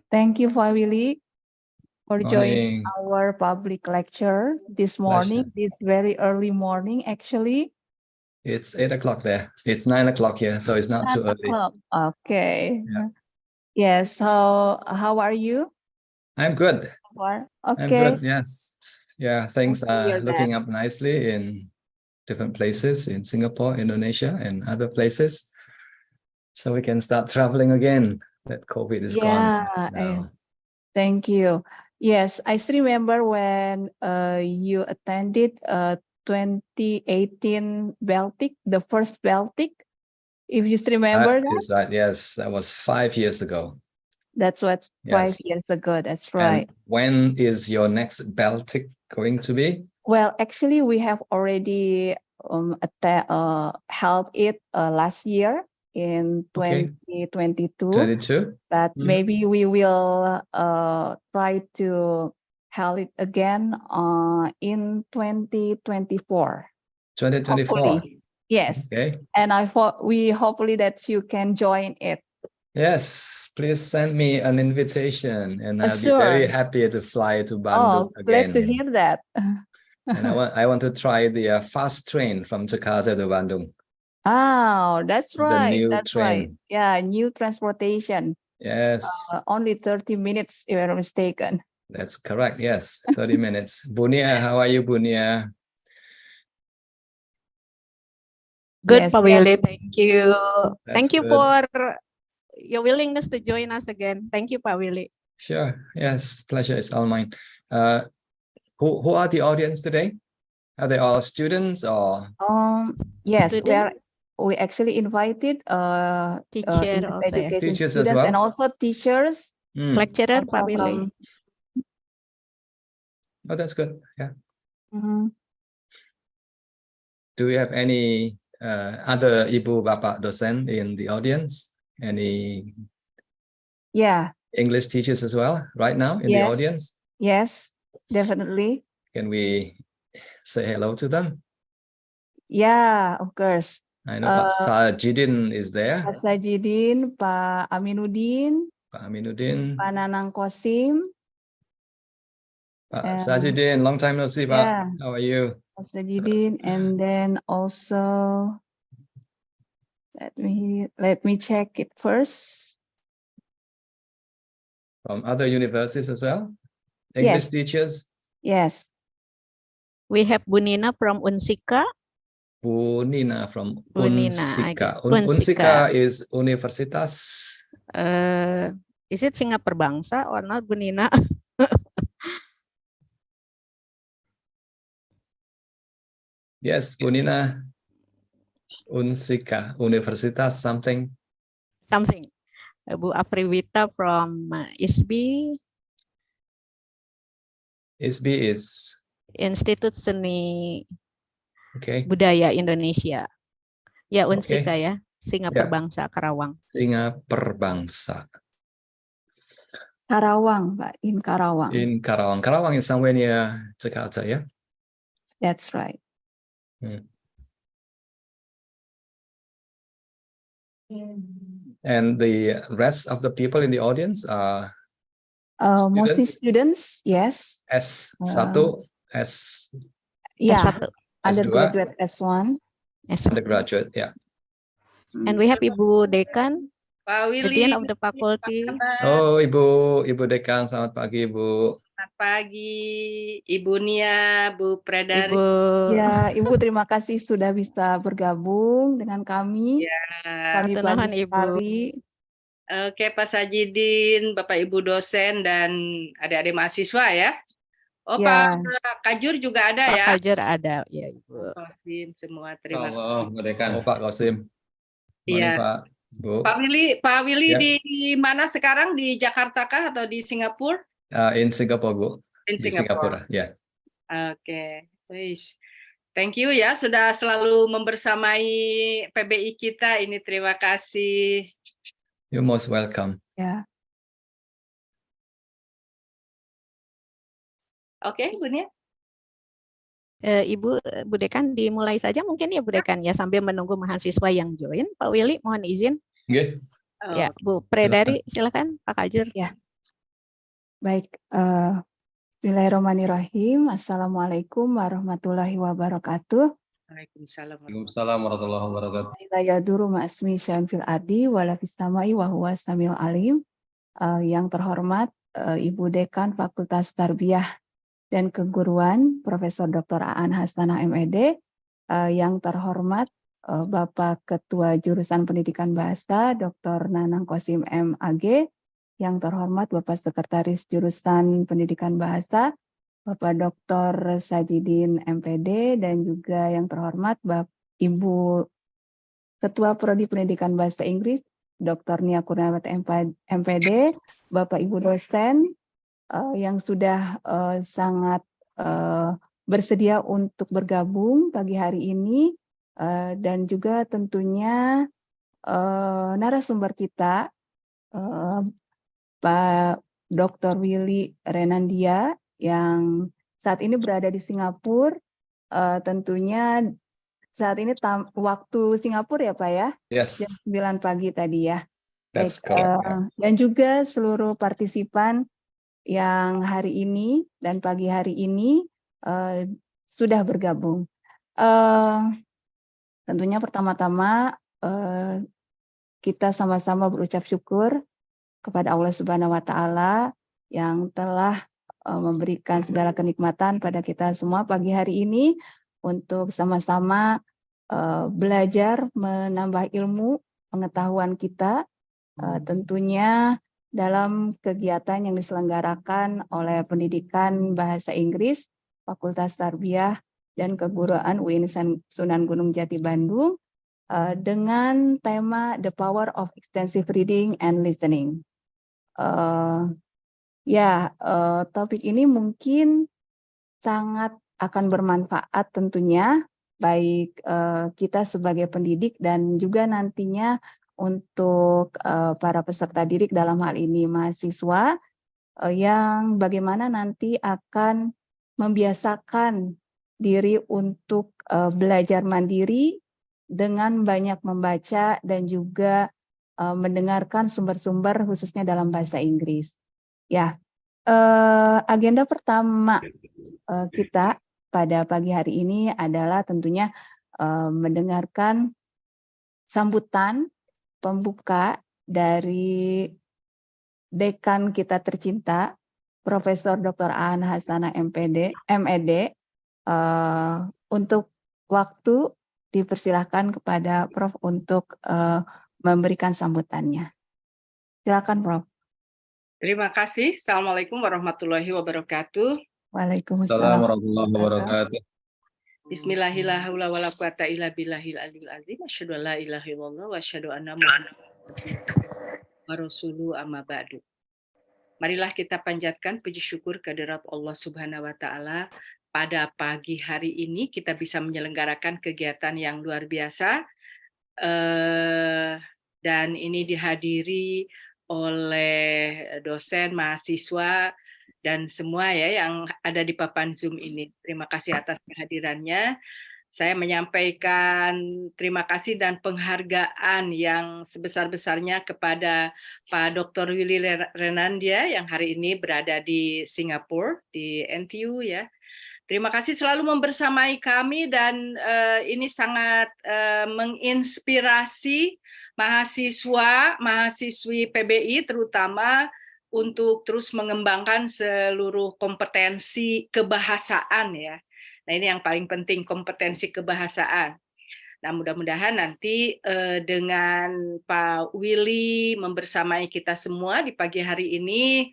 Thank you, Pak Willy, for joining Morning. our public lecture this morning, this very early morning, actually. It's 8 o'clock there. It's 9 o'clock here, so it's not too 9 early. o'clock. Okay. Yeah. Yes. So, how are you? I'm good. I'm Okay. good. Yes. Yeah, things Nice to hear are looking up nicely in different places in Singapore, Indonesia, and other places. So we can start traveling again. That COVID is gone now. Thank you. Yes, I still remember when you attended 2018 Baltic, the first Baltic. If you still remember that. Is right. Yes, that was 5 years ago. That's what, Yes. 5 years ago. That's right. And when is your next Baltic going to be? Well, actually, we have already held it last year in 2022. 22. But maybe we will try to hold it again in 2024. 2024. Hopefully. Yes. Okay. And we hopefully that you can join it. Yes, please send me an invitation, and I'll be Sure. very happy to fly to Bandung Glad again. to hear that. And I want to try the fast train from Jakarta to Bandung. Oh, that's right. The new That's train. right. Yeah, new transportation. Yes. Only 30 minutes, if I'm not mistaken. That's correct. Yes, 30 minutes. Bunia, how are you, Bunia? Good, Yes, Pak Willy. Thank you. Thank you good. for your willingness to join us again. Thank you, Pak Willy. Sure. Yes, pleasure is all mine. Who are the audience today? Are they all students or? Yes, Student? we actually invited Teacher English also, ya? education Teachers as students well? and also teachers. Lecturer, Also Pak Willy. Oh, that's good. Yeah. Mhm. Do we have any other Ibu Bapak dosen in the audience? Any Yeah. English teachers as well right now in the Yes. audience? Yes, definitely. Can we say hello to them? Yeah, of course. I know Pak Sajidin is there. Pak Sajidin, Pak Aminuddin, Pak Aminuddin. Pak Nanang Kosim. Pak Sajidin, long time no see, Pak. Yeah. How are you? Pak Sajidin, and then also let me check it first. From other universities as well? English teachers? Yes. We have Bu Nina from Unsika. Bu Nina from Bu Nina, Unsika. okay. Unsika is Universitas. Is it Singapura Bangsa or not, Bu Nina? Yes, Bu Nina. Unsika, Universitas something. Something. Bu Afriwita from ISBI. ISBI is Institut Seni Budaya Indonesia. Ya, Unsika ya. Singapura Bangsa, Karawang. Singapura Bangsa. Karawang, Pak, in Karawang. In Karawang. Karawang is somewhere near Jakarta, yeah? That's right. And the rest of the people in the audience are mostly students, yes. S1, yeah, S1. undergraduate S1. Undergraduate, yeah. And we have Ibu Dekan, Pak the Willy. Dean of the Faculty. Oh, Ibu Dekan, selamat pagi, Ibu. Selamat pagi, Ibu Nia, Bu Pradari. Ya, Ibu terima kasih sudah bisa bergabung dengan kami. Pagi-pagi sekali. Oke, Pak Sajidin, Bapak Ibu dosen dan adik-adik mahasiswa ya. Oh, Pak Kajur juga ada ya. Pak Kajur ada, ya Ibu. Kosim semua, terima kasih. Oh, Dekan. Oh, Pak Kosim. Iya. Pak Bu. Pak Willy di mana sekarang? Di Jakarta kah atau di Singapura? In Singapore, Bu. In di Singapura. Ya. Oke. Thank you ya sudah selalu membersamai PBI kita ini. Terima kasih. You're most welcome. Ya. Oke, Bu Nia. Ibu Bu Dekan dimulai saja mungkin ya Bu Dekan ya sambil menunggu mahasiswa yang join. Pak Willy mohon izin. Okay. Ya, Bu Predari silakan Pak Kajur. Ya. Baik, Bismillahirrahmanirrahim. Assalamualaikum warahmatullahi wabarakatuh. Waalaikumsalam. Waalaikumsalam warahmatullahi wabarakatuh. La yadurru ma'asmi syai'un fil ardi wala fis samai wa huwa samiul alim. Yang terhormat Ibu Dekan Fakultas Tarbiyah dan Keguruan Profesor Dr. Aan Hasanah MED, yang terhormat Bapak Ketua Jurusan Pendidikan Bahasa Dr. Nanang Kosim MAG, yang terhormat Bapak Sekretaris Jurusan Pendidikan Bahasa Bapak Dr. Sajidin MPD, dan juga yang terhormat Ibu Ketua Prodi Pendidikan Bahasa Inggris Dr. Nia Kurniawati MPD, Bapak Ibu dosen yang sudah sangat bersedia untuk bergabung pagi hari ini, dan juga tentunya narasumber kita Pak Dr. Willy Renandia yang saat ini berada di Singapura. Tentunya saat ini waktu Singapura ya Pak ya? Yes, Jam 9 pagi tadi ya. that's Baik, correct. dan juga seluruh partisipan yang hari ini dan pagi hari ini sudah bergabung. Tentunya pertama-tama kita sama-sama berucap syukur kepada Allah Subhanahu wa Ta'ala yang telah memberikan segala kenikmatan pada kita semua pagi hari ini untuk sama-sama belajar menambah ilmu pengetahuan kita, tentunya dalam kegiatan yang diselenggarakan oleh Pendidikan Bahasa Inggris Fakultas Tarbiyah dan Keguruan UIN Sunan Gunung Jati Bandung dengan tema The Power of Extensive Reading and Listening. Topik ini mungkin sangat akan bermanfaat tentunya, baik kita sebagai pendidik dan juga nantinya untuk para peserta didik, dalam hal ini mahasiswa, yang bagaimana nanti akan membiasakan diri untuk belajar mandiri dengan banyak membaca dan juga mendengarkan sumber-sumber khususnya dalam bahasa Inggris. Ya, agenda pertama kita pada pagi hari ini adalah tentunya mendengarkan sambutan pembuka dari dekan kita tercinta, Profesor Dr. Aan Hasanah MPD, MED. Untuk waktu dipersilahkan kepada Prof untuk memberikan sambutannya. Silakan, Prof. Terima kasih. Assalamualaikum warahmatullahi wabarakatuh. Waalaikumsalam Assalamualaikum warahmatullahi wabarakatuh. Bismillahirrahmanirrahim. Asyhadu an la ilaha illallah wa asyhadu anna Muhammadan rasulullah amma ba'du. Marilah kita panjatkan puji syukur kehadirat Allah Subhanahu wa taala. Pada pagi hari ini kita bisa menyelenggarakan kegiatan yang luar biasa, dan ini dihadiri oleh dosen, mahasiswa, dan semua ya yang ada di papan Zoom ini. Terima kasih atas kehadirannya. Saya menyampaikan terima kasih dan penghargaan yang sebesar-besarnya kepada Pak Dr. Willy Renandia yang hari ini berada di Singapura, di NTU ya. Terima kasih selalu membersamai kami, dan ini sangat menginspirasi mahasiswi PBI terutama untuk terus mengembangkan seluruh kompetensi kebahasaan ya. Nah, ini yang paling penting, kompetensi kebahasaan. Nah, mudah-mudahan nanti dengan Pak Willy membersamai kita semua di pagi hari ini,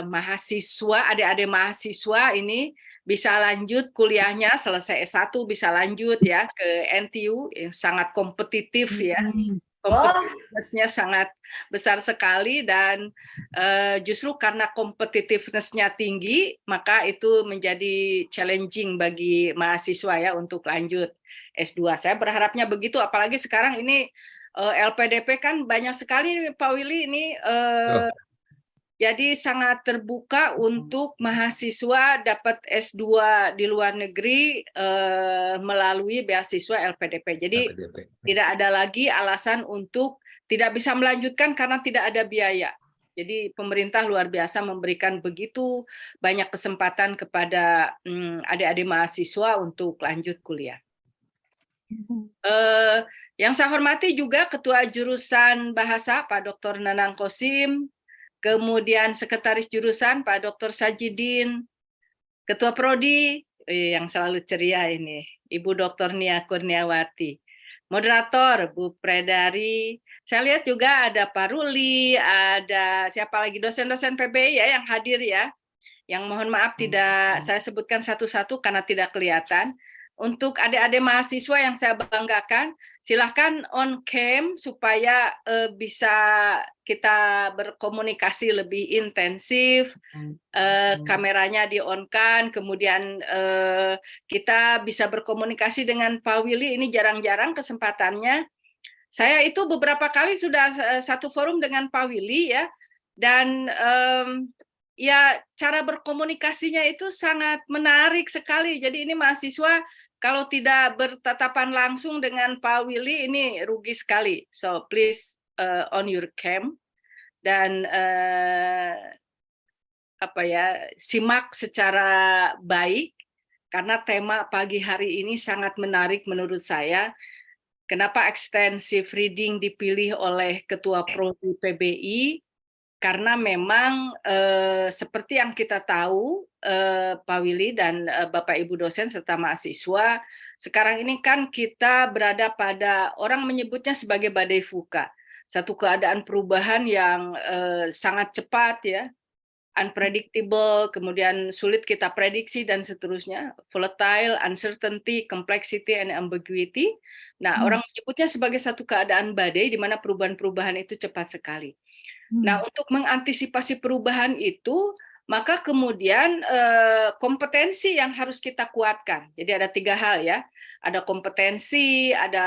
mahasiswa, adik-adik mahasiswa ini bisa lanjut kuliahnya, selesai S1 bisa lanjut ya ke NTU yang sangat kompetitif ya. Kompetitiveness-nya sangat besar sekali, dan justru karena competitiveness-nya tinggi, maka itu menjadi challenging bagi mahasiswa ya untuk lanjut S2. Saya berharapnya begitu, apalagi sekarang ini LPDP kan banyak sekali Pak Willy ini, jadi sangat terbuka untuk mahasiswa dapat S2 di luar negeri melalui beasiswa LPDP. Jadi tidak ada lagi alasan untuk tidak bisa melanjutkan karena tidak ada biaya. Jadi pemerintah luar biasa memberikan begitu banyak kesempatan kepada adik-adik mahasiswa untuk lanjut kuliah. Yang saya hormati juga Ketua Jurusan Bahasa Pak Dr. Nanang Kosim, kemudian Sekretaris Jurusan Pak Dr. Sajidin, Ketua Prodi yang selalu ceria ini, Ibu Dr. Nia Kurniawati, moderator Bu Predari. Saya lihat juga ada Pak Ruli, ada siapa lagi dosen-dosen PBI ya yang hadir ya. Yang mohon maaf tidak saya sebutkan satu-satu karena tidak kelihatan. Untuk adik-adik mahasiswa yang saya banggakan, silahkan on cam supaya bisa kita berkomunikasi lebih intensif, kameranya di-on-kan, kemudian kita bisa berkomunikasi dengan Pak Willy, ini jarang-jarang kesempatannya. Saya itu beberapa kali sudah satu forum dengan Pak Willy ya, dan ya cara berkomunikasinya itu sangat menarik sekali. Jadi ini mahasiswa kalau tidak bertatapan langsung dengan Pak Willy ini rugi sekali. So please on your cam dan simak secara baik karena tema pagi hari ini sangat menarik menurut saya. Kenapa extensive reading dipilih oleh Ketua Prodi PBI? Karena memang seperti yang kita tahu, Pak Willy dan Bapak Ibu dosen serta mahasiswa, sekarang ini kan kita berada pada, orang menyebutnya sebagai badai VUCA, satu keadaan perubahan yang sangat cepat ya, unpredictable, kemudian sulit kita prediksi dan seterusnya, volatile, uncertainty, complexity, and ambiguity. Nah, orang menyebutnya sebagai satu keadaan badai di mana perubahan-perubahan itu cepat sekali. Nah, untuk mengantisipasi perubahan itu, maka kemudian kompetensi yang harus kita kuatkan. Jadi ada 3 hal ya, ada kompetensi, ada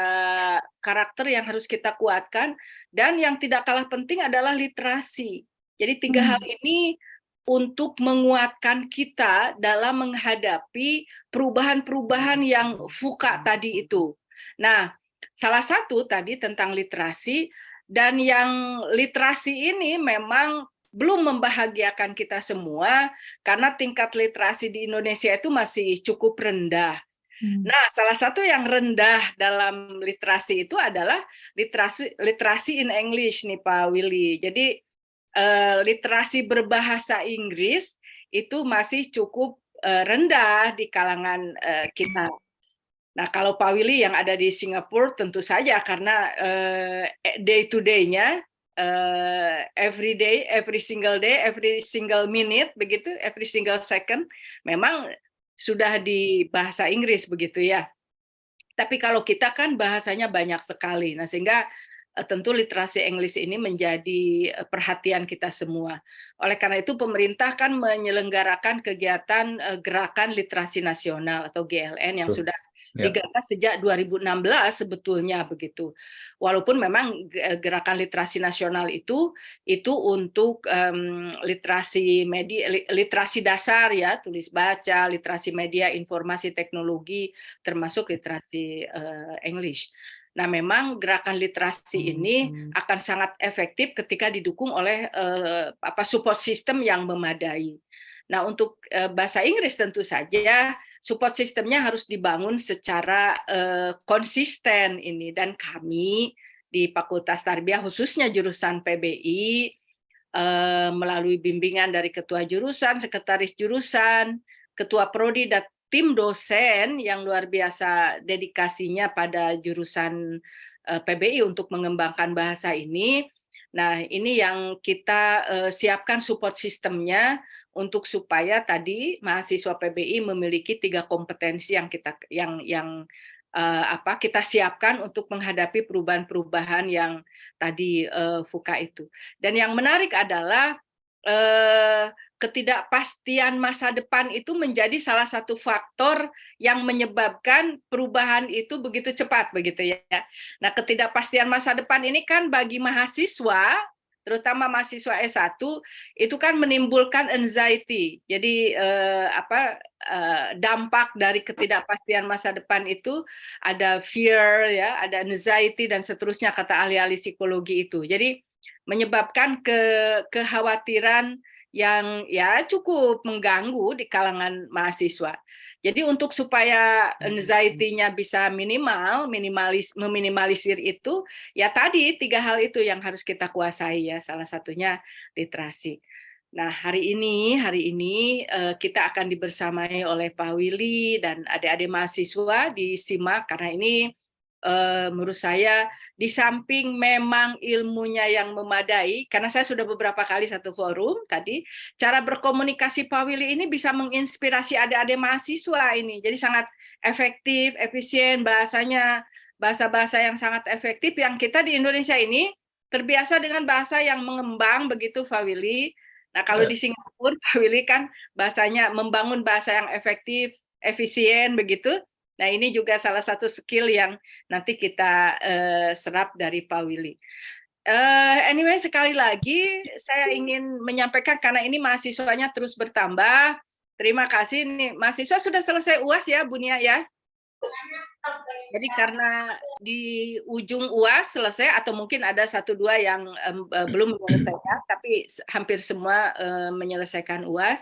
karakter yang harus kita kuatkan, dan yang tidak kalah penting adalah literasi. Jadi 3 hal ini untuk menguatkan kita dalam menghadapi perubahan-perubahan yang VUCA tadi itu. Nah, salah satu tadi tentang literasi, dan yang literasi ini memang belum membahagiakan kita semua karena tingkat literasi di Indonesia itu masih cukup rendah. Nah, salah satu yang rendah dalam literasi itu adalah literasi in English nih Pak Willy. Jadi literasi berbahasa Inggris itu masih cukup rendah di kalangan kita. Nah, kalau Pak Willy yang ada di Singapura tentu saja karena day to day-nya, every day, every single minute, begitu, every single second, memang sudah di bahasa Inggris begitu ya. Tapi kalau kita kan bahasanya banyak sekali, nah sehingga tentu literasi Inggris ini menjadi perhatian kita semua. Oleh karena itu pemerintah kan menyelenggarakan kegiatan Gerakan Literasi Nasional atau GLN yang sudah digagas sejak 2016 sebetulnya begitu. Walaupun memang Gerakan Literasi Nasional itu untuk literasi media, literasi dasar ya, tulis baca, literasi media, informasi teknologi, termasuk literasi English. Nah, memang gerakan literasi ini akan sangat efektif ketika didukung oleh support system yang memadai. Nah, untuk bahasa Inggris tentu saja support sistemnya harus dibangun secara konsisten ini, dan kami di Fakultas Tarbiyah khususnya jurusan PBI melalui bimbingan dari ketua jurusan, sekretaris jurusan, ketua prodi dan tim dosen yang luar biasa dedikasinya pada jurusan PBI untuk mengembangkan bahasa ini. Nah, ini yang kita siapkan support sistemnya untuk supaya tadi mahasiswa PBI memiliki 3 kompetensi yang kita siapkan untuk menghadapi perubahan-perubahan yang tadi VUCA itu. Dan yang menarik adalah ketidakpastian masa depan itu menjadi salah satu faktor yang menyebabkan perubahan itu begitu cepat begitu ya. Nah, ketidakpastian masa depan ini kan bagi mahasiswa, terutama mahasiswa S1 itu kan menimbulkan anxiety. Jadi dampak dari ketidakpastian masa depan itu ada fear ya, ada anxiety dan seterusnya kata ahli-ahli psikologi itu. Jadi menyebabkan kekhawatiran yang ya cukup mengganggu di kalangan mahasiswa. Jadi untuk supaya anxiety-nya bisa meminimalisir itu, ya tadi 3 hal itu yang harus kita kuasai ya, salah satunya literasi. Nah, hari ini kita akan dibersamai oleh Pak Willy dan adik-adik mahasiswa di SIMAK, karena ini menurut saya di samping memang ilmunya yang memadai, karena saya sudah beberapa kali satu forum tadi, cara berkomunikasi Pak Willy ini bisa menginspirasi adik-adik mahasiswa ini. Jadi sangat efektif, efisien, bahasanya bahasa-bahasa yang sangat efektif yang kita di Indonesia ini terbiasa dengan bahasa yang mengembang begitu Pak Willy. Nah, kalau di Singapura Pak Willy kan bahasanya membangun bahasa yang efektif, efisien begitu. Nah, ini juga salah satu skill yang nanti kita serap dari Pak Willy. Anyway, sekali lagi saya ingin menyampaikan karena ini mahasiswanya terus bertambah. Terima kasih. Nih, mahasiswa sudah selesai UAS ya, Bu Nia ya? Jadi karena di ujung UAS selesai atau mungkin ada 1-2 yang belum menyelesaikan, tapi hampir semua menyelesaikan UAS.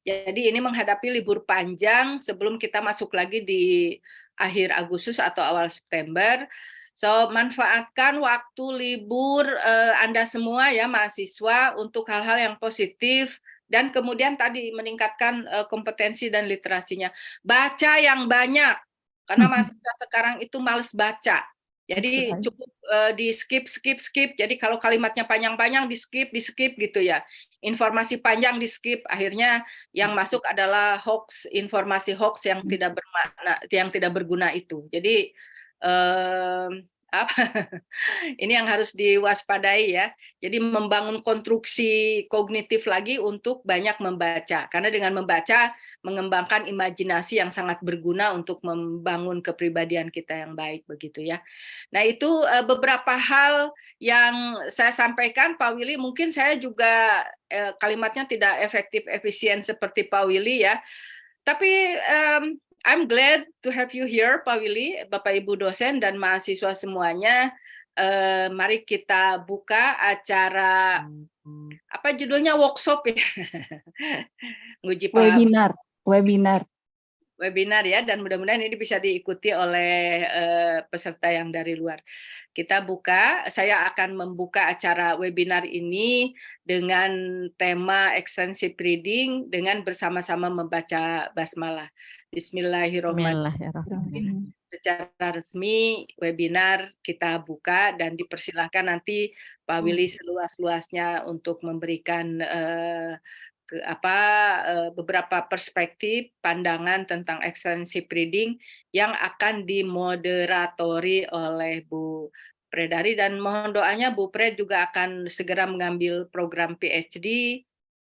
Jadi ini menghadapi libur panjang sebelum kita masuk lagi di akhir Agustus atau awal September. So, manfaatkan waktu libur Anda semua ya mahasiswa untuk hal-hal yang positif dan kemudian tadi meningkatkan kompetensi dan literasinya. Baca yang banyak, karena mahasiswa sekarang itu males baca. Jadi cukup di skip. Jadi kalau kalimatnya panjang-panjang di skip gitu ya. Informasi panjang di skip, akhirnya yang masuk adalah hoax, informasi hoax yang tidak bermakna, yang tidak berguna itu. Jadi ini yang harus diwaspadai ya. Jadi membangun konstruksi kognitif lagi untuk banyak membaca. Karena dengan membaca mengembangkan imajinasi yang sangat berguna untuk membangun kepribadian kita yang baik begitu ya. Nah, itu beberapa hal yang saya sampaikan Pak Willy, mungkin saya juga kalimatnya tidak efektif efisien seperti Pak Willy ya. Tapi I'm glad to have you here, Pak Willy, Bapak Ibu dosen dan mahasiswa semuanya. Mari kita buka acara apa judulnya, workshop ya. Nguji webinar ya, dan mudah-mudahan ini bisa diikuti oleh peserta yang dari luar. Kita buka, saya akan membuka acara webinar ini dengan tema extensive reading dengan bersama-sama membaca basmalah. Bismillahirrahmanirrahim. Secara resmi webinar kita buka dan dipersilahkan nanti Pak Willy seluas-luasnya untuk memberikan beberapa perspektif pandangan tentang extensive reading yang akan dimoderatori oleh Bu Predari, dan mohon doanya Bu Pred juga akan segera mengambil program PhD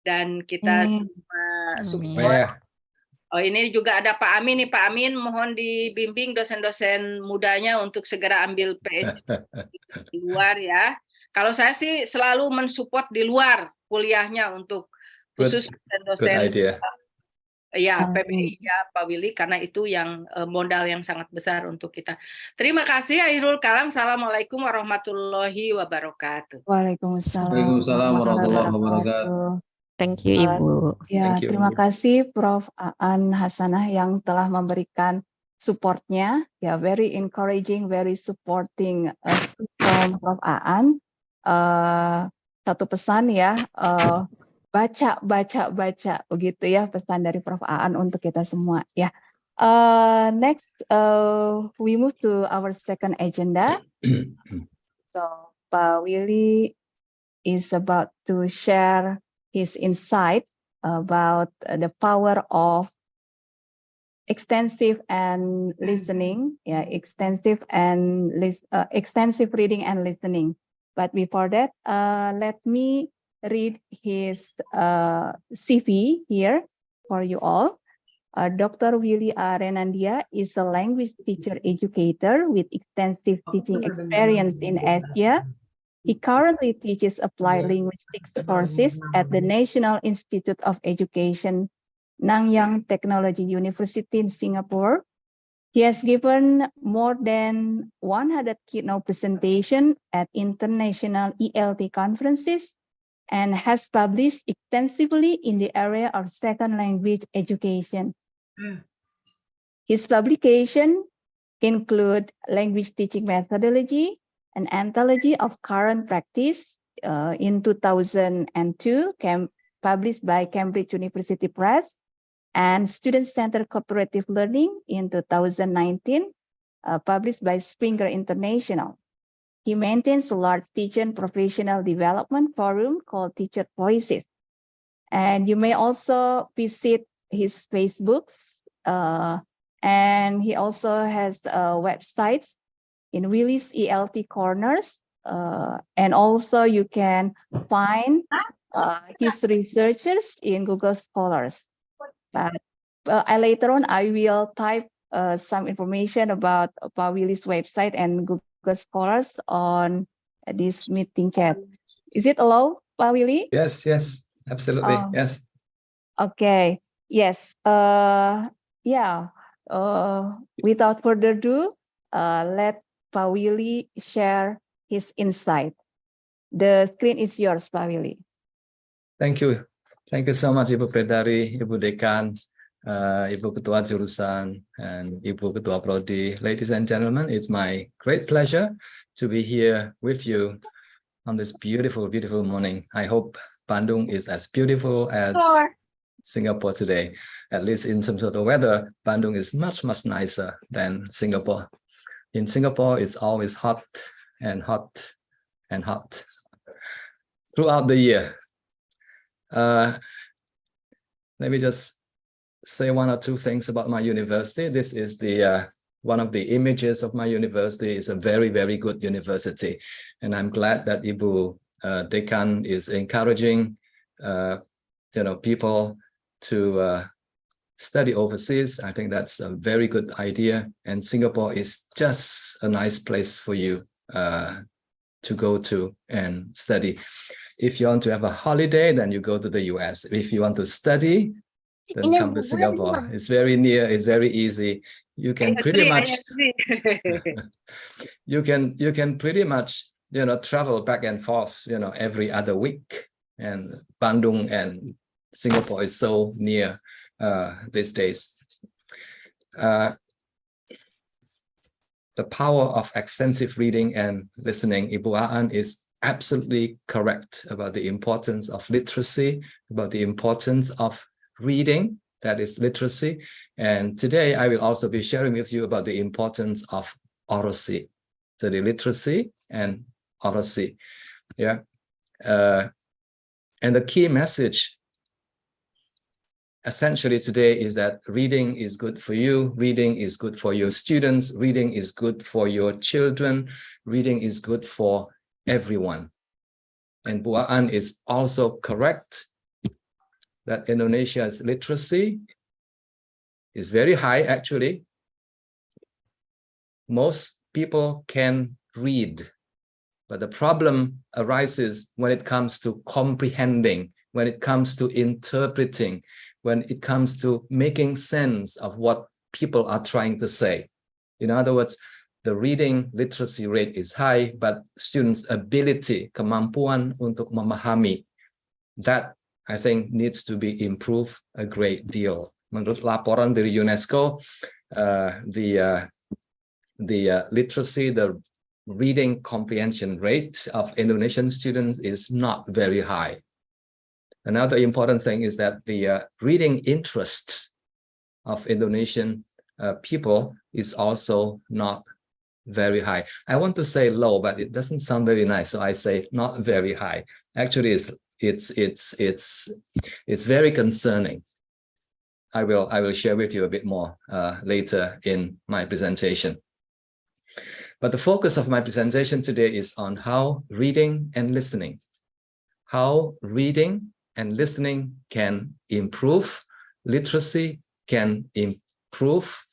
dan kita semua support. Oh, ini juga ada Pak Amin nih, Pak Amin mohon dibimbing dosen-dosen mudanya untuk segera ambil PhD di luar ya. Kalau saya sih selalu mensupport di luar kuliahnya untuk khusus dosen ya PBI ya Pak Willy, karena itu yang modal yang sangat besar untuk kita. Terima kasih. Akhirul kalam. Assalamualaikum warahmatullahi wabarakatuh. Waalaikumsalam warahmatullahi wabarakatuh. Thank you Ibu. Ya, terima kasih Prof. Aan Hasanah yang telah memberikan supportnya. Ya, very encouraging, very supporting from Prof. Aan. Satu pesan ya. Baca begitu ya pesan dari Prof. Aan untuk kita semua ya. Next we move to our second agenda. So Pak Willy is about to share his insight about the power of extensive and listening, extensive reading and listening. But before that, let me read his CV here for you all. Dr. Willy A. Renandia is a language teacher educator with extensive teaching experience in Asia. He currently teaches applied linguistics courses at the National Institute of Education, Nanyang Technology University in Singapore. He has given more than 100 keynote presentations at international ELT conferences and has published extensively in the area of second language education. His publications include Language Teaching Methodology, an anthology of current practice in 2002, published by Cambridge University Press, and Student-Centered Cooperative Learning in 2019, published by Springer International. He maintains a large teacher and professional development forum called Teacher Voices. And you may also visit his Facebooks, and he also has websites in Willis ELT Corners, and also you can find his researchers in Google Scholars. But later on, I will type some information about Pak Willy's website and Google Scholars on this meeting chat. Is it allowed, Pak Willy? Yes, yes, absolutely, yes. Okay, yes. Yeah. Without further ado, let Pak Willy share his insight. The screen is yours, Pak Willy. Thank you. Thank you so much, Ibu Predari, Ibu Dekan, Ibu Ketua Jurusan, and Ibu Ketua Prodi. Ladies and gentlemen, it's my great pleasure to be here with you on this beautiful, beautiful morning. I hope Bandung is as beautiful as Singapore today. At least in terms of the weather, Bandung is much, much nicer than Singapore. In Singapore, it's always hot and hot and hot throughout the year. Let me just say one or two things about my university. This is the one of the images of my university. It's a very, very good university, and I'm glad that Ibu Dekan is encouraging people to study overseas. I think that's a very good idea, and Singapore is just a nice place for you to go to and study. If you want to have a holiday, then you go to the US. If you want to study, then come to Singapore. It's very near, it's very easy. You can pretty much you can pretty much travel back and forth every other week. And Bandung and Singapore is so near these days. The power of extensive reading and listening. Ibu Aan is absolutely correct about the importance of literacy, about the importance of reading, that is literacy. And today I will also be sharing with you about the importance of oracy. So the literacy and oracy. Yeah. And the key message essentially today is that reading is good for you, reading is good for your students, reading is good for your children, reading is good for everyone. And Bu Aan is also correct that Indonesia's literacy is very high, actually. Most people can read, but the problem arises when it comes to comprehending, when it comes to interpreting, when it comes to making sense of what people are trying to say. In other words, the reading literacy rate is high, but students' ability, kemampuan untuk memahami, that I think needs to be improved a great deal. Menurut laporan dari UNESCO, the literacy, the reading comprehension rate of Indonesian students is not very high. Another important thing is that the reading interest of Indonesian people is also not very high. I want to say low, but it doesn't sound very nice, so I say not very high. Actually, it's very concerning. I will share with you a bit more later in my presentation. But the focus of my presentation today is on how reading and listening can improve literacy, can improve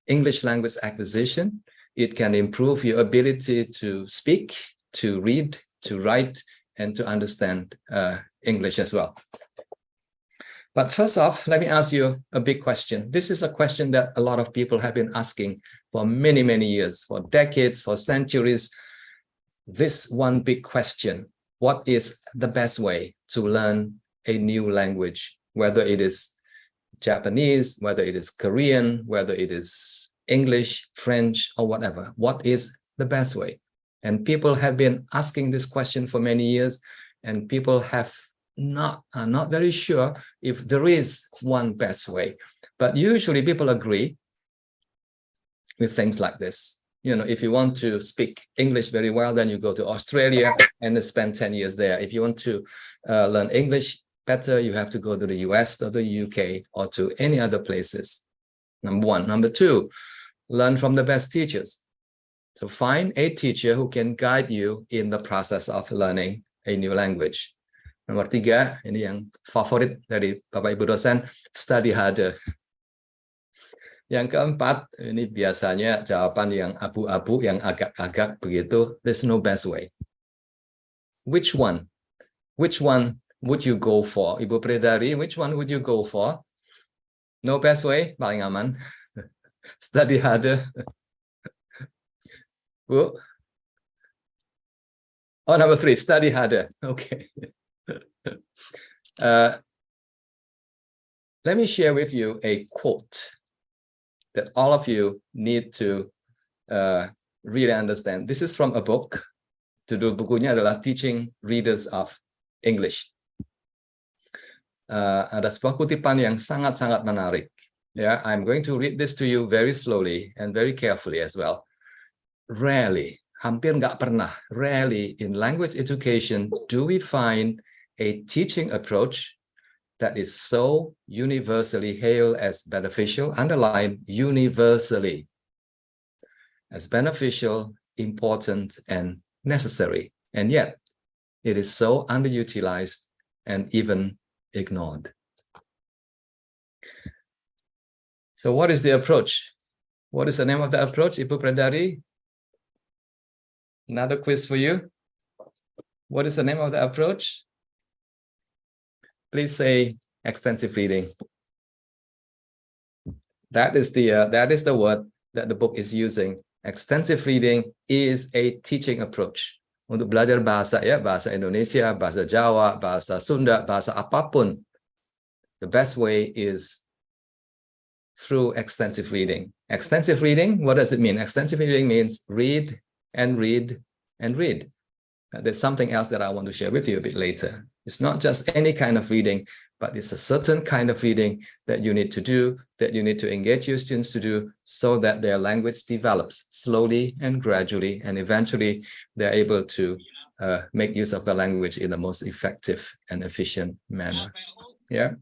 English language acquisition. It can improve your ability to speak, to read, to write, and to understand English as well. But first off, let me ask you a big question. This is a question that a lot of people have been asking for many, many years, for decades, for centuries. This one big question: what is the best way to learn a new language, whether it is Japanese, whether it is Korean, whether it is English, French, or whatever? What is the best way? And people have been asking this question for many years, and people are not very sure if there is one best way. But usually people agree with things like this. You know, if you want to speak English very well, then you go to Australia and spend 10 years there. If you want to learn English better, you have to go to the US or the UK or to any other places. Number one. Number two, learn from the best teachers. So find a teacher who can guide you in the process of learning a new language. Nomor tiga, ini yang favorit dari Bapak Ibu dosen, study harder. Yang keempat, ini biasanya jawaban yang abu-abu, yang agak-agak begitu. There's no best way. Which one? Which one would you go for? Ibu Predari, which one would you go for? No best way, paling aman. Study harder. Bu? Oh, number three, study harder. Okay. Let me share with you a quote that all of you need to really understand. This is from a book. Judul bukunya adalah Teaching Readers of English. Ada sebuah kutipan yang sangat-sangat menarik. Yeah, I'm going to read this to you very slowly and very carefully as well. Rarely, hampir nggak pernah, rarely in language education do we find a teaching approach that is so universally hailed as beneficial, underline universally, as beneficial, important, and necessary. And yet, it is so underutilized and even ignored. So what is the approach? What is the name of the approach, Ibu Predari? Another quiz for you. What is the name of the approach? Please say extensive reading. That is the word that the book is using. Extensive reading is a teaching approach. Untuk belajar bahasa, ya, bahasa Indonesia, bahasa Jawa, bahasa Sunda, bahasa apapun, the best way is through extensive reading. Extensive reading, what does it mean? Extensive reading means read and read and read. There's something else that I want to share with you a bit later. It's not just any kind of reading, but it's a certain kind of reading that you need to do, that you need to engage your students to do so that their language develops slowly and gradually, and eventually they're able to make use of the language in the most effective and efficient manner. Yeah.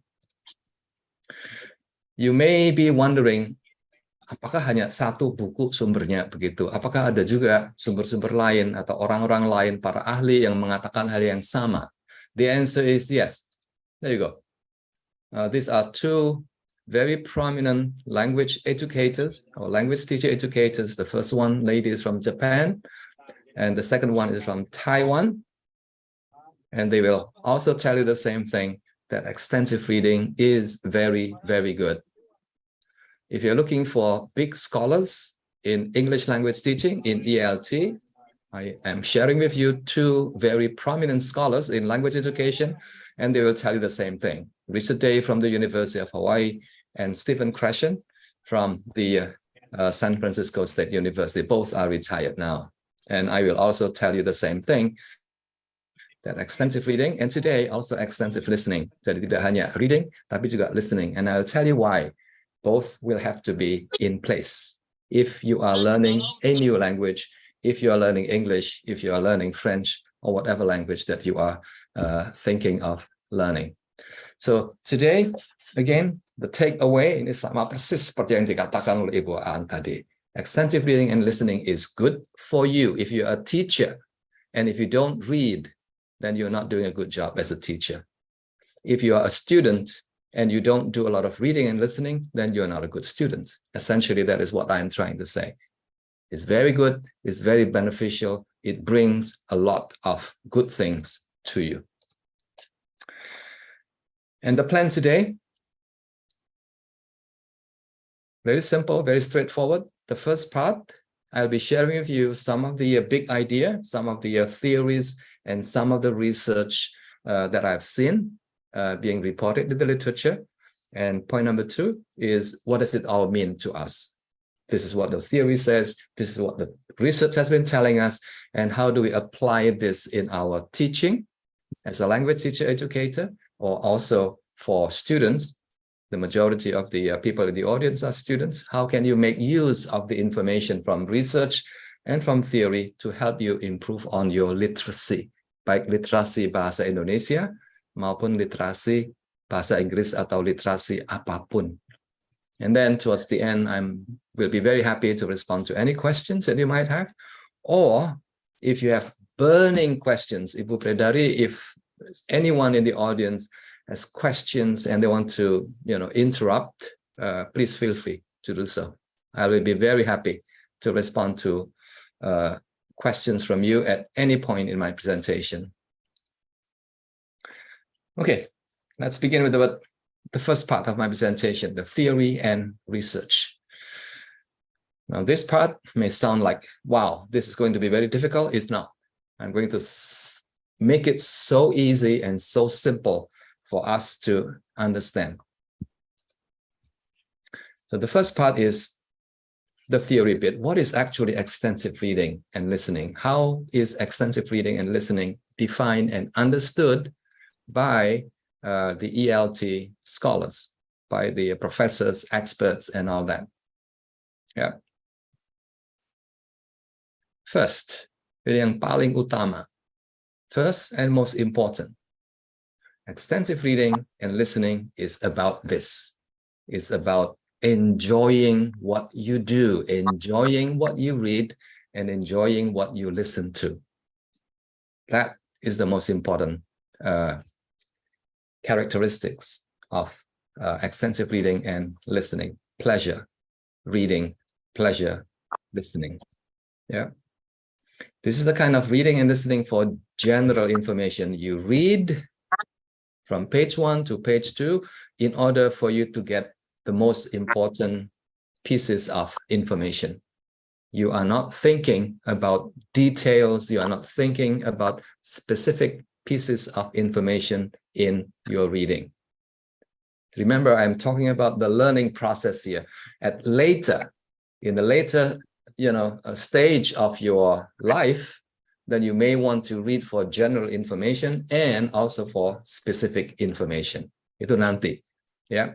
You may be wondering, apakah hanya satu buku sumbernya begitu? Apakah ada juga sumber-sumber lain atau orang-orang lain, para ahli yang mengatakan hal yang sama? The answer is yes. There you go. These are two very prominent language educators or language teacher educators. The first one, lady, is from Japan, and the second one is from Taiwan. And they will also tell you the same thing, that extensive reading is very, very good. If you're looking for big scholars in English language teaching, in ELT, I am sharing with you two very prominent scholars in language education, and they will tell you the same thing. Richard Day from the University of Hawaii and Stephen Krashen from the San Francisco State University. Both are retired now. And I will also tell you the same thing, that extensive reading, and today also extensive listening. Jadi tidak hanya reading, tapi juga listening. And I'll tell you why. Both will have to be in place. If you are learning a new language, if you are learning English, if you are learning French, or whatever language that you are thinking of learning. So today, again, the takeaway ini sama persis seperti yang dikatakan oleh Ibu Aan tadi. Extensive reading and listening is good for you if you're a teacher. And if you don't read, then you're not doing a good job as a teacher. If you are a student and you don't do a lot of reading and listening, then you're not a good student. Essentially, that is what I'm trying to say. It's very good, it's very beneficial, it brings a lot of good things to you. And the plan today Very simple, very straightforward. The first part, I'll be sharing with you some of the big idea, some of the theories, and some of the research that I've seen being reported in the literature. And point number 2 is, what does it all mean to us? This is what the theory says. This is what the research has been telling us. And how do we apply this in our teaching as a language teacher educator, or also for students? The majority of the people in the audience are students. How can you make use of the information from research and from theory to help you improve on your literacy, baik literasi bahasa Indonesia maupun literasi bahasa Inggris atau literasi apapun. And then towards the end, will be very happy to respond to any questions that you might have, or if you have burning questions, Ibu Predari, if anyone in the audience has questions and they want to, interrupt, please feel free to do so. I will be very happy to respond to questions from you at any point in my presentation. Okay, let's begin with the first part of my presentation, the theory and research. Now, this part may sound like, wow, this is going to be very difficult. It's not. I'm going to make it so easy and so simple for us to understand. So the first part is the theory bit. What is actually extensive reading and listening? How is extensive reading and listening defined and understood by the ELT scholars, by the professors, experts, and all that? Yeah. First, yang paling utama, first and most important, extensive reading and listening is about this. It's about enjoying what you do, enjoying what you read, and enjoying what you listen to. That is the most important characteristics of extensive reading and listening. Pleasure, reading, pleasure, listening. Yeah. This is the kind of reading and listening for general information. You read from page 1 to page 2 in order for you to get the most important pieces of information. You are not thinking about details. You are not thinking about specific pieces of information in your reading. Remember, I'm talking about the learning process here. In the later stage of your life, then you may want to read for general information and also for specific information. Itu nanti, yeah.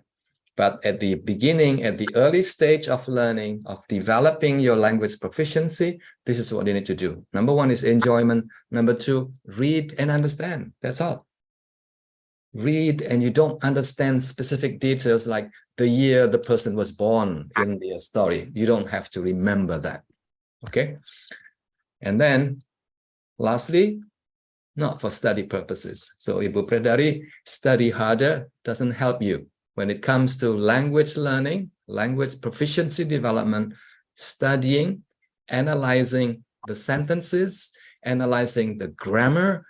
But at the beginning, at the early stage of learning, of developing your language proficiency, this is what you need to do. Number 1 is enjoyment. Number 2, read and understand. That's all. Read and you don't understand specific details like the year the person was born in the story. You don't have to remember that. Okay? And then, lastly, not for study purposes. So Ibu Predari, study harder doesn't help you. When it comes to language learning, language proficiency development, studying, analyzing the sentences, analyzing the grammar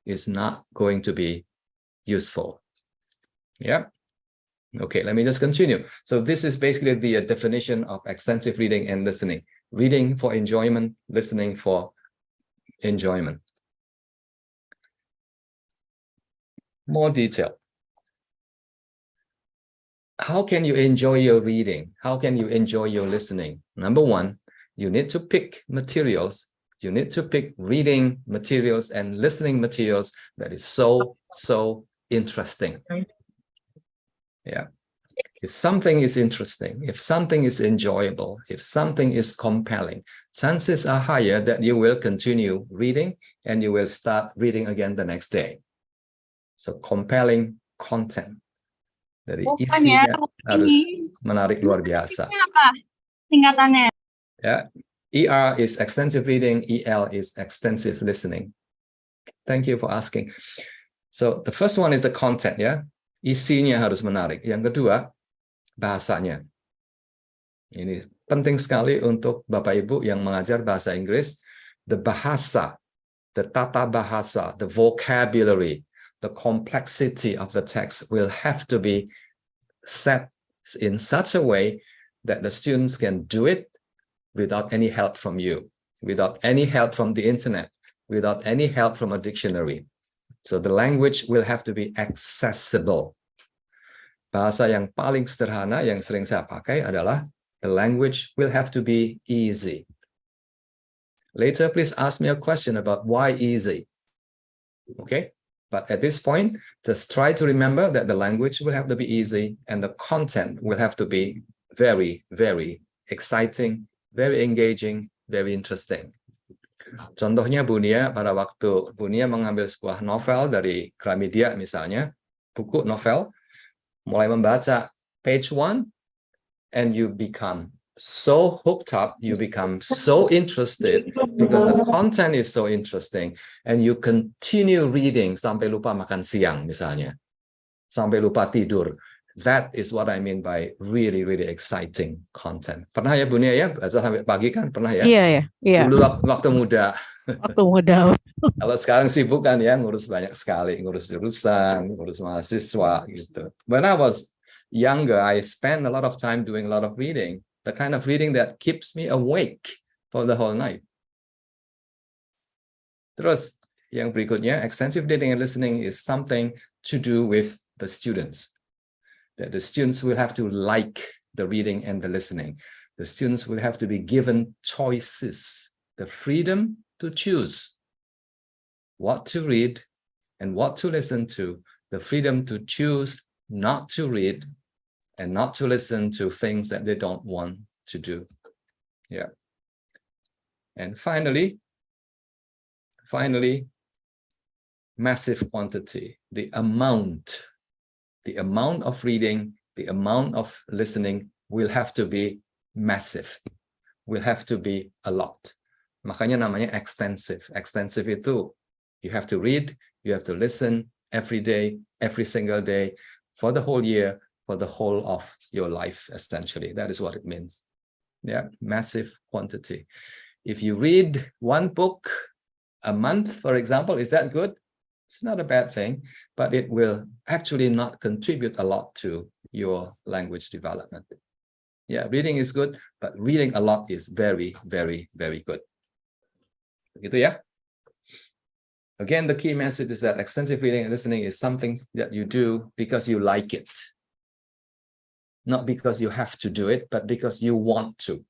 is not going to be useful. Yeah. Okay, let me just continue. So this is basically the definition of extensive reading and listening. Reading for enjoyment, listening for enjoyment. More detail. How can you enjoy your reading? How can you enjoy your listening? Number 1, you need to pick materials. You need to pick reading materials and listening materials that is so interesting. Yeah. If something is interesting, if something is enjoyable, if something is compelling, chances are higher that you will continue reading and you will start reading again the next day. So compelling content. Dari isinya harus menarik luar biasa. Singkatannya. Yeah. ER is extensive reading, EL is extensive listening. Thank you for asking. So the first one is the content, ya. Isinya harus menarik. Yang kedua, bahasanya. Ini penting sekali untuk Bapak Ibu yang mengajar bahasa Inggris. The bahasa, the tata bahasa, the vocabulary, the complexity of the text will have to be set in such a way that the students can do it without any help from you, without any help from the internet, without any help from a dictionary. So the language will have to be accessible. Bahasa yang paling sederhana yang sering saya pakai adalah the language will have to be easy. Later, please ask me a question about why easy. Okay? But at this point, just try to remember that the language will have to be easy and the content will have to be very, very exciting, very engaging, very interesting. Contohnya Bu Nia, pada waktu Bu Nia mengambil sebuah novel dari Gramedia misalnya, buku novel, mulai membaca page 1, and you become so hooked up, you become so interested because the content is so interesting, and you continue reading sampai lupa makan siang misalnya, sampai lupa tidur. That is what I mean by really, really exciting content. Pernah ya Bu Nia ya, baca sampai pagi kan? Pernah ya? Iya. Dulu waktu muda. Waktu muda. Kalau sekarang sibuk kan ya, ngurus banyak sekali, ngurus jurusan, ngurus mahasiswa gitu. When I was younger, I spent a lot of time doing a lot of reading. The kind of reading that keeps me awake for the whole night. Terus yang berikutnya, extensive reading and listening is something to do with the students. That the students will have to like the reading and the listening. The students will have to be given choices, the freedom to choose what to read and what to listen to, the freedom to choose not to read and not to listen to things that they don't want to do. Yeah. And finally, massive quantity, the amount of reading, the amount of listening will have to be massive, will have to be a lot. Makanya namanya extensive. Extensive itu you have to read, you have to listen every day, every single day, for the whole year, for the whole of your life, essentially. That is what it means. Yeah, massive quantity. If you read one book a month, for example, is that good? It's not a bad thing, but it will actually not contribute a lot to your language development. Yeah, reading is good, but reading a lot is very, very, very good. Gitu ya. Again, the key message is that extensive reading and listening is something that you do because you like it. Not because you have to do it, but because you want to.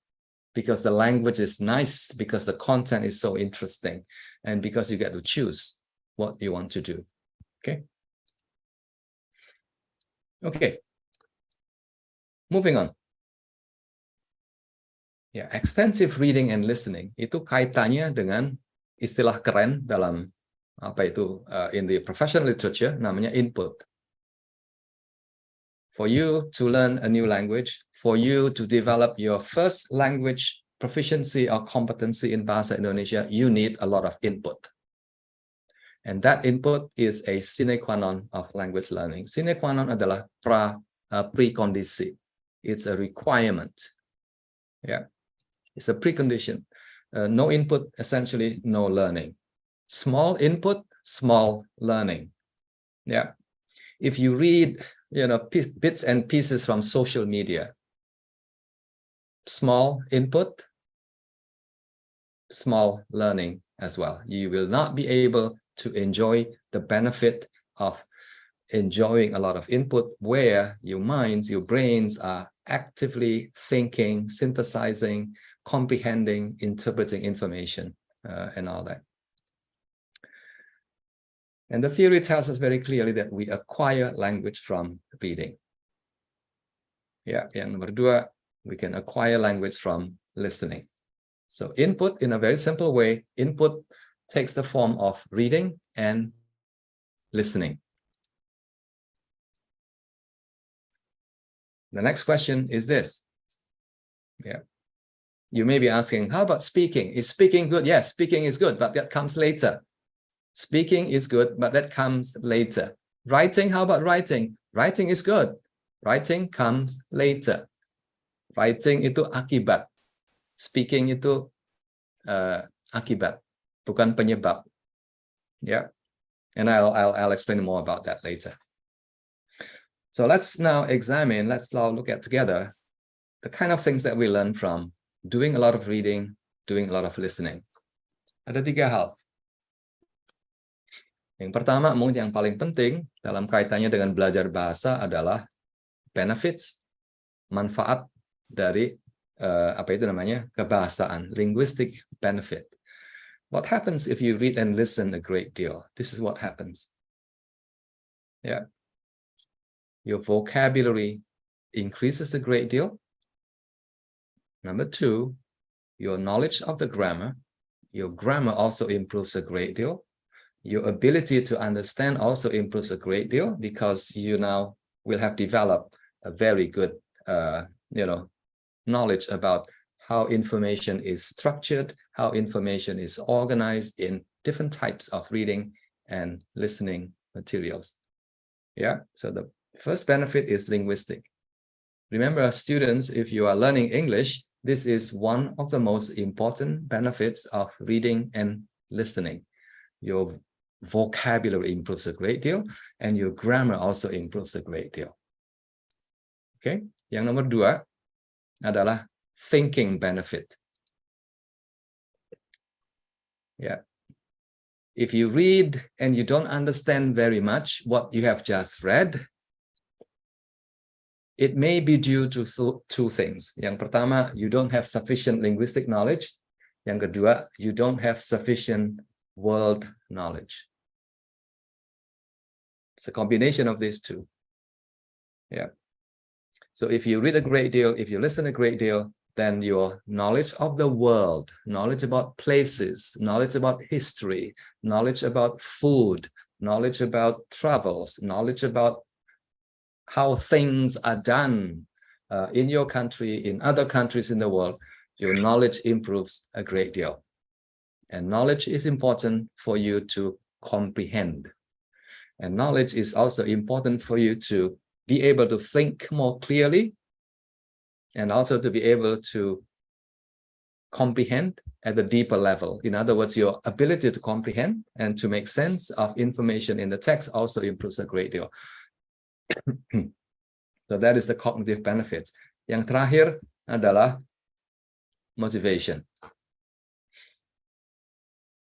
Because the language is nice, because the content is so interesting, and because you get to choose what you want to do. Okay? Okay. Moving on. Ya, extensive reading and listening itu kaitannya dengan istilah keren dalam in the professional literature namanya input. For you to learn a new language, for you to develop your first language proficiency or competency in Bahasa Indonesia, you need a lot of input. And that input is a sine qua non of language learning. Sine qua non adalah prekondisi. It's a requirement. Yeah. It's a precondition. No input, essentially no learning. Small input, small learning. Yeah. If you read, bits and pieces from social media, small input, small learning as well. You will not be able to enjoy the benefit of enjoying a lot of input where your minds, your brains are actively thinking, synthesizing, comprehending, interpreting information, and all that. And the theory tells us very clearly that we acquire language from reading. Yeah, yang nomor 2, we can acquire language from listening. So input, in a very simple way, input takes the form of reading and listening. The next question is this. Yeah. You may be asking, how about speaking? Is speaking good? Yes, speaking is good, but that comes later. Speaking is good, but that comes later. Writing, how about writing? Writing is good. Writing comes later. Writing itu akibat. Speaking itu akibat, bukan penyebab. Yeah, and I'll explain more about that later. So let's now examine, let's now look at together the kind of things that we learn from doing a lot of reading, doing a lot of listening. Ada 3 hal. Yang pertama, mungkin yang paling penting dalam kaitannya dengan belajar bahasa adalah benefits, manfaat dari kebahasaan, linguistic benefit. What happens if you read and listen a great deal? This is what happens. Yeah. Your vocabulary increases a great deal. Number 2, your knowledge of the grammar. Your grammar also improves a great deal. Your ability to understand also improves a great deal because you now will have developed a very good, knowledge about how information is structured, how information is organized in different types of reading and listening materials. Yeah, so the first benefit is linguistic. Remember, students, if you are learning English, this is one of the most important benefits of reading and listening. Your vocabulary improves a great deal, and your grammar also improves a great deal. Okay, yang nomor 2 adalah thinking benefit. Yeah. If you read and you don't understand very much what you have just read, it may be due to 2 things. Yang pertama, you don't have sufficient linguistic knowledge. Yang kedua, you don't have sufficient world knowledge. It's a combination of these 2. Yeah. So if you read a great deal, if you listen a great deal, then your knowledge of the world, knowledge about places, knowledge about history, knowledge about food, knowledge about travels, knowledge about how things are done in your country, in other countries in the world, your knowledge improves a great deal. And knowledge is important for you to comprehend. And knowledge is also important for you to be able to think more clearly and also to be able to comprehend at a deeper level. In other words, your ability to comprehend and to make sense of information in the text also improves a great deal. So that is the cognitive benefits. Yang terakhir adalah motivation.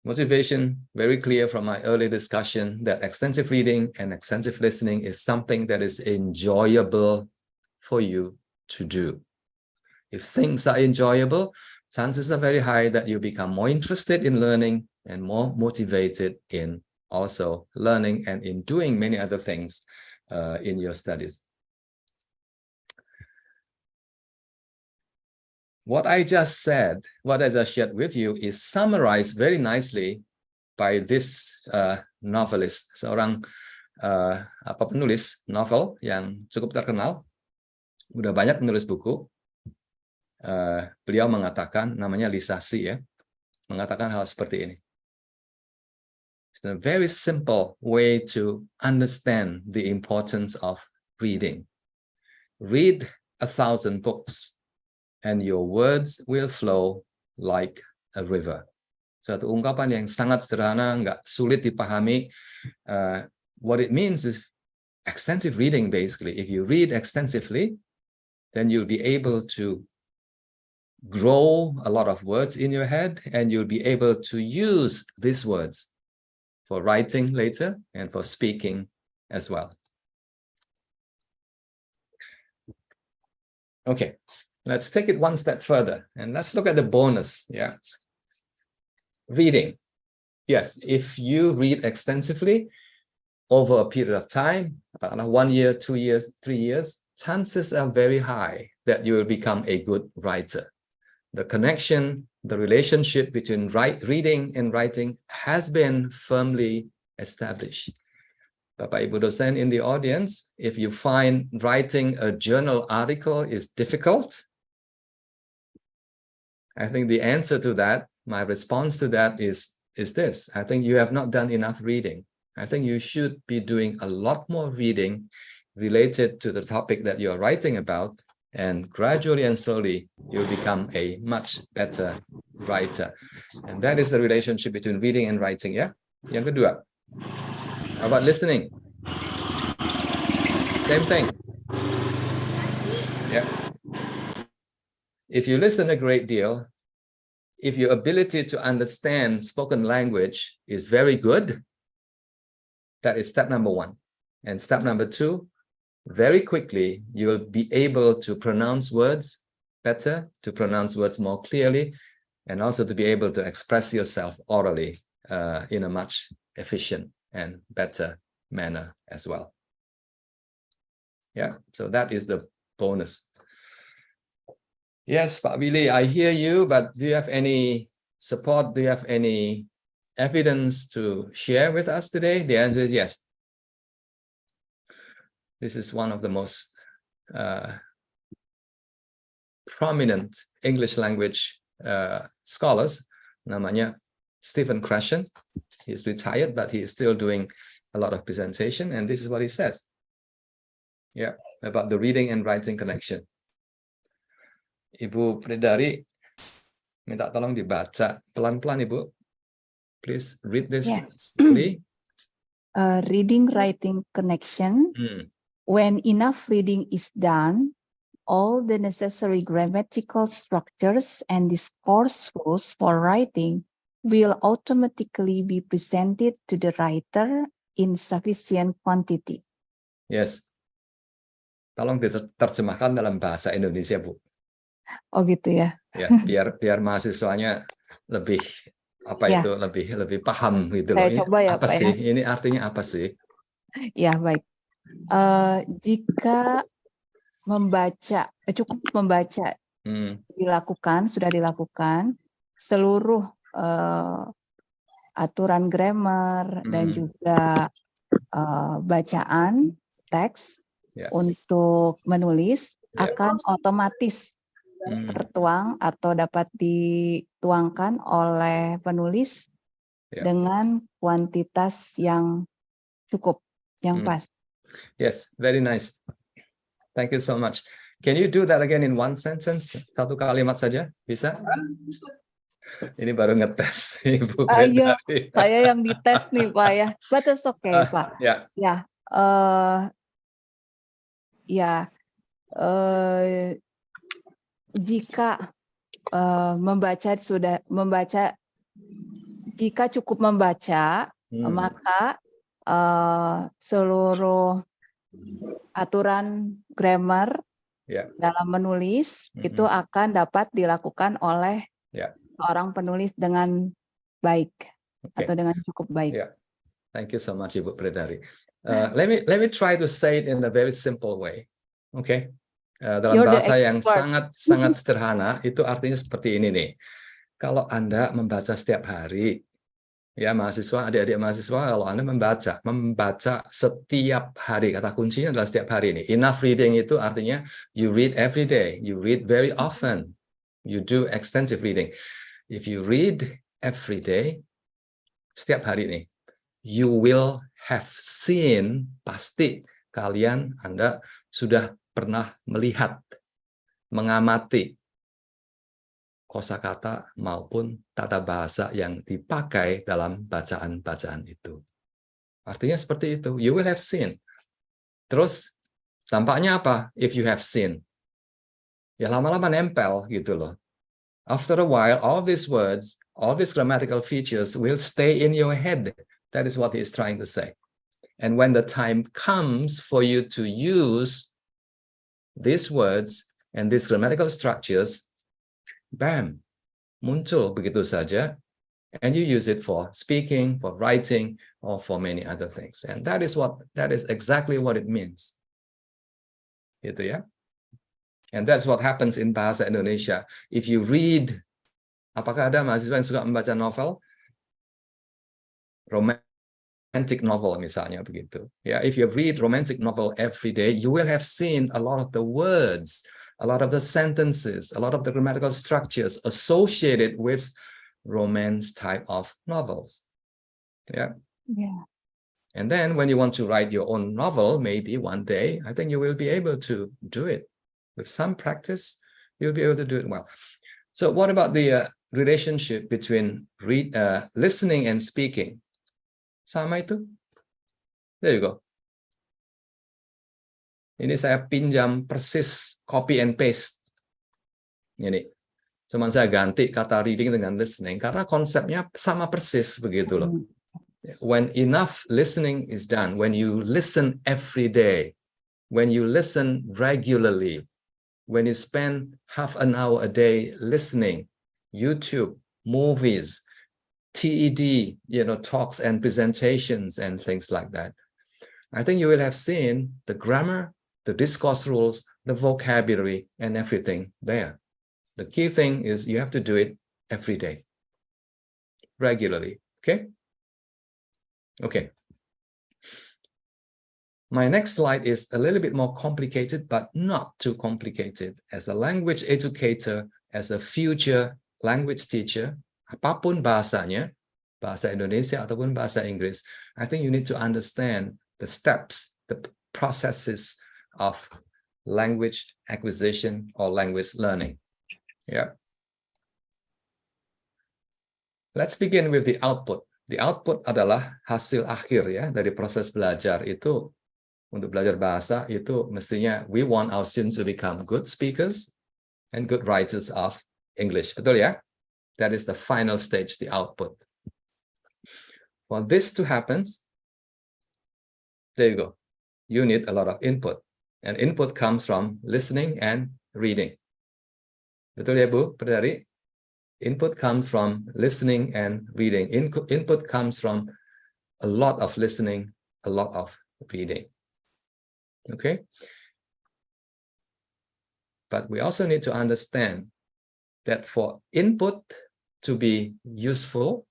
Motivation, very clear from my early discussion that extensive reading and extensive listening is something that is enjoyable for you to do. If things are enjoyable, chances are very high that you become more interested in learning and more motivated in also learning and in doing many other things in your studies. What I just said, what I just shared with you is summarized very nicely by this novelist, seorang penulis novel yang cukup terkenal, udah banyak menulis buku. Beliau mengatakan, namanya Lisa Si ya, mengatakan hal seperti ini. It's a very simple way to understand the importance of reading. Read 1,000 books. And your words will flow like a river. Suatu ungkapan yang sangat sederhana, nggak sulit dipahami. What it means is extensive reading, basically. If you read extensively, then you'll be able to grow a lot of words in your head, and you'll be able to use these words for writing later and for speaking as well. Okay. Let's take it one step further and let's look at the bonus. Yeah. Reading. Yes, if you read extensively over a period of time, 1 year, 2 years, 3 years, chances are very high that you will become a good writer. The connection, the relationship between reading and writing has been firmly established. Bapak Ibu dosen in the audience, if you find writing a journal article is difficult, I think the answer to that, my response to that is this. I think you have not done enough reading. I think you should be doing a lot more reading related to the topic that you're writing about, and gradually and slowly you'll become a much better writer. And that is the relationship between reading and writing, ya. Yang kedua, how about listening? Same thing. Yeah. If you listen a great deal, if your ability to understand spoken language is very good, that is step number 1. And step number 2, very quickly, you will be able to pronounce words better, to pronounce words more clearly, and also to be able to express yourself orally in a much efficient and better manner as well. Yeah, so that is the bonus. Yes, Pak Willy, I hear you, but do you have any support? Do you have any evidence to share with us today? The answer is yes. This is one of the most prominent English language scholars, namanya Stephen Krashen. He's retired, but he is still doing a lot of presentation, and this is what he says. Yeah, about the reading and writing connection. Ibu Predari, minta tolong dibaca pelan-pelan, Ibu. Please read this slowly. Reading-writing connection. When enough reading is done, all the necessary grammatical structures and discourse rules for writing will automatically be presented to the writer in sufficient quantity. Yes. Tolong diterjemahkan dalam bahasa Indonesia, Bu. Oh gitu ya. Ya, biar mahasiswanya lebih itu lebih paham gitu loh. Saya Ini coba ya, apa Pak sih? ya. Ini artinya apa sih? Ya, baik. Jika cukup membaca sudah dilakukan seluruh aturan grammar dan juga bacaan teks untuk menulis akan otomatis tertuang atau dapat dituangkan oleh penulis dengan kuantitas yang cukup, yang pas. Yes, very nice. Thank you so much. Can you do that again in one sentence? Satu kalimat saja, bisa? Ini baru ngetes, Ibu Iya, Predari. saya yang dites nih, Pak ya. But it's okay, Pak. Jika jika cukup membaca, maka seluruh aturan grammar dalam menulis itu akan dapat dilakukan oleh seorang penulis dengan baik atau dengan cukup baik. Thank you so much, Ibu Predari. Let me try to say it in a very simple way. Okay. Dalam bahasa yang sangat sederhana, itu artinya seperti ini nih. Kalau Anda membaca setiap hari, ya mahasiswa, adik-adik mahasiswa, kalau Anda membaca setiap hari, kata kuncinya adalah setiap hari ini. Enough reading itu artinya you read every day, you read very often, you do extensive reading. If you read every day, setiap hari ini, you will have seen, pasti kalian, Anda sudah pernah melihat, mengamati kosakata maupun tata bahasa yang dipakai dalam bacaan-bacaan itu. Artinya seperti itu. You will have seen. Terus dampaknya apa? If you have seen, ya lama-lama nempel gitu loh. After a while, all these words, all these grammatical features will stay in your head. That is what he is trying to say. And when the time comes for you to use these words and these grammatical structures, bam, muncul begitu saja, and you use it for speaking, for writing, or for many other things. And that is exactly what it means. Gitu ya. And that's what happens in bahasa Indonesia. If you read, apakah ada mahasiswa yang suka membaca novel? Romantic novel misalnya begitu. Yeah, if you read romantic novel every day, you will have seen a lot of the words, a lot of the sentences, a lot of the grammatical structures associated with romance type of novels. Yeah. And then when you want to write your own novel, maybe one day, I think you will be able to do it. With some practice, you'll be able to do it well. So what about the relationship between listening and speaking? Sama itu? There you go. Ini saya pinjam persis copy and paste Ini. Cuman saya ganti kata reading dengan listening karena konsepnya sama persis begitu loh. When enough listening is done, when you listen every day, when you listen regularly, when you spend half an hour a day listening, YouTube, movies, TED, talks and presentations and things like that, I think you will have seen the grammar, the discourse rules, the vocabulary, and everything there. The key thing is you have to do it every day, regularly, okay? Okay. My next slide is a little bit more complicated, but not too complicated. As a language educator, as a future language teacher, apapun bahasanya, bahasa Indonesia ataupun bahasa Inggris, I think you need to understand the steps, the processes of language acquisition or language learning. Yeah. Let's begin with the output. The output adalah hasil akhir ya dari proses belajar itu. Untuk belajar bahasa itu mestinya we want our students to become good speakers and good writers of English. Betul ya? That is the final stage, the output. For this to happen, there you go. You need a lot of input. And input comes from listening and reading. Betul ya Bu, Perdari? Input comes from listening and reading. Input comes from a lot of listening, a lot of reading. Okay? But we also need to understand that for input to be useful,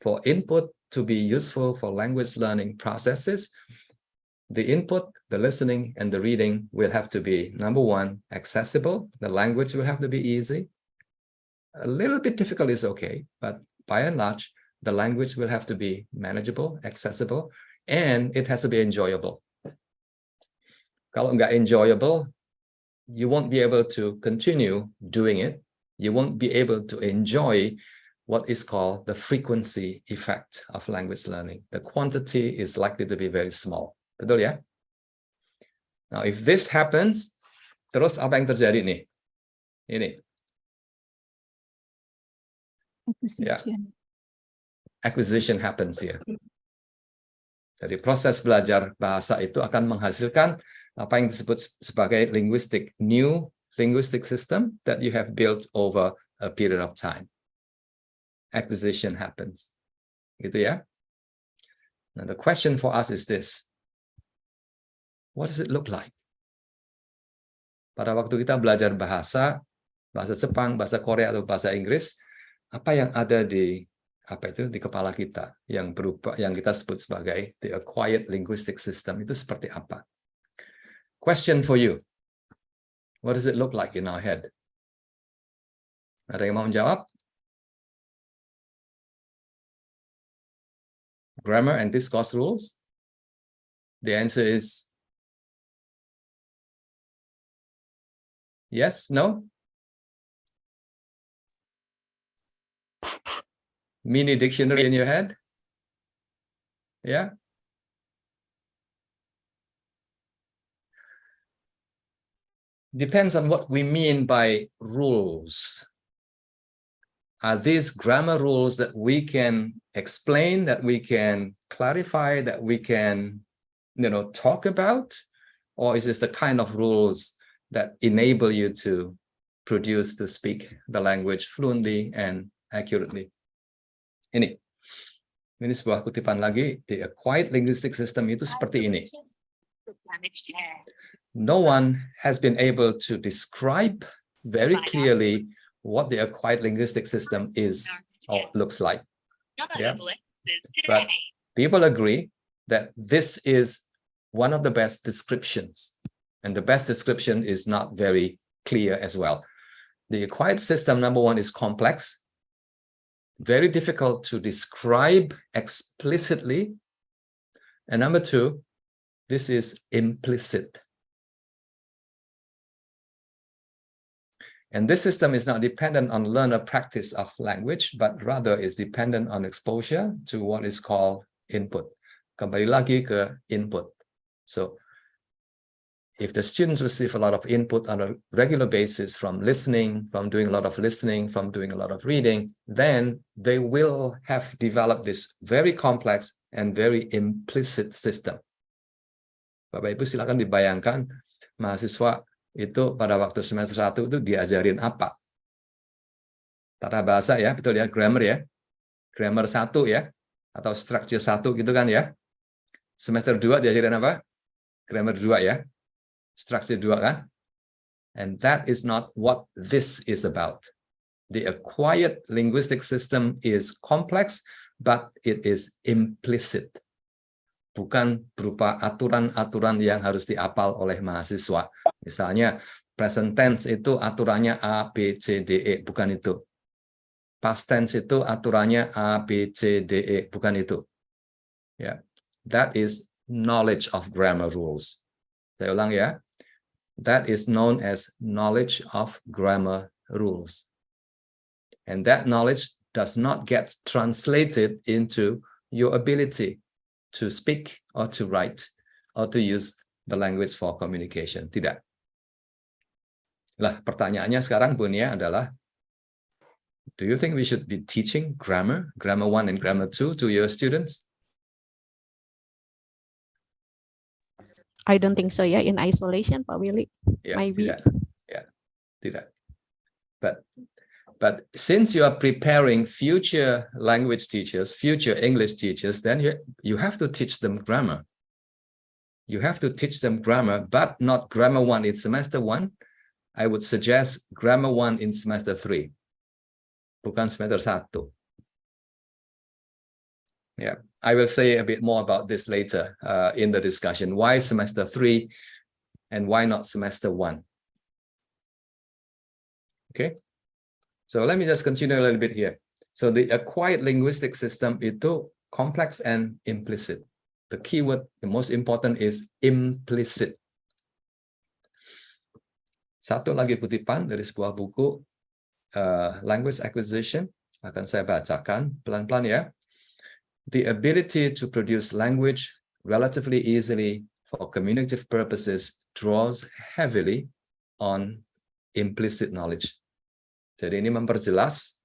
for language learning processes, the input, the listening, and the reading will have to be, number one, accessible. The language will have to be easy. A little bit difficult is okay, but by and large, the language will have to be manageable, accessible, and it has to be enjoyable. Kalau nggak enjoyable, you won't be able to continue doing it. You won't be able to enjoy what is called the frequency effect of language learning. The quantity is likely to be very small. Betul ya? Now, if this happens, terus apa yang terjadi nih? Ini. Ya. Acquisition happens here. Jadi proses belajar bahasa itu akan menghasilkan apa yang disebut sebagai new linguistic system that you have built over a period of time. Acquisition happens. Gitu ya. Now the question for us is this. What does it look like? Pada waktu kita belajar bahasa Jepang, bahasa Korea atau bahasa Inggris, apa yang ada di kepala kita yang kita sebut sebagai the acquired linguistic system itu seperti apa? Question for you. What does it look like in our head? Ada yang mau menjawab? Grammar and discourse rules? The answer is yes, no? Mini dictionary in your head? Yeah? Depends on what we mean by rules. Are these grammar rules that we can explain, that we can clarify, that we can, talk about? Or is this the kind of rules that enable you to speak the language fluently and accurately? Ini sebuah kutipan lagi. The acquired linguistic system itu seperti ini. No one has been able to describe very clearly what the acquired linguistic system is or looks like. Yeah? But people agree that this is one of the best descriptions. And the best description is not very clear as well. The acquired system, number one, is complex, very difficult to describe explicitly. And number two, this is implicit. And this system is not dependent on learner practice of language, but rather is dependent on exposure to what is called input. Kembali lagi ke input. So, if the students receive a lot of input on a regular basis from listening, from doing a lot of listening, from doing a lot of reading, then they will have developed this very complex and very implicit system. Bapak Ibu silakan dibayangkan mahasiswa itu pada waktu semester 1 itu diajarin apa? Tata bahasa ya, betul ya, grammar ya. Grammar 1 ya, atau structure 1 gitu kan ya. Semester 2 diajarin apa? Grammar 2 ya. Structure 2 kan? And that is not what this is about. The acquired linguistic system is complex, but it is implicit. Bukan berupa aturan-aturan yang harus dihafal oleh mahasiswa. Misalnya, present tense itu aturannya A, B, C, D, E. Bukan itu. Past tense itu aturannya A, B, C, D, E. Bukan itu. Ya, that is knowledge of grammar rules. Saya ulang ya. That is known as knowledge of grammar rules. And that knowledge does not get translated into your ability to speak or to write or to use the language for communication. Tidak. Lah, pertanyaannya sekarang Bunia adalah, do you think we should be teaching grammar 1 and grammar 2 to your students? I don't think so ya, in isolation Pak Willy. Yeah, Maybe. Tidak. But since you are preparing future language teachers, future English teachers, then you have to teach them grammar. You have to teach them grammar, but not grammar 1 in semester 1. I would suggest grammar 1 in semester 3. Bukan semester 1. Yeah, I will say a bit more about this later in the discussion. Why semester 3 and why not semester 1? Okay, so let me just continue a little bit here. So the acquired linguistic system itu complex and implicit. The keyword, the most important is implicit. Satu lagi kutipan dari sebuah buku, Language Acquisition, akan saya bacakan pelan-pelan ya. The ability to produce language relatively easily for communicative purposes draws heavily on implicit knowledge. Jadi ini memperjelas,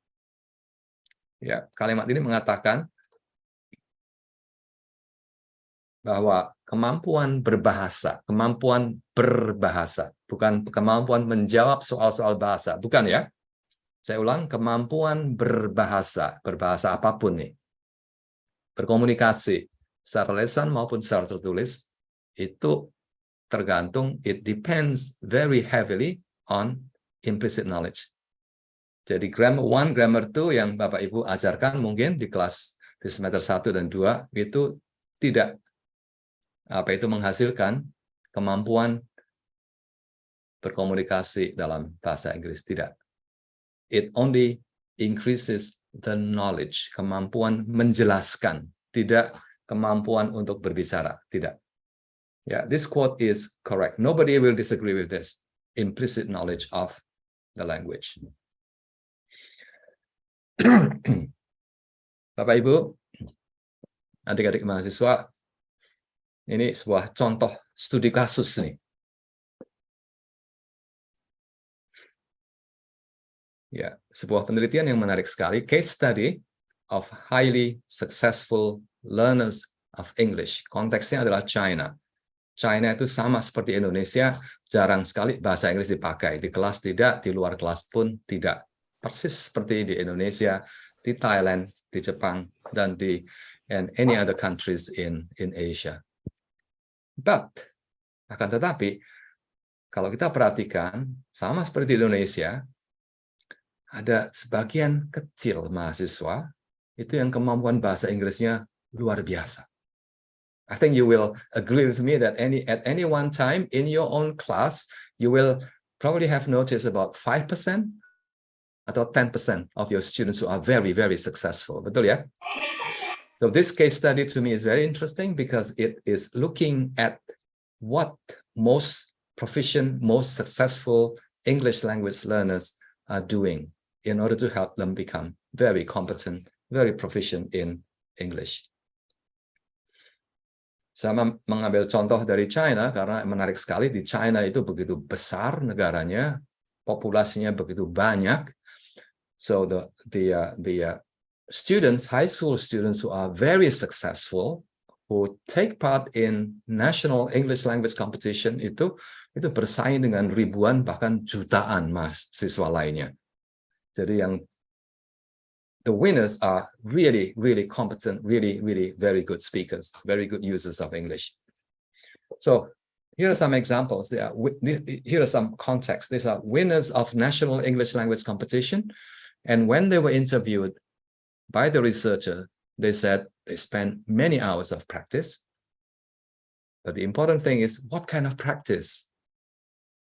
ya, kalimat ini mengatakan bahwa kemampuan berbahasa, bukan kemampuan menjawab soal-soal bahasa, bukan ya. Saya ulang, kemampuan berbahasa apapun nih. Berkomunikasi secara lisan maupun secara tertulis itu tergantung, it depends very heavily on implicit knowledge. Jadi grammar 1, grammar 2 yang Bapak Ibu ajarkan mungkin di kelas di semester 1 dan 2 itu tidak menghasilkan kemampuan berkomunikasi dalam bahasa Inggris, tidak. It only increases the knowledge, kemampuan menjelaskan, tidak kemampuan untuk berbicara, tidak. Yeah, this quote is correct. Nobody will disagree with this. Implicit knowledge of the language. Bapak Ibu, adik-adik mahasiswa, ini sebuah contoh studi kasus nih. Ya, sebuah penelitian yang menarik sekali, case study of highly successful learners of English. Konteksnya adalah China. China itu sama seperti Indonesia, jarang sekali bahasa Inggris dipakai. Di kelas tidak, di luar kelas pun tidak. Persis seperti di Indonesia, di Thailand, di Jepang, dan di any other countries in Asia. But, akan tetapi, kalau kita perhatikan, sama seperti di Indonesia, ada sebagian kecil mahasiswa itu yang kemampuan bahasa Inggrisnya luar biasa. I think you will agree with me that at any one time in your own class, you will probably have noticed about 5% atau 10% of your students who are very, very successful. Betul ya? So this case study to me is very interesting because it is looking at what most proficient, most successful English language learners are doing in order to help them become very competent, very proficient in English. Saya mengambil contoh dari China karena menarik sekali. Di China itu begitu besar negaranya, populasinya begitu banyak. So the students, high school students who are very successful, who take part in national English language competition itu bersaing dengan ribuan bahkan jutaan mahasiswa lainnya. Jadi the winners are really, really competent, really, really very good speakers, very good users of English. So here are some examples. Here are some contexts. These are winners of National English Language Competition. And when they were interviewed by the researcher, they said they spent many hours of practice. But the important thing is, what kind of practice?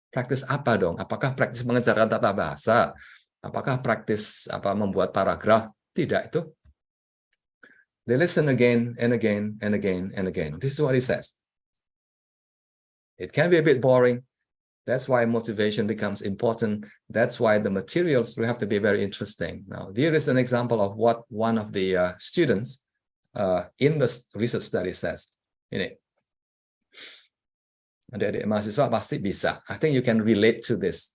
Practice apa dong? Apakah practice mengajarkan tata bahasa? Apakah praktis membuat paragraf? Tidak itu. They listen again and again and again and again. This is what he says. It can be a bit boring. That's why motivation becomes important. That's why the materials will have to be very interesting. Now, here is an example of what one of the students in the research study says. Ini. Adik-adik mahasiswa pasti bisa. I think you can relate to this.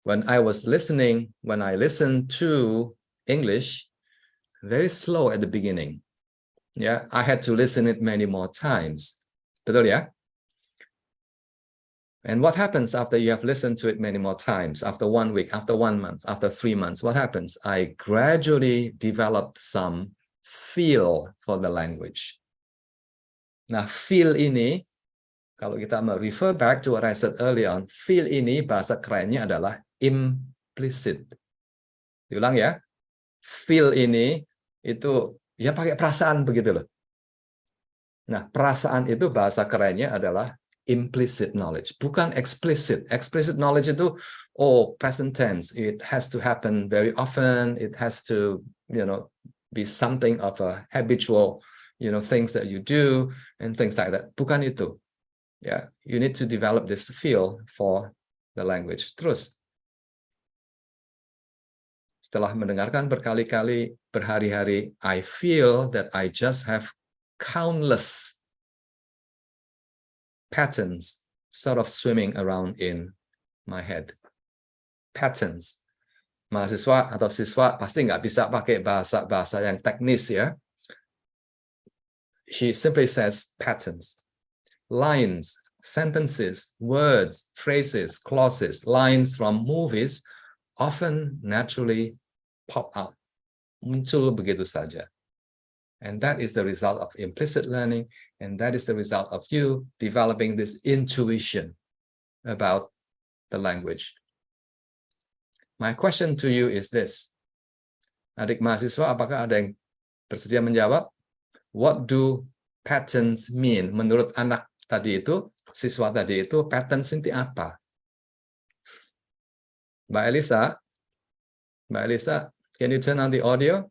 When I listened to English, very slow at the beginning. Yeah, I had to listen it many more times. Betul ya? And what happens after you have listened to it many more times? After 1 week, after 1 month, after 3 months, what happens? I gradually developed some feel for the language. Nah, feel ini, kalau kita refer back to what I said earlier on, feel ini bahasa kerennya adalah implicit. Diulang ya. Feel ini itu ya pakai perasaan begitu loh. Nah, perasaan itu bahasa kerennya adalah implicit knowledge, bukan explicit. Explicit knowledge itu present tense. It has to happen very often. It has to, be something of a habitual, things that you do and things like that. Bukan itu. Yeah, you need to develop this feel for the language. Terus setelah mendengarkan berkali-kali, berhari-hari, I feel that I just have countless patterns sort of swimming around in my head. Patterns. Mahasiswa atau siswa pasti nggak bisa pakai bahasa yang teknis ya. She simply says patterns. Lines, sentences, words, phrases, clauses, lines from movies often naturally pop out, muncul begitu saja. And that is the result of implicit learning, and that is the result of you developing this intuition about the language. My question to you is this. Adik mahasiswa, apakah ada yang bersedia menjawab? What do patterns mean? Menurut anak tadi itu, siswa tadi itu, patterns itu apa? Mbak Elisa, can you turn on the audio?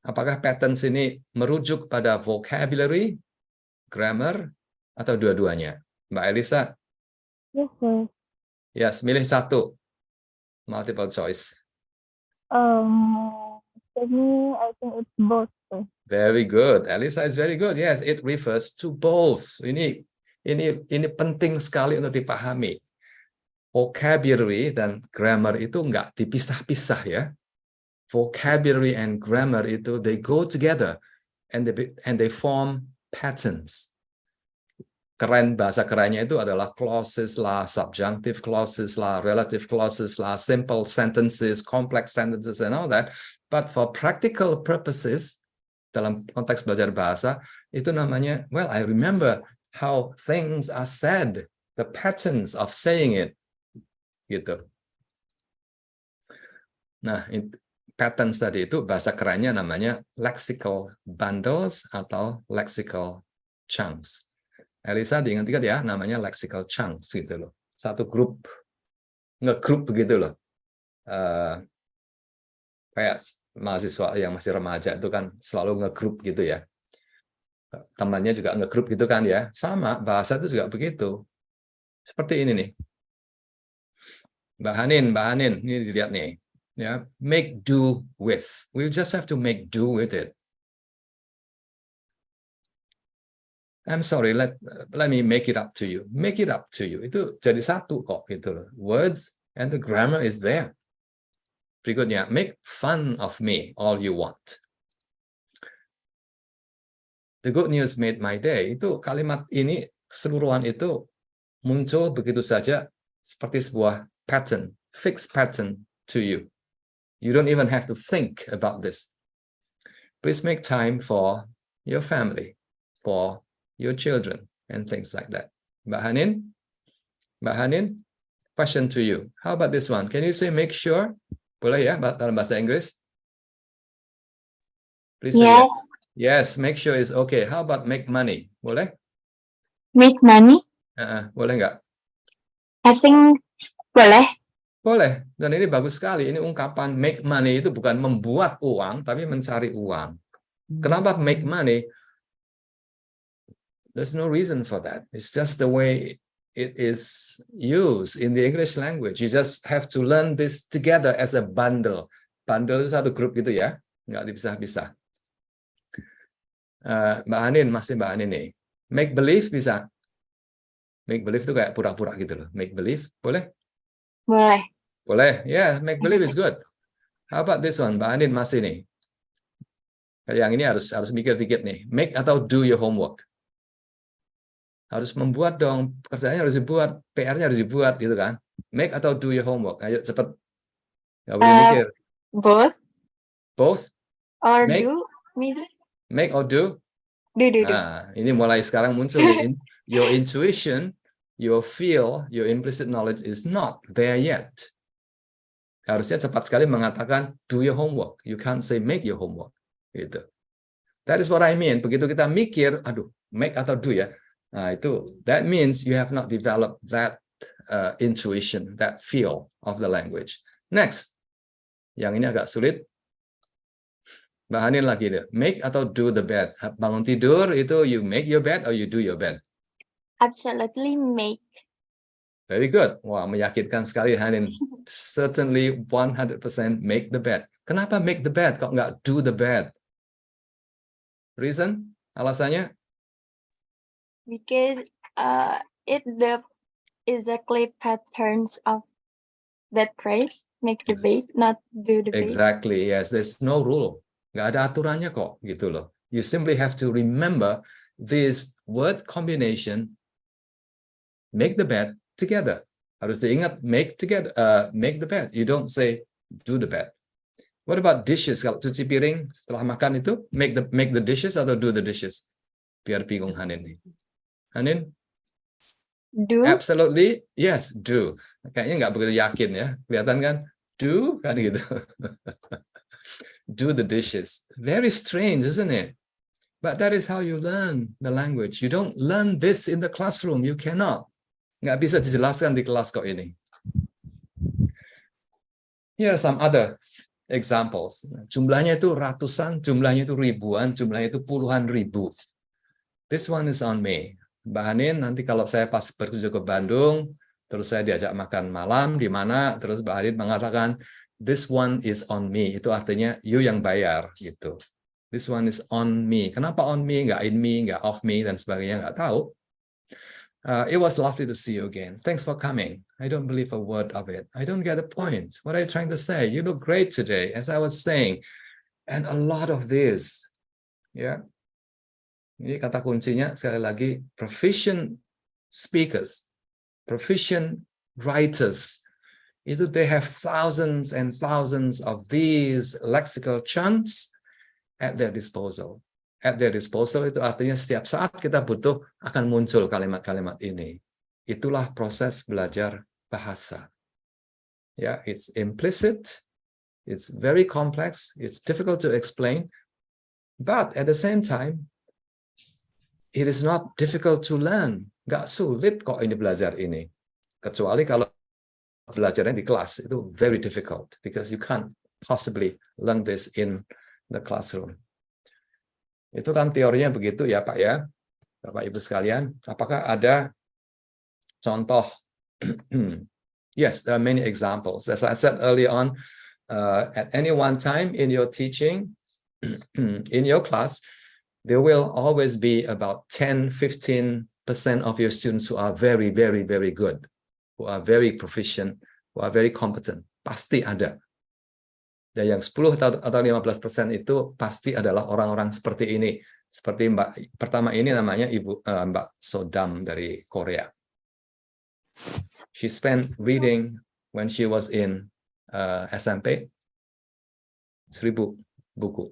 Apakah patterns ini merujuk pada vocabulary, grammar, atau dua-duanya? Mbak Elisa? Yes, sir. Yes, milih satu. Multiple choice. For me, I think it's both, sir. Very good. Elisa is very good. Yes, it refers to both. Ini penting sekali untuk dipahami. Vocabulary dan grammar itu nggak dipisah-pisah ya. Vocabulary and grammar itu they go together and they form patterns. Bahasa kerennya itu adalah clauses lah, subjunctive clauses lah, relative clauses lah, simple sentences, complex sentences and all that. But for practical purposes, dalam konteks belajar bahasa, itu namanya, well, I remember how things are said, the patterns of saying it. Gitu. Nah, patterns tadi itu bahasa kerennya namanya lexical bundles atau lexical chunks. Elisa diingat-ingat ya, namanya lexical chunks gitu loh. Satu grup, nge-grup begitu loh. Kayak mahasiswa yang masih remaja itu kan selalu nge-grup gitu ya. Temannya juga nge-grup gitu kan ya. Sama, bahasa itu juga begitu. Seperti ini nih. Mbak Hanin, ini dilihat nih. Ya, make do with. We just have to make do with it. I'm sorry, let me make it up to you. Make it up to you. Itu jadi satu kok gitu loh. Words and the grammar is there. Berikutnya, make fun of me all you want. The good news made my day. Itu kalimat ini keseluruhan itu muncul begitu saja seperti sebuah pattern, fixed pattern to you. You don't even have to think about this. Please make time for your family, for your children, and things like that. Mbak Hanin, question to you. How about this one? Can you say make sure? Boleh ya dalam bahasa Inggris? Please say yes. Yes, make sure is okay. How about make money? Boleh? Make money? Boleh nggak? I think boleh. Boleh. Dan ini bagus sekali. Ini ungkapan make money itu bukan membuat uang, tapi mencari uang. Kenapa make money? There's no reason for that. It's just the way it is used in the English language. You just have to learn this together as a bundle. Bundle itu satu grup gitu ya. Nggak dipisah-pisah. Mbak Hanin, masih Mbak Hanin nih. Make believe bisa? Make believe itu kayak pura-pura gitu loh. Make believe, boleh? Boleh. Boleh, yeah, make believe is good. How about this one, Mbak Hanin masih nih. Yang ini harus mikir dikit nih. Make atau do your homework. Harus membuat dong, pekerjaannya harus dibuat, PR-nya harus dibuat gitu kan. Make atau do your homework. Ayo cepet. Nggak boleh mikir. Both. Both? Or Make? do, maybe. Make or do? Do. Nah, ini mulai sekarang muncul nih. Your intuition, your feel, your implicit knowledge is not there yet. Harusnya cepat sekali mengatakan do your homework. You can't say make your homework. Gitu. That is what I mean. Begitu kita mikir, aduh, make atau do ya. Nah, itu that means you have not developed that intuition, that feel of the language. Next. Yang ini agak sulit. Mbak Hanin lagi deh. Make atau do the bed. Bangun tidur itu you make your bed or you do your bed? Absolutely make. Very good. Wah, meyakinkan sekali Hanin. Certainly 100% make the bed. Kenapa make the bed kok nggak do the bed? Reason? Alasannya? Because it is a clear patterns of that phrase. Make the bed, not do the bed. Exactly. Yes, there's no rule. Nggak ada aturannya kok, gitu loh. You simply have to remember this word combination, make the bed together. Harus diingat, make together, make the bed. You don't say do the bed. What about dishes? Kalau cuci piring setelah makan itu, make the dishes atau do the dishes? Biar bingung Hanin nih. Hanin? Do. Absolutely, yes, do. Kayaknya nggak begitu yakin ya. Kelihatan kan? Do, kan gitu. Do the dishes. Very strange, isn't it? But that is how you learn the language. You don't learn this in the classroom. You cannot. Nggak bisa dijelaskan di kelas kok ini. Here are some other examples. Jumlahnya itu ratusan, jumlahnya itu ribuan, jumlahnya itu puluhan ribu. This one is on me. Mbak Hanin, nanti kalau saya pas bertujuan ke Bandung, terus saya diajak makan malam di mana, terus Mbak Hanin mengatakan, this one is on me. Itu artinya you yang bayar gitu. This one is on me. Kenapa on me, nggak in me, nggak off me, dan sebagainya, nggak tahu. It was lovely to see you again. Thanks for coming. I don't believe a word of it. I don't get the point. What are you trying to say? You look great today, as I was saying. And a lot of this. Yeah. Ini kata kuncinya, sekali lagi, proficient speakers, proficient writers, itu they have thousands and thousands of these lexical chunks at their disposal. At their disposal itu artinya setiap saat kita butuh akan muncul kalimat-kalimat ini. Itulah proses belajar bahasa. Ya, it's implicit, it's very complex, it's difficult to explain, but at the same time, it is not difficult to learn. Nggak sulit kok ini belajar ini. Kecuali kalau belajarnya di kelas, itu very difficult because you can't possibly learn this in the classroom. Itu kan teorinya begitu ya Pak ya, Bapak Ibu sekalian. Apakah ada contoh? Yes, there are many examples. As I said earlier on, at any one time in your teaching, in your class, there will always be about 10-15% of your students who are very, very, very good, who are very proficient, who are very competent. Pasti ada. Dan yang 10 atau 15% itu pasti adalah orang-orang seperti ini. Seperti Mbak pertama ini namanya Mbak Sodam dari Korea. She spent reading when she was in SMP 1000 buku.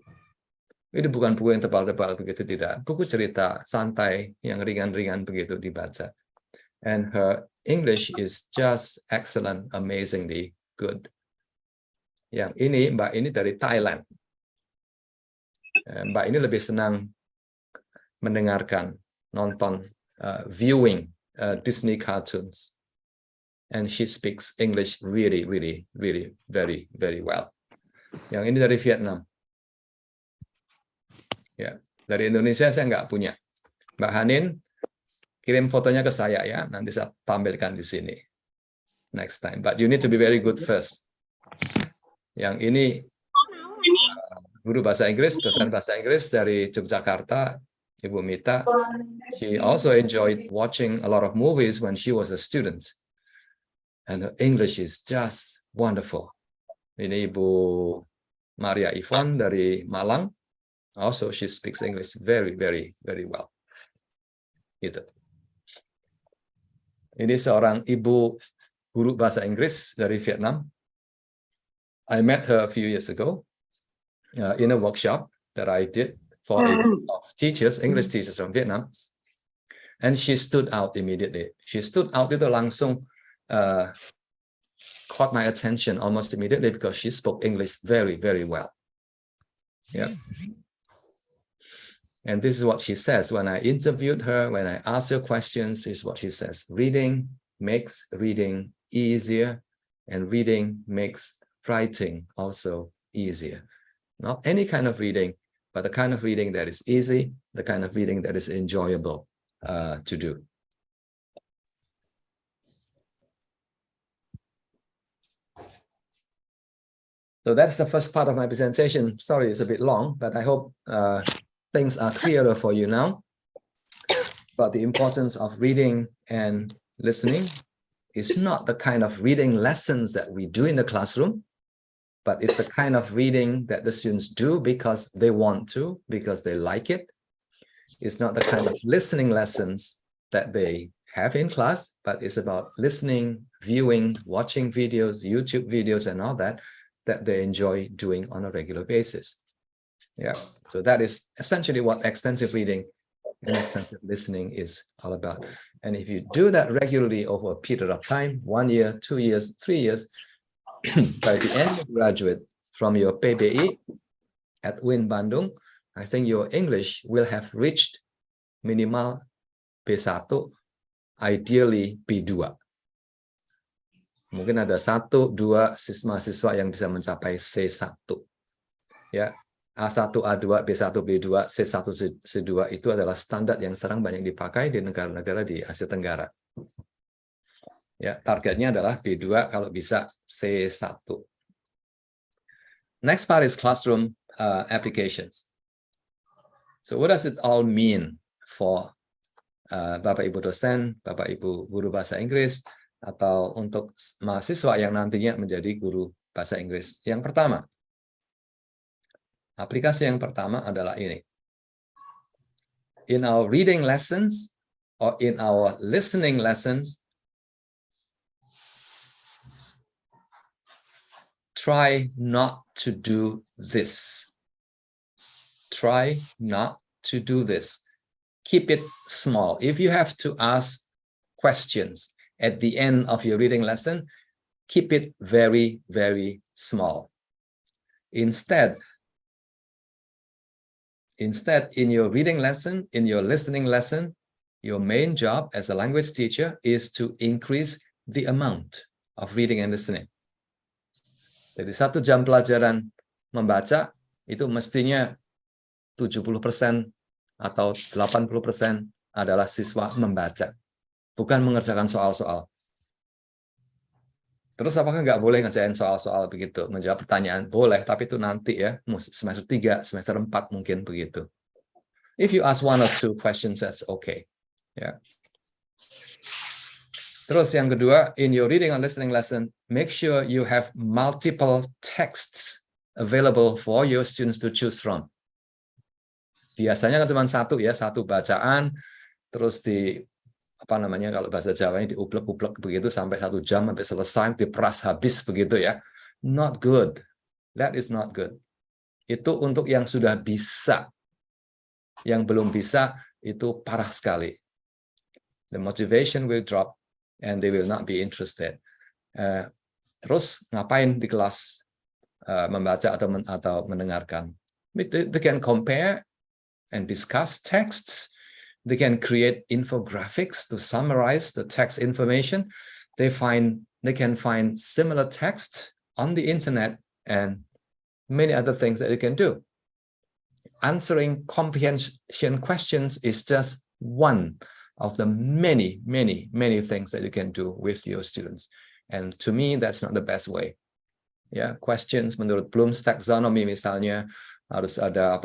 Ini bukan buku yang tebal-tebal begitu, tidak. Buku cerita santai yang ringan-ringan begitu dibaca. And her English is just excellent, amazingly good. Yang ini, Mbak ini dari Thailand. Mbak ini lebih senang mendengarkan, nonton, viewing Disney cartoons. And she speaks English really, really, really, very, very well. Yang ini dari Vietnam. Ya, dari Indonesia saya nggak punya. Mbak Hanin, kirim fotonya ke saya ya, nanti saya tampilkan di sini. Next time. But you need to be very good first. Yang ini guru bahasa Inggris, dosen bahasa Inggris dari Yogyakarta, Ibu Mita. She also enjoyed watching a lot of movies when she was a student. And her English is just wonderful. Ini Ibu Maria Yvonne dari Malang. Also, she speaks English very, very, very well. Gitu. Ini seorang ibu guru bahasa Inggris dari Vietnam. I met her a few years ago in a workshop that I did for a group of teachers, English teachers from Vietnam. And she stood out immediately. She stood out itu langsung caught my attention almost immediately because she spoke English very, very well. Yeah. And this is what she says when I interviewed her, when I asked her questions, this is what she says. Reading makes reading easier, and reading makes writing also easier. Not any kind of reading, but the kind of reading that is easy, the kind of reading that is enjoyable to do. So that's the first part of my presentation. Sorry, it's a bit long, but I hope things are clearer for you now. But the importance of reading and listening is not the kind of reading lessons that we do in the classroom, but it's the kind of reading that the students do because they want to, because they like it. It's not the kind of listening lessons that they have in class, but it's about listening, viewing, watching videos, YouTube videos, and all that they enjoy doing on a regular basis. Yeah, so that is essentially what extensive reading and extensive listening is all about. And if you do that regularly over a period of time, 1 year, 2 years, 3 years, by the end you graduate from your PBI at UIN Bandung, I think your English will have reached minimal B1, ideally B2. Mungkin ada 1-2 mahasiswa yang bisa mencapai C1. Ya, A1, A2, B1, B2, C1, C2 itu adalah standar yang sering banyak dipakai di negara-negara di Asia Tenggara. Ya, targetnya adalah B2 kalau bisa C1. Next part is classroom applications. So what does it all mean for Bapak Ibu dosen, Bapak Ibu guru bahasa Inggris, atau untuk mahasiswa yang nantinya menjadi guru bahasa Inggris? Yang pertama, aplikasi yang pertama adalah ini. In our reading lessons or in our listening lessons, try not to do this. Try not to do this. Keep it small. If you have to ask questions at the end of your reading lesson, keep it very, very small. Instead, in your reading lesson, in your listening lesson, your main job as a language teacher is to increase the amount of reading and listening. Jadi 1 jam pelajaran membaca itu mestinya 70% atau 80% adalah siswa membaca, bukan mengerjakan soal-soal. Terus apakah nggak boleh ngerjain soal-soal begitu? Menjawab pertanyaan boleh, tapi itu nanti ya, semester 3, semester 4 mungkin begitu. If you ask 1 or 2 questions, that's okay. Yeah. Terus yang kedua, in your reading and listening lesson, make sure you have multiple texts available for your students to choose from. Biasanya kan cuma satu ya, satu bacaan, terus kalau bahasa Jawanya diuplek-uplek begitu sampai 1 jam sampai selesai, diperas habis begitu ya. Not good. That is not good. Itu untuk yang sudah bisa. Yang belum bisa itu parah sekali. The motivation will drop and they will not be interested. Terus ngapain di kelas membaca atau mendengarkan? They can compare and discuss texts. They can create infographics to summarize the text information. They can find similar text on the internet and many other things that you can do. Answering comprehension questions is just one of the many things that you can do with your students. And to me, that's not the best way. Ya, questions menurut Bloom's taxonomy misalnya harus ada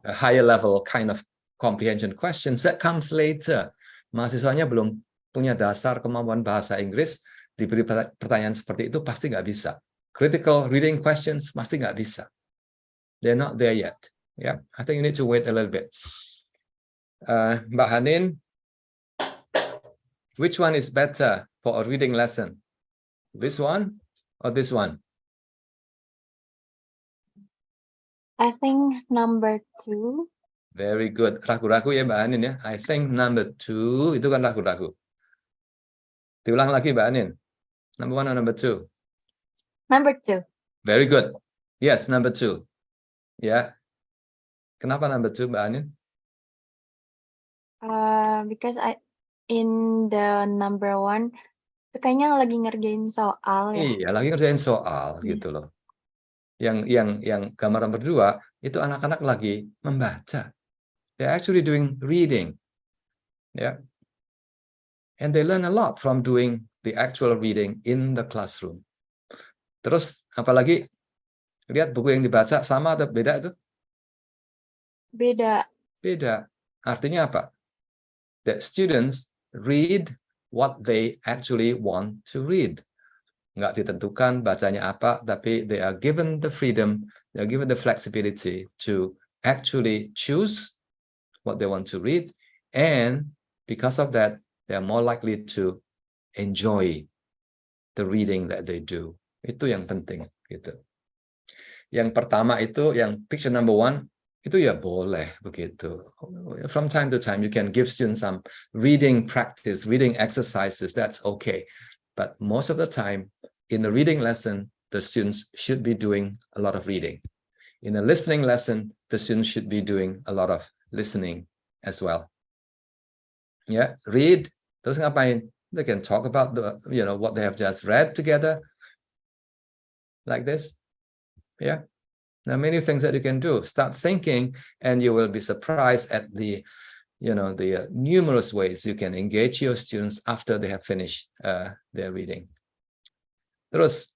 a higher level kind of comprehension questions that comes later. Mahasiswanya belum punya dasar kemampuan bahasa Inggris, diberi pertanyaan seperti itu pasti nggak bisa. Critical reading questions pasti nggak bisa. They're not there yet. Yeah, I think you need to wait a little bit. Mbak Hanin, which one is better for a reading lesson? This one or this one? I think number 2. Very good. Ragu-ragu ya Mbak Hanin ya. I think number 2 itu kan ragu-ragu. Diulang lagi Mbak Hanin. Number 1 or number 2? Number 2. Very good. Yes, number 2. Ya. Kenapa number 2 Mbak Hanin? Because in the number 1 kayaknya lagi ngerjain soal ya. Iya, lagi ngerjain soal gitu loh. Yang gambar nomor 2 itu anak-anak lagi membaca. They're actually doing reading. Yeah. And they learn a lot from doing the actual reading in the classroom. Terus apalagi lihat buku yang dibaca sama atau beda itu? Beda. Beda. Artinya apa? That students read what they actually want to read. Nggak ditentukan bacanya apa, tapi they are given the freedom, they are given the flexibility to actually choose what they want to read, and because of that, they are more likely to enjoy the reading that they do. Itu yang penting, gitu. Yang pertama itu, yang picture number 1, itu ya boleh begitu. From time to time, you can give students some reading practice, reading exercises, that's okay. But most of the time, in a reading lesson, the students should be doing a lot of reading. In a listening lesson, the students should be doing a lot of listening as well. Yeah, read, terus ngapain? They can talk about what they have just read together, like this. Yeah, there are many things that you can do. Start thinking, and you will be surprised at the numerous ways you can engage your students after they have finished their reading. Terus,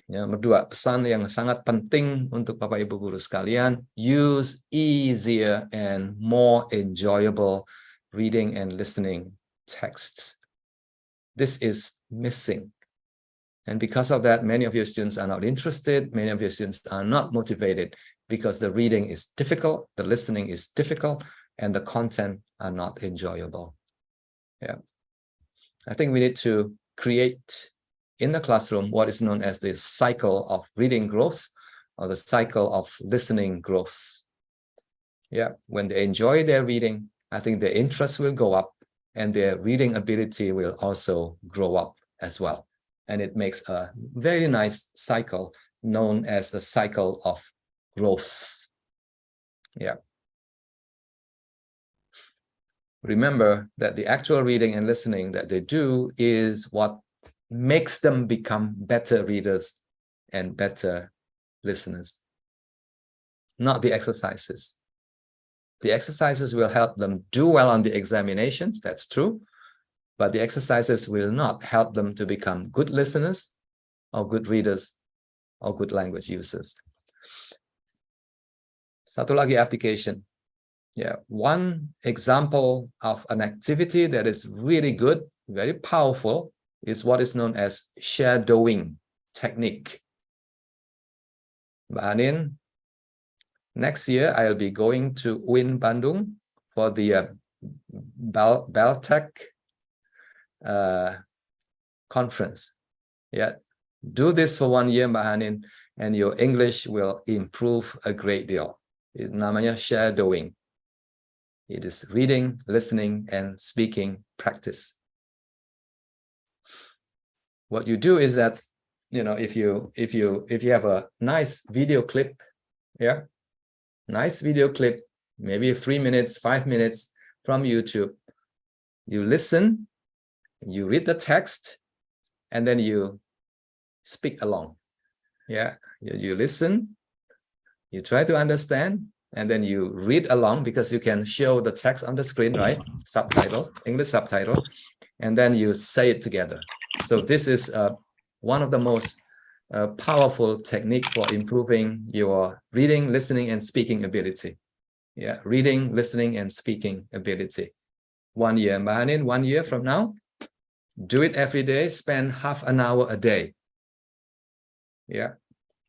nomor 2, pesan yang sangat penting untuk Bapak Ibu guru sekalian, use easier and more enjoyable reading and listening texts. This is missing. And because of that, many of your students are not interested, many of your students are not motivated because the reading is difficult, the listening is difficult, and the content are not enjoyable. Yeah. I think we need to create in the classroom what is known as the cycle of reading growth or the cycle of listening growth. Yeah, when they enjoy their reading, I think their interest will go up and their reading ability will also grow up as well. And it makes a very nice cycle known as the cycle of growth. Yeah. Remember that the actual reading and listening that they do is what makes them become better readers and better listeners, not the exercises. The exercises will help them do well on the examinations, that's true, but the exercises will not help them to become good listeners or good readers or good language users. Satu lagi application. Yeah, one example of an activity that is really good, very powerful, is what is known as shadowing technique. Mbak Hanin, next year I'll be going to UIN Bandung for the Baltech conference. Yeah, do this for 1 year, Mbak Hanin, and your English will improve a great deal. It's namanya shadowing. It is reading, listening, and speaking practice. What you do is that, you know, if you have a nice video clip, yeah, nice video clip, maybe 3 minutes, 5 minutes from YouTube, you listen, you read the text, and then you speak along. Yeah, you listen, you try to understand, and then you read along because you can show the text on the screen, right? Subtitle, English subtitle, and then you say it together. So this is one of the most powerful technique for improving your reading, listening, and speaking ability. Yeah, reading, listening, and speaking ability. 1 year, Mbak Hanin, 1 year from now, do it every day, spend half an hour a day. Yeah,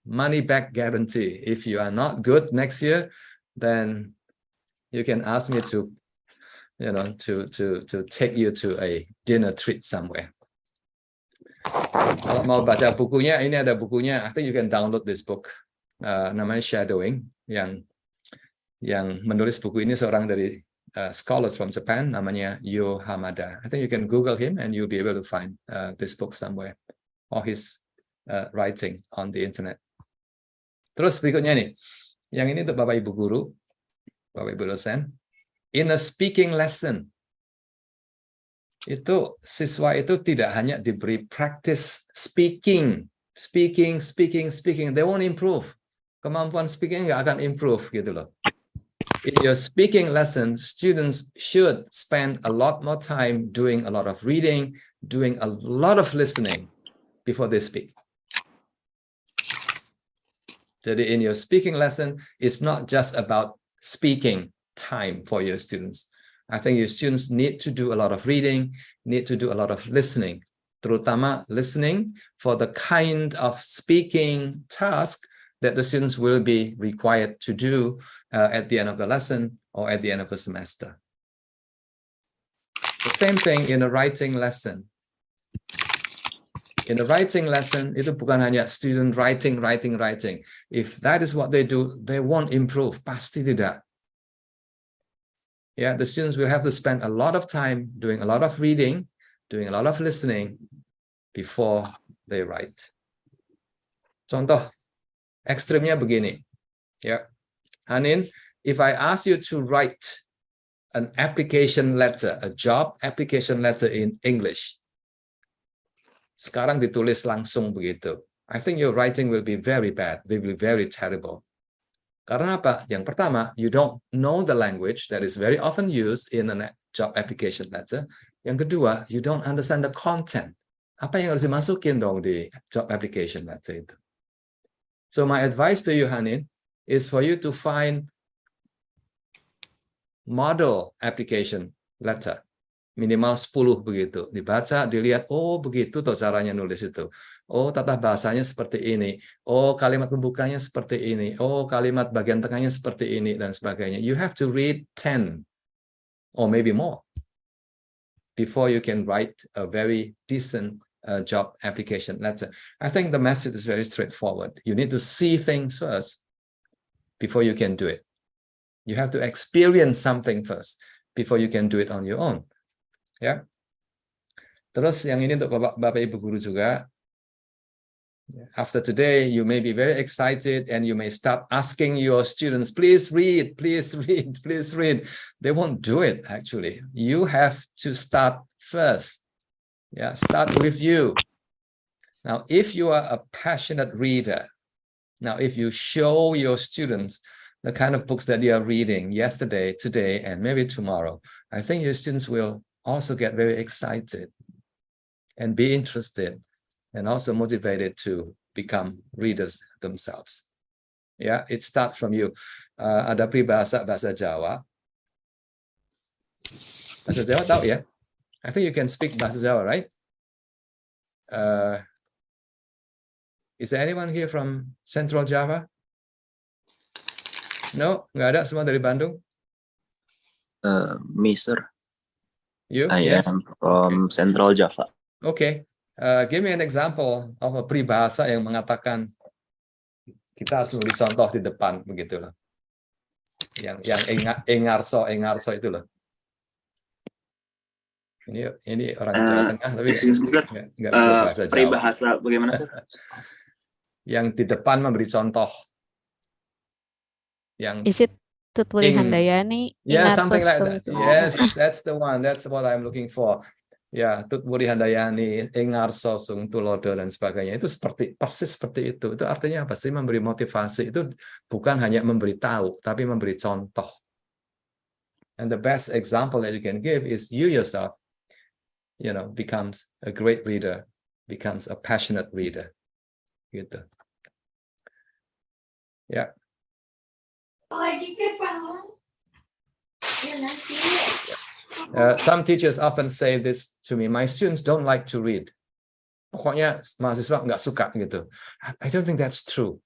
money back guarantee. If you are not good next year, then you can ask me to, you know, to take you to a dinner treat somewhere. Kalau mau baca bukunya, ini ada bukunya. I think you can download this book. Namanya Shadowing. Yang menulis buku ini seorang dari scholars from Japan, namanya Yo Hamada. I think you can Google him and you'll be able to find this book somewhere, or his writing on the internet. Terus berikutnya nih, yang ini untuk Bapak Ibu guru, Bapak Ibu dosen. In a speaking lesson, itu siswa itu tidak hanya diberi practice speaking. They won't improve. Kemampuan speaking nggak akan improve gitu loh. In your speaking lesson, students should spend a lot more time doing a lot of reading, doing a lot of listening before they speak. Jadi in your speaking lesson, it's not just about speaking time for your students. I think your students need to do a lot of reading, need to do a lot of listening, terutama listening for the kind of speaking task that the students will be required to do at the end of the lesson or at the end of the semester. The same thing in a writing lesson. In a writing lesson, itu bukan hanya student writing. If that is what they do, they won't improve. Pasti tidak. Yeah, the students will have to spend a lot of time doing a lot of reading, doing a lot of listening before they write. Contoh ekstrimnya begini. Yeah, Hanin, if I ask you to write an application letter, a job application letter in English, sekarang ditulis langsung begitu, I think your writing will be very bad, will be very terrible. Karena apa? Yang pertama, you don't know the language that is very often used in a job application letter. Yang kedua, you don't understand the content. Apa yang harus dimasukin dong di job application letter itu? So my advice to you, Hanin, is for you to find model application letter. Minimal 10 begitu. Dibaca, dilihat, oh begitu tuh caranya nulis itu. Oh tata bahasanya seperti ini. Oh kalimat pembukanya seperti ini. Oh kalimat bagian tengahnya seperti ini, dan sebagainya. You have to read 10 or maybe more before you can write a very decent job application letter. I think the message is very straightforward. You need to see things first before you can do it. You have to experience something first before you can do it on your own. Ya. Terus yang ini untuk Bapak Ibu guru juga. After today, you may be very excited and you may start asking your students, please read, please read, please read. They won't do it actually. You have to start first. Yeah, start with you. Now, if you are a passionate reader, now if you show your students the kind of books that you are reading yesterday, today, and maybe tomorrow, I think your students will also get very excited and be interested and also motivated to become readers themselves. Yeah, it starts from you. Ada peribahasa bahasa Jawa. Bahasa Jawa tahu ya? I think you can speak bahasa Jawa, right? Is there anyone here from Central Java? No, nggak ada, semua dari Bandung. Mister, You? I Yes. am from Central Java. Okay. Give me an example of a peribahasa yang mengatakan kita harus memberi contoh di depan, begitu loh. Yang engarso itu loh. Ini orang Jawa Tengah tapi nggak bisa bahasa Jawa. Peribahasa bagaimana, Sir? Yang di depan memberi contoh. Yang Is it Tutwuli Handayani? Yeah, something like that. Yes, that's the one. That's what I'm looking for. Ya, Tutwuli Handayani, Engarso Sung Tulodo dan sebagainya. Itu persis seperti itu. Itu artinya apa sih? Memberi motivasi itu bukan hanya memberi tahu, tapi memberi contoh. And the best example that you can give is you yourself, becomes a great reader, becomes a passionate reader. Gitu. Ya. Some teachers often say this to me, my students don't like to read. Pokoknya mahasiswa nggak suka gitu. I don't think that's true.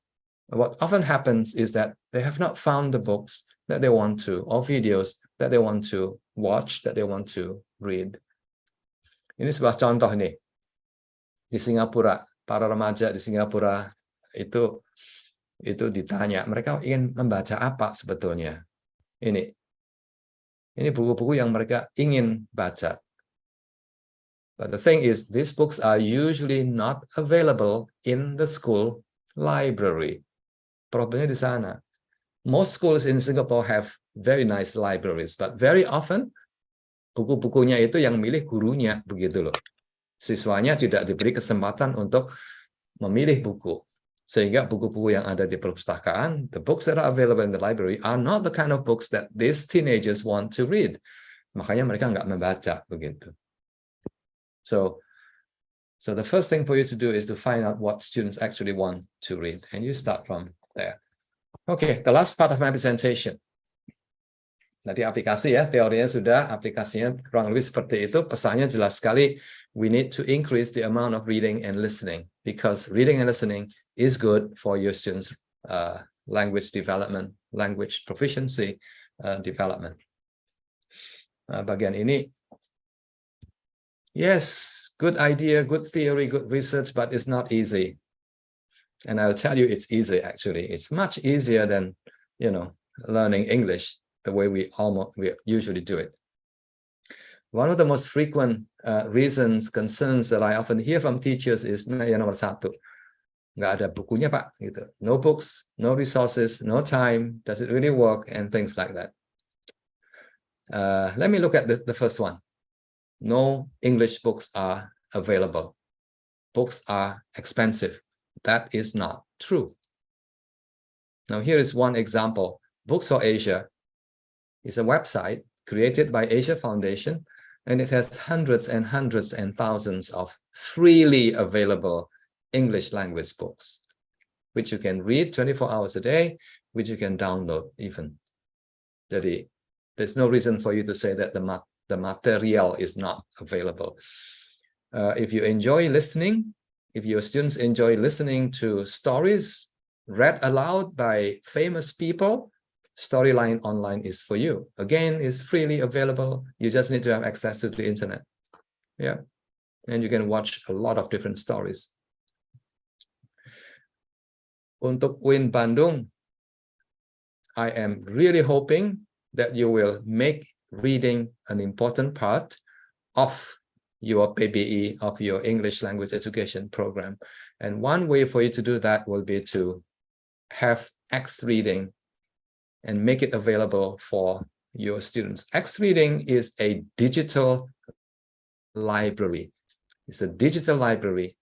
What often happens is that they have not found the books that they want to, or videos that they want to watch, that they want to read. Ini sebuah contoh nih. Di Singapura, para remaja di Singapura itu ditanya, mereka ingin membaca apa sebetulnya? Ini buku-buku yang mereka ingin baca. But the thing is, these books are usually not available in the school library. Problemnya di sana. Most schools in Singapore have very nice libraries, but very often buku-bukunya itu yang milih gurunya, begitu loh. Siswanya tidak diberi kesempatan untuk memilih buku. Sehingga buku-buku yang ada di perpustakaan, the books that are available in the library are not the kind of books that these teenagers want to read. Makanya mereka nggak membaca, begitu. So the first thing for you to do is to find out what students actually want to read, and you start from there. Okay, the last part of my presentation. Nanti aplikasi ya, teorinya sudah, aplikasinya kurang lebih seperti itu. Pesannya jelas sekali, we need to increase the amount of reading and listening, because reading and listening is good for your students' language development, language proficiency development. Bagian ini, yes, good idea, good theory, good research, but it's not easy. And I'll tell you, it's easy actually. It's much easier than, learning English the way we usually do it. One of the most frequent concerns that I often hear from teachers is yang nomor satu, nggak ada bukunya Pak, gitu. No books, no resources, no time. Does it really work? And things like that. Let me look at the first one. No English books are available. Books are expensive. That is not true. Now here is one example. Books for Asia is a website created by Asia Foundation, and it has hundreds and hundreds and thousands of freely available English language books, which you can read 24 hours a day, which you can download even. Jadi, there's no reason for you to say that the material is not available. If you enjoy listening, if your students enjoy listening to stories read aloud by famous people, Storyline Online is for you. Again, it's freely available. You just need to have access to the internet. Yeah. And you can watch a lot of different stories. Untuk UIN Bandung, I am really hoping that you will make reading an important part of your PBE, of your English language education program. And one way for you to do that will be to have X reading and make it available for your students. X Reading is a digital library. It's a digital library,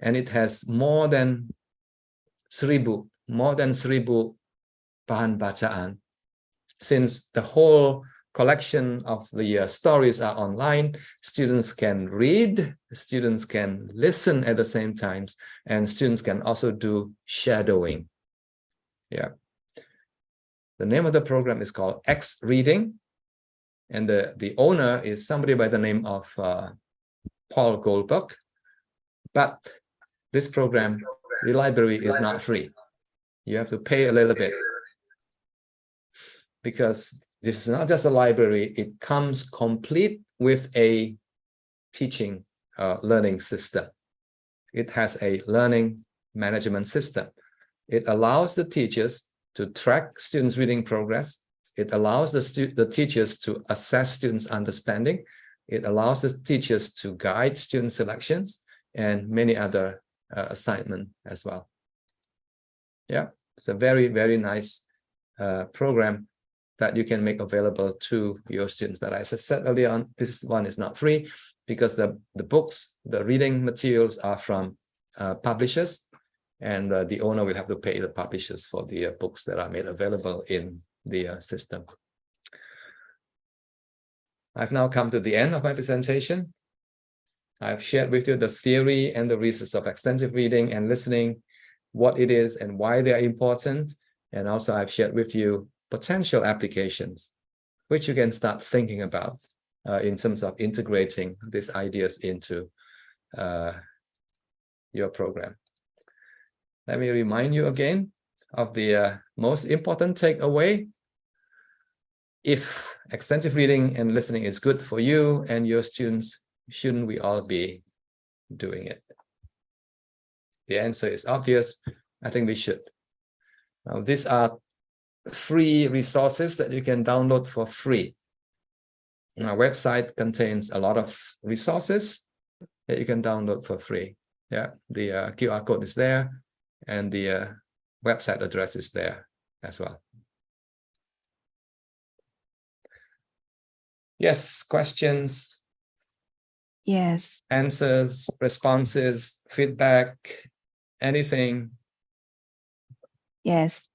and it has more than 1,000 bahan bacaan, since the whole collection of the stories are online. Students can read, students can listen at the same time, and students can also do shadowing. Yeah. The name of the program is called X Reading, and the owner is somebody by the name of Paul Goldberg. But this program, the library, is not free. You have to pay a little bit, because this is not just a library, it comes complete with a teaching learning system. It has a learning management system. It allows the teachers to track students' reading progress. It allows the teachers to assess students' understanding. It allows the teachers to guide student selections and many other assignments as well. Yeah, it's a very, very nice program that you can make available to your students. But as I said earlier on, this one is not free, because the books, the reading materials are from publishers, and the owner will have to pay the publishers for the books that are made available in the system. I've now come to the end of my presentation. I've shared with you the theory and the reasons of extensive reading and listening, what it is and why they are important. And also I've shared with you potential applications, which you can start thinking about in terms of integrating these ideas into your program. Let me remind you again of the most important takeaway. If extensive reading and listening is good for you and your students, shouldn't we all be doing it? The answer is obvious. I think we should. Now, these are free resources that you can download for free. Our website contains a lot of resources that you can download for free. Yeah, the QR code is there, and the website address is there as well. Yes, questions? Yes. Answers, responses, feedback, anything? Yes.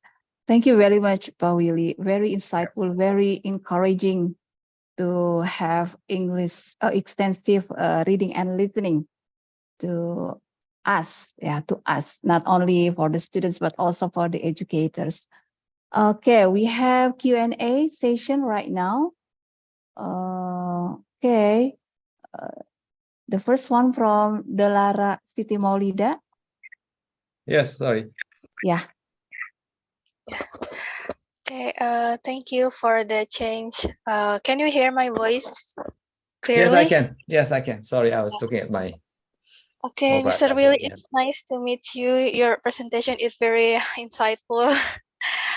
Thank you very much, Pak Willy. Very insightful, very encouraging to have English extensive reading and listening to us, not only for the students, but also for the educators. Okay, we have Q&A session right now. Okay, the first one from Delara Siti Maulida. Yes, sorry. Yeah. Okay, thank you for the change. Can you hear my voice clearly? Yes, I can. Yes, I can. Sorry, I was looking at my Okay, mobile Mr. device. Willy, Yeah. it's nice to meet you. Your presentation is very insightful.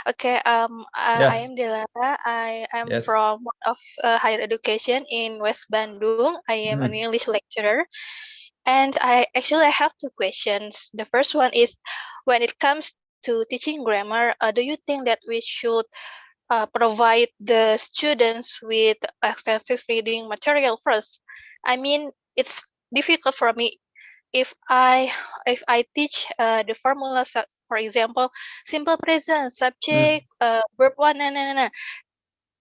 Okay, I Yes. am Delara. I am Yes. from one of higher education in West Bandung. I am an English lecturer. And I have two questions. The first one is, when it comes to teaching grammar, do you think that we should provide the students with extensive reading material first? I mean, it's difficult for me if I teach the formula, for example, simple present, subject, verb one,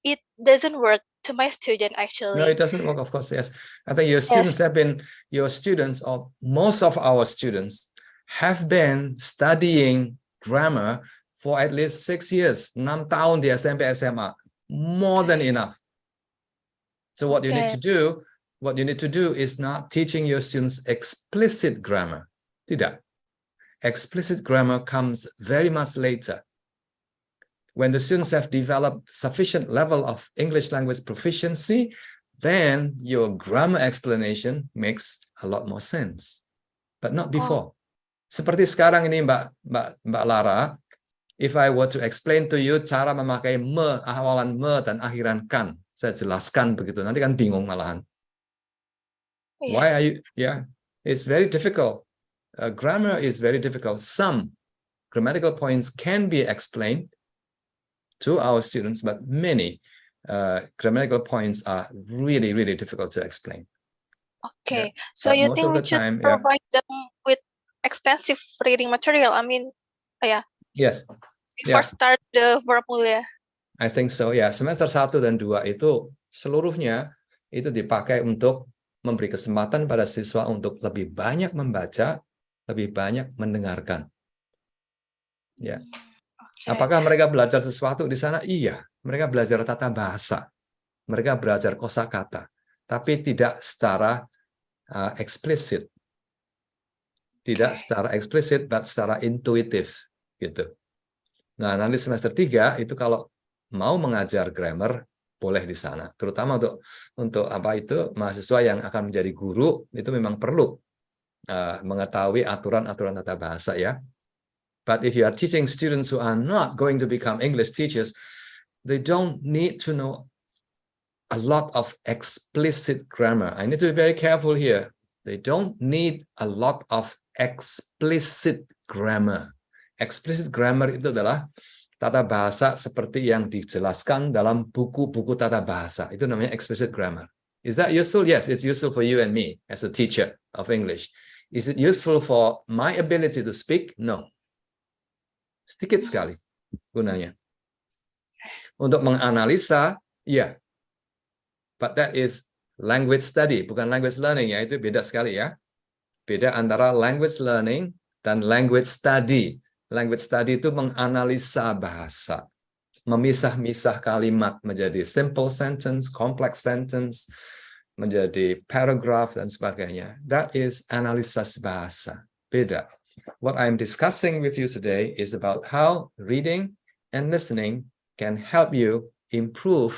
it doesn't work to my student actually. No, it doesn't work, of course, yes. I think your students have been, or most of our students have been studying grammar for at least 6 years, 6 tahun di SMP SMA, more than enough. So what you need to do is not teaching your students explicit grammar. Tidak. Explicit grammar comes very much later. When the students have developed sufficient level of English language proficiency, then your grammar explanation makes a lot more sense, but not before. Seperti sekarang ini Mbak Lara, if I were to explain to you cara memakai me, awalan me dan akhiran kan, saya jelaskan begitu, nanti kan bingung malahan. Yes. Why are you? Yeah, it's very difficult. Grammar is very difficult. Some grammatical points can be explained to our students, but many grammatical points are really, really difficult to explain. Okay, Yeah. so But you most think of we the should time, provide them with extensive reading material? I mean, Yes. before start the formula. I think so. Ya, semester 1 dan 2 itu seluruhnya itu dipakai untuk memberi kesempatan pada siswa untuk lebih banyak membaca, lebih banyak mendengarkan. Ya. Okay. Apakah mereka belajar sesuatu di sana? Iya, mereka belajar tata bahasa. Mereka belajar kosakata, tapi tidak secara eksplisit. Tidak secara eksplisit, but secara intuitif gitu. Nah, nanti semester 3 itu kalau mau mengajar grammar boleh di sana, terutama untuk apa itu mahasiswa yang akan menjadi guru itu memang perlu mengetahui aturan-aturan tata bahasa ya. But if you are teaching students who are not going to become English teachers, they don't need to know a lot of explicit grammar. I need to be very careful here. They don't need a lot of explicit grammar. Explicit grammar itu adalah tata bahasa seperti yang dijelaskan dalam buku-buku tata bahasa. Itu namanya explicit grammar. Is that useful? Yes, it's useful for you and me as a teacher of English. Is it useful for my ability to speak? No. Sedikit sekali gunanya. Untuk menganalisa, ya. But that is language study, bukan language learning ya. Itu beda sekali ya. Beda antara language learning dan language study. Language study itu menganalisa bahasa, memisah-misah kalimat menjadi simple sentence, complex sentence, menjadi paragraph dan sebagainya. That is analisis bahasa. Beda. What I'm discussing with you today is about how reading and listening can help you improve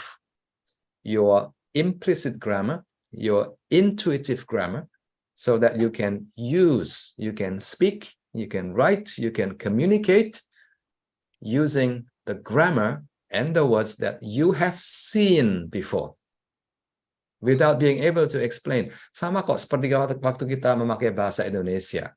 your implicit grammar, your intuitive grammar, so that you can use, you can speak, you can write, you can communicate using the grammar and the words that you have seen before without being able to explain. Sama kok seperti waktu kita memakai bahasa Indonesia.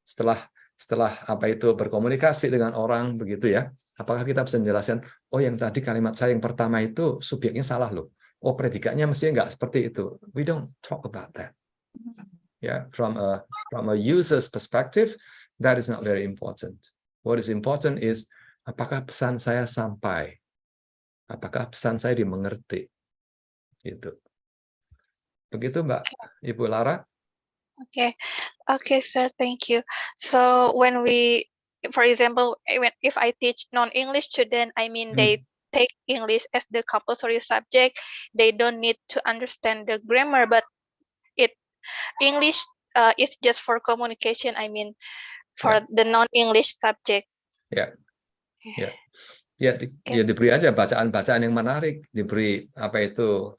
Setelah apa itu berkomunikasi dengan orang begitu ya, apakah kita bisa menjelaskan, oh yang tadi kalimat saya yang pertama itu subjeknya salah loh. Oh predikatnya mestinya nggak seperti itu. We don't talk about that. Yeah, from a user's perspective, that is not very important. What is important is apakah pesan saya sampai, apakah pesan saya dimengerti, gitu. Begitu Mbak Ibu Lara. Okay, sir. Thank you. So when we, for example, if I teach non-English student, I mean they take English as the compulsory subject. They don't need to understand the grammar, but English is just for communication. I mean, for the non-English subject. Ya, diberi aja bacaan-bacaan yang menarik, diberi apa itu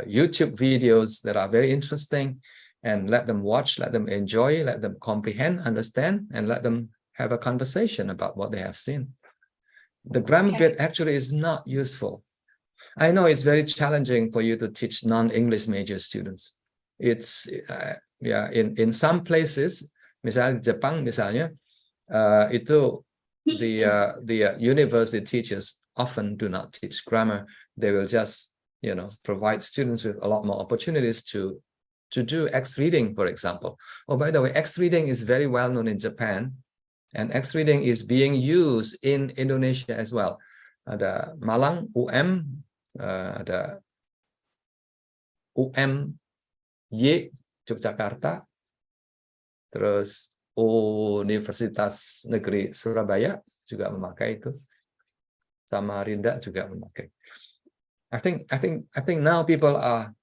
YouTube videos that are very interesting, and let them watch, let them enjoy, let them comprehend, understand, and let them have a conversation about what they have seen. The grammar bit actually is not useful. I know it's very challenging for you to teach non-English major students. It's in some places, misalnya di Jepang misalnya, itu the university teachers often do not teach grammar. They will just provide students with a lot more opportunities to do X reading, for example. Oh, by the way, X reading is very well known in Japan, and X reading is being used in Indonesia as well. Ada Malang ada UMY Yogyakarta, terus Universitas Negeri Surabaya juga memakai itu, Samarinda juga memakai. I think now people are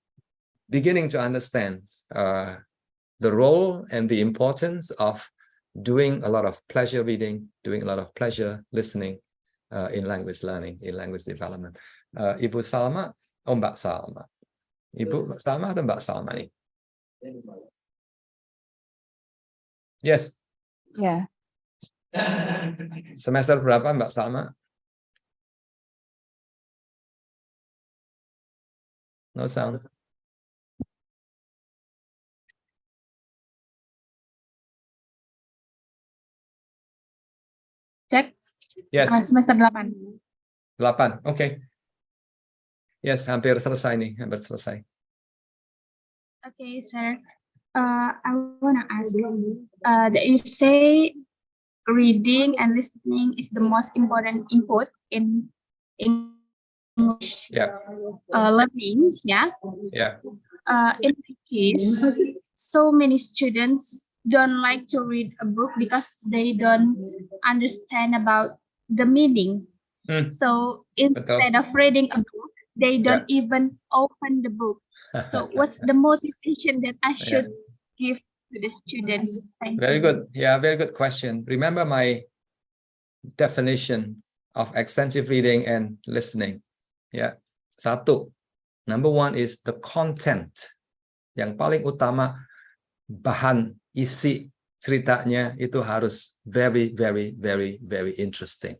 beginning to understand the role and the importance of doing a lot of pleasure reading, doing a lot of pleasure listening in language learning, in language development. Ibu Salma, Mbak Salma. Ibu Salma atau Mbak Salma nih? Yes. Ya. Semester berapa Mbak Salma? No sound. Cek. Yes. Semester 8. 8. Okay. Yes, hampir selesai nih, hampir selesai. Okay, sir. I wanna ask that you say reading and listening is the most important input in English Yeah. learnings, yeah. Yeah. In my case, so many students don't like to read a book because they don't understand about the meaning. So instead of reading a book, they don't even open the book. So what's the motivation that I should give to the students? Thank Very you. good. Yeah, very good question. Remember my definition of extensive reading and listening. Ya, satu. Number one is the content. Yang paling utama, bahan isi ceritanya itu harus very, very, very, very interesting.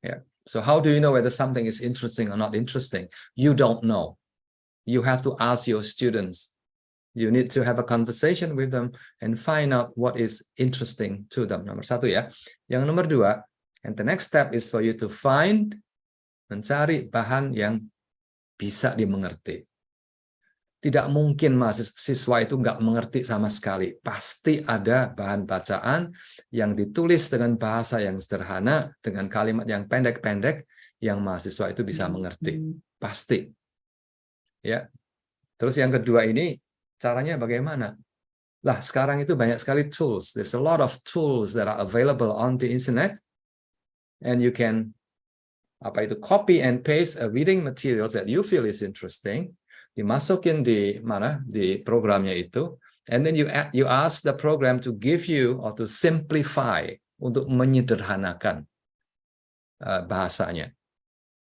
Yeah. So how do you know whether something is interesting or not interesting? You don't know. You have to ask your students. You need to have a conversation with them and find out what is interesting to them. Nomor satu ya. Yang nomor dua, and the next step is for you to mencari bahan yang bisa dimengerti. Tidak mungkin mahasiswa itu nggak mengerti sama sekali. Pasti ada bahan bacaan yang ditulis dengan bahasa yang sederhana, dengan kalimat yang pendek-pendek, yang mahasiswa itu bisa mengerti. Pasti. Ya. Terus yang kedua ini, caranya bagaimana? Lah, sekarang itu banyak sekali tools. There's a lot of tools that are available on the internet. And you can copy and paste a reading materials that you feel is interesting. Dimasukin di mana, di programnya itu, and then you ask the program to give you or to simplify, untuk menyederhanakan bahasanya,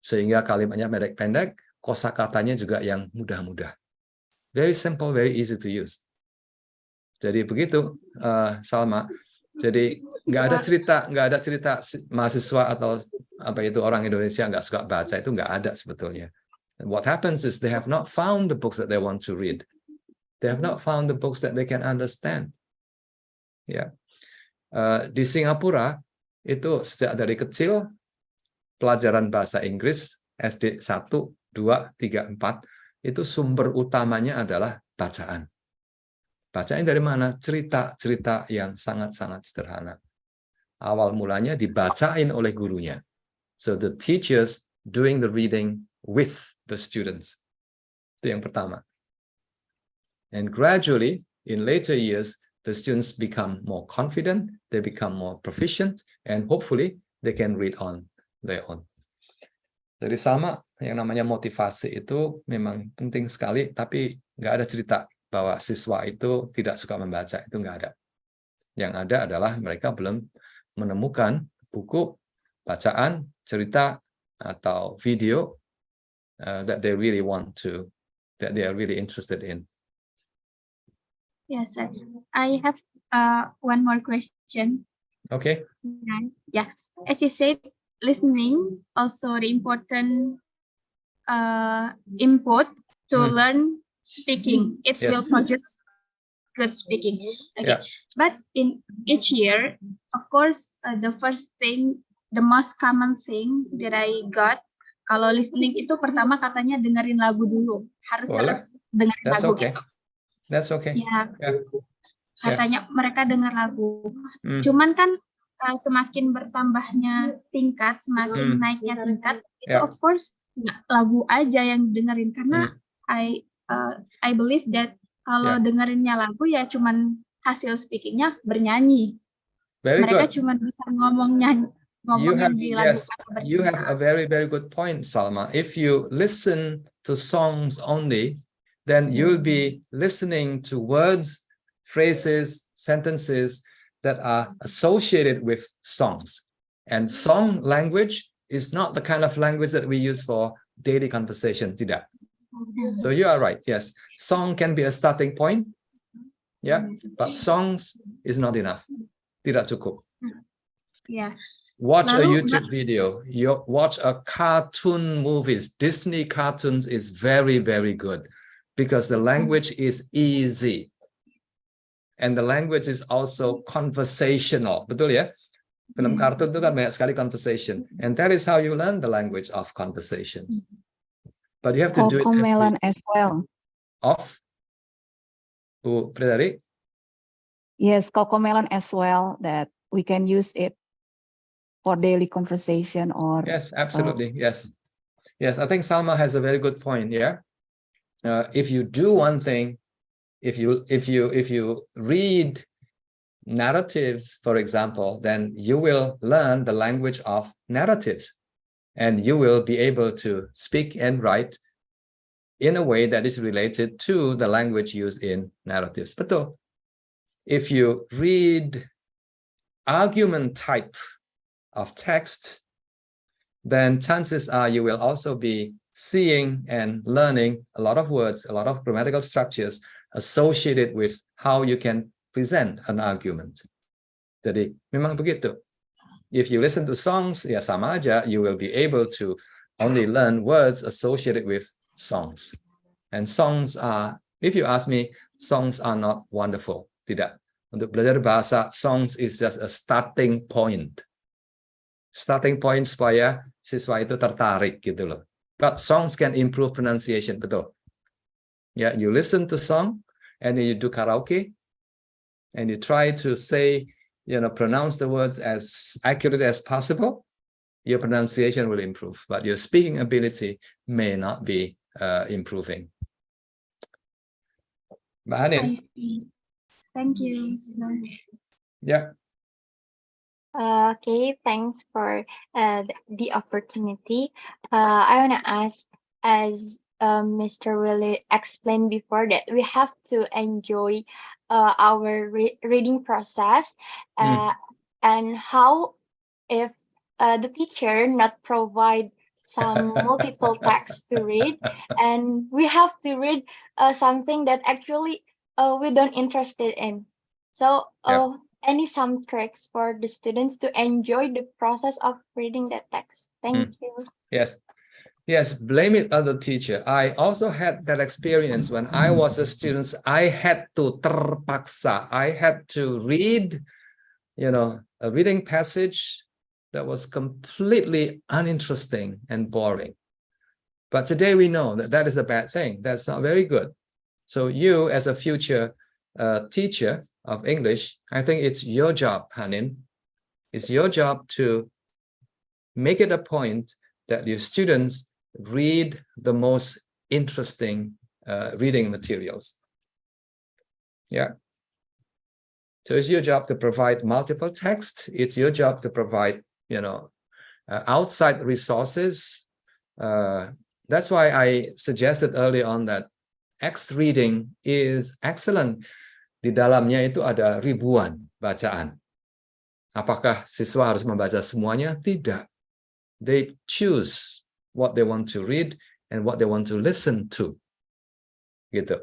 sehingga kalimatnya pendek-pendek, kosakatanya juga yang mudah-mudah. Very simple, very easy to use. Jadi begitu, Salma. Jadi nggak ada cerita mahasiswa atau orang Indonesia nggak suka baca, itu nggak ada sebetulnya. And what happens is they have not found the books that they want to read. They have not found the books that they can understand. Ya, di Singapura itu sejak dari kecil pelajaran bahasa Inggris SD 1, 2, 3, 4 itu sumber utamanya adalah bacaan. Bacaan dari mana? Cerita-cerita yang sangat-sangat sederhana. Awal mulanya dibacain oleh gurunya. So the teachers doing the reading with the students. Itu yang pertama. And gradually, in later years, the students become more confident, they become more proficient, and hopefully they can read on their own. Jadi sama, yang namanya motivasi itu memang penting sekali, tapi nggak ada cerita bahwa siswa itu tidak suka membaca, itu nggak ada. Yang ada adalah mereka belum menemukan buku, bacaan, cerita, atau video that they really want to, that they are really interested in. Yes, sir. I have one more question. Okay. Yeah, as you said, listening also the important input to learn speaking. It will produce good speaking. Okay, but in each year, of course, the first thing, the most common thing that I got, kalau listening itu pertama katanya dengerin lagu dulu, harus dengerin lagu gitu. That's okay. Ya, katanya mereka dengar lagu. Cuman kan semakin bertambahnya tingkat, semakin naiknya tingkat, itu of course lagu aja yang dengerin, karena I believe that kalau dengerinnya lagu ya cuman hasil speakingnya bernyanyi. Mereka cuman bisa ngomongin di lagu. You have a very, very good point, Salma. If you listen to songs only, then you'll be listening to words, phrases, sentences that are associated with songs. And song language is not the kind of language that we use for daily conversation. Tidak. So you are right. Yes, song can be a starting point. Yeah, but songs is not enough. Tidak cukup. Yeah. Watch a YouTube video. You watch a cartoon movies. Disney cartoons is very, very good because the language is easy. And the language is also conversational. Betul ya? Film kartun itu kan banyak sekali conversation. And that is how you learn the language of conversations. But you have to do it. Cocomelon as well. Of Bu Frederick? Yes, Cocomelon as well, that we can use it for daily conversation or yes, absolutely. Yes. I think Salma has a very good point. Yeah. If you do one thing, if you read narratives, for example, then you will learn the language of narratives, and you will be able to speak and write in a way that is related to the language used in narratives. Betul. If you read argument type of text, then chances are you will also be seeing and learning a lot of words, a lot of grammatical structures associated with how you can present an argument. Jadi memang begitu. If you listen to songs, ya sama aja, you will be able to only learn words associated with songs. And songs are, if you ask me, songs are not wonderful. Tidak. Untuk belajar bahasa, songs is just a starting point. Starting point supaya siswa itu tertarik gitu loh. But songs can improve pronunciation, betul. Yeah, you listen to song and then you do karaoke and you try to say, pronounce the words as accurate as possible. Your pronunciation will improve, but your speaking ability may not be improving. Mbak Hanin. I see. Thank you. Yeah. Okay, thanks for the opportunity. I want to ask, as Mr. Willie explained before, that we have to enjoy our reading process, and how if the teacher not provide some multiple texts to read, and we have to read something that actually we don't interested in. So some tricks for the students to enjoy the process of reading the text? Thank you. Yes, blame it on the teacher. I also had that experience when I was a student. I had to terpaksa. I had to read, a reading passage that was completely uninteresting and boring. But today we know that that is a bad thing. That's not very good. So you, as a future teacher of English, I think it's your job, Hanin. It's your job to make it a point that your students read the most interesting reading materials. Yeah. So it's your job to provide multiple text. It's your job to provide, outside resources. That's why I suggested early on that X reading is excellent. Di dalamnya itu ada ribuan bacaan. Apakah siswa harus membaca semuanya? Tidak. They choose what they want to read and what they want to listen to. Gitu.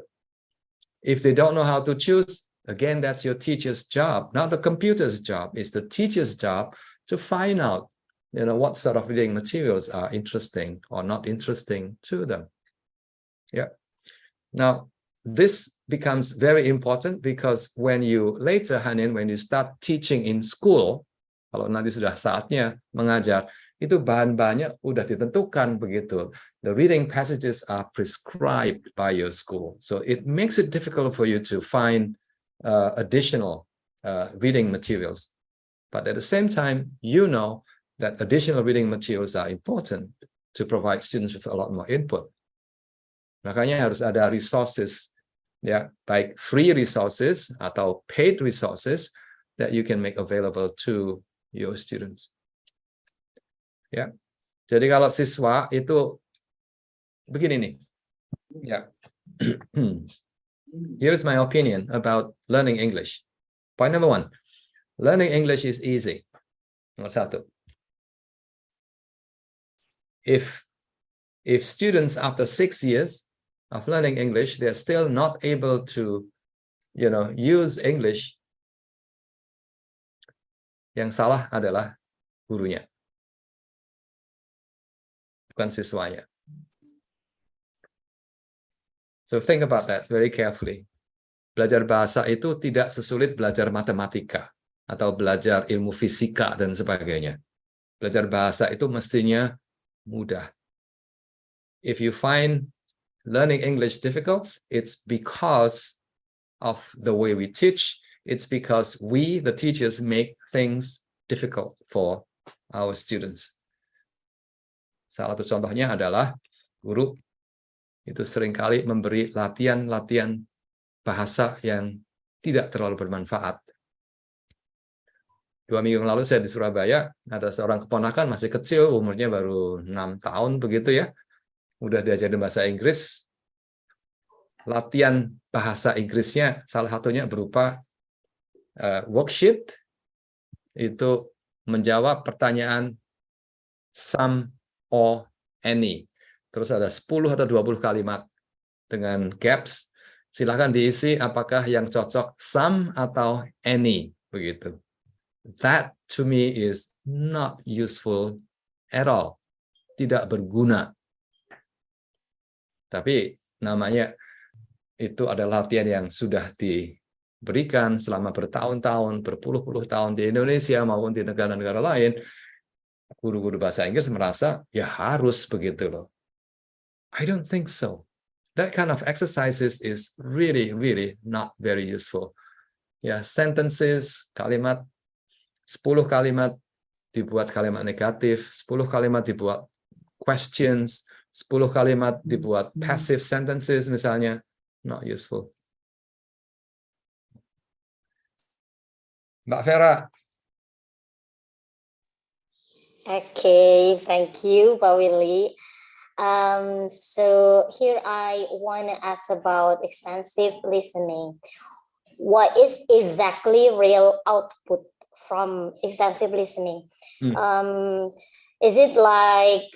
If they don't know how to choose, again, that's your teacher's job, not the computer's job. It's the teacher's job to find out, what sort of reading materials are interesting or not interesting to them. Yeah. Now, this becomes very important because when you later, Hanin, when you start teaching in school, kalau nanti sudah saatnya mengajar, itu bahan-bahannya udah ditentukan begitu. The reading passages are prescribed by your school. So it makes it difficult for you to find additional reading materials. But at the same time, you know that additional reading materials are important to provide students with a lot more input. Makanya harus ada resources, ya, baik free resources atau paid resources that you can make available to your students. Ya, jadi kalau siswa itu begini nih, ya. Here's my opinion about learning English. Point number 1, learning English is easy. Nomor 1. If students after 6 years of learning English, they're still not able to, use English, yang salah adalah gurunya, bukan siswanya. So think about that very carefully. Belajar bahasa itu tidak sesulit belajar matematika atau belajar ilmu fisika dan sebagainya. Belajar bahasa itu mestinya mudah. If you find learning English difficult, it's because of the way we teach. It's because we, the teachers, make things difficult for our students. Salah satu contohnya adalah guru itu seringkali memberi latihan-latihan bahasa yang tidak terlalu bermanfaat. 2 minggu yang lalu saya di Surabaya, ada seorang keponakan masih kecil, umurnya baru 6 tahun begitu ya, udah diajarin bahasa Inggris. Latihan bahasa Inggrisnya salah satunya berupa worksheet, itu menjawab pertanyaan some or any. Terus ada 10 atau 20 kalimat dengan gaps. Silahkan diisi apakah yang cocok some atau any begitu. That to me is not useful at all. Tidak berguna. Tapi namanya itu adalah latihan yang sudah diberikan selama bertahun-tahun, berpuluh-puluh tahun di Indonesia maupun di negara-negara lain. Guru-guru bahasa Inggris merasa ya harus begitu loh. I don't think so. That kind of exercises is really not very useful. Ya, sentences, kalimat 10 kalimat dibuat kalimat negatif, 10 kalimat dibuat questions, 10 kalimat dibuat passive sentences misalnya, not useful. Mbak Vera. Okay, thank you, Pak Willy. So here I want to ask about extensive listening. What is exactly real output from extensive listening? Is it like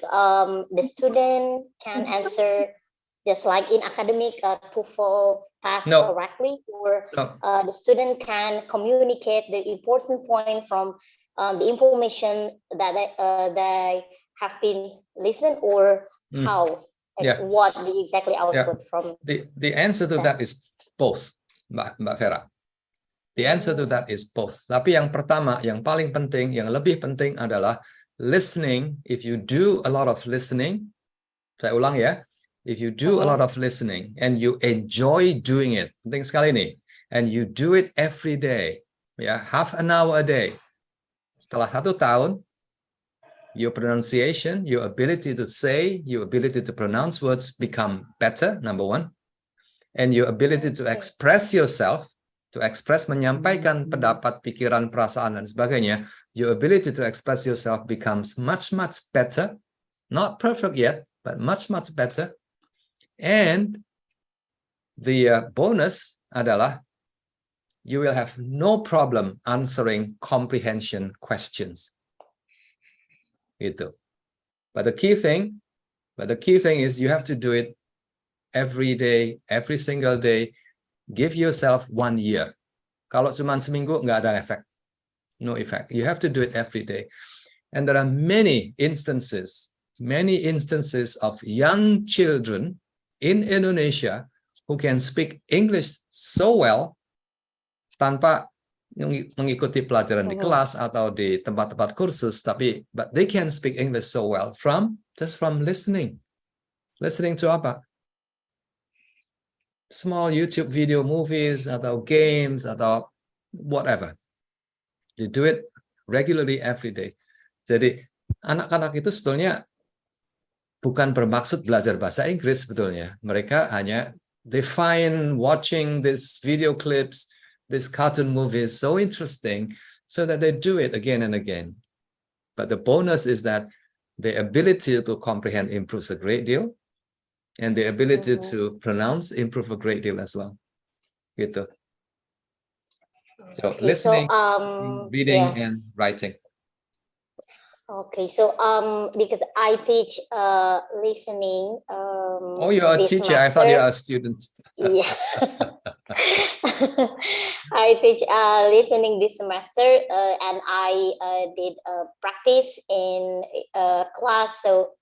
the student can answer just like in academic TOEFL task correctly, or the student can communicate the important point from the information that they have been listened, or how? What the exactly output from? The answer to that is both, Mbak Vera. The answer to that is both. Tapi yang pertama, yang paling penting, yang lebih penting adalah listening. If you do a lot of listening, saya ulang ya, if you do a lot of listening and you enjoy doing it, penting sekali nih, and you do it every day, ya, half an hour a day. Setelah 1 tahun, your pronunciation, your ability to say, your ability to pronounce words become better, number one, and your ability to express yourself, to express, menyampaikan pendapat, pikiran, perasaan, dan sebagainya, your ability to express yourself becomes much better. Not perfect yet, but much better. And the bonus adalah you will have no problem answering comprehension questions. Gitu. But the key thing is you have to do it every day, every single day. Give yourself 1 year. Kalau cuma seminggu, nggak ada efek. No effect. You have to do it every day. And there are many instances of young children in Indonesia who can speak English so well tanpa mengikuti pelajaran di kelas atau di tempat-tempat kursus, but they can speak English so well just from listening. Listening to apa? Small YouTube video, movies, atau games, atau whatever. You do it regularly every day. Jadi anak-anak itu sebetulnya bukan bermaksud belajar bahasa Inggris sebetulnya. Mereka hanya they find watching these video clips, these cartoon movies so interesting, so that they do it again and again. But the bonus is that the ability to comprehend improves a great deal. And the ability to pronounce improve a great deal as well. Gitu. So listening, reading, and writing. Okay, so because I teach listening. Oh, you're a teacher. I thought you were a student. Yeah. I teach listening this semester, and I did practice in class. So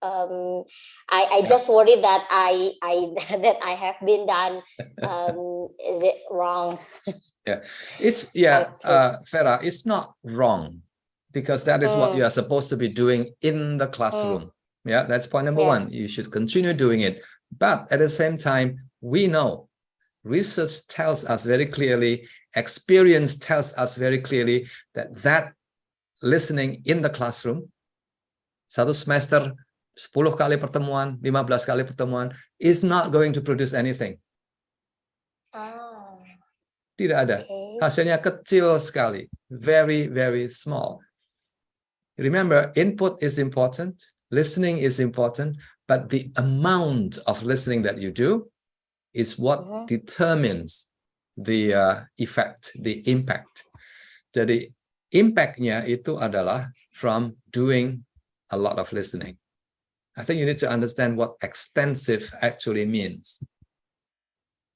I just worried that I have been done. Is it wrong? Vera, it's not wrong, because that is what you are supposed to be doing in the classroom. Yeah, that's point number one. You should continue doing it. But at the same time, we know research tells us very clearly, experience tells us very clearly that listening in the classroom Satu semester 10 kali pertemuan, 15 kali pertemuan is not going to produce anything. Tidak ada. Hasilnya kecil sekali. Very, very small. Remember, input is important, listening is important, but the amount of listening that you do is what determines the effect, the impact. Jadi, impact-nya itu adalah from doing a lot of listening. I think you need to understand what extensive actually means.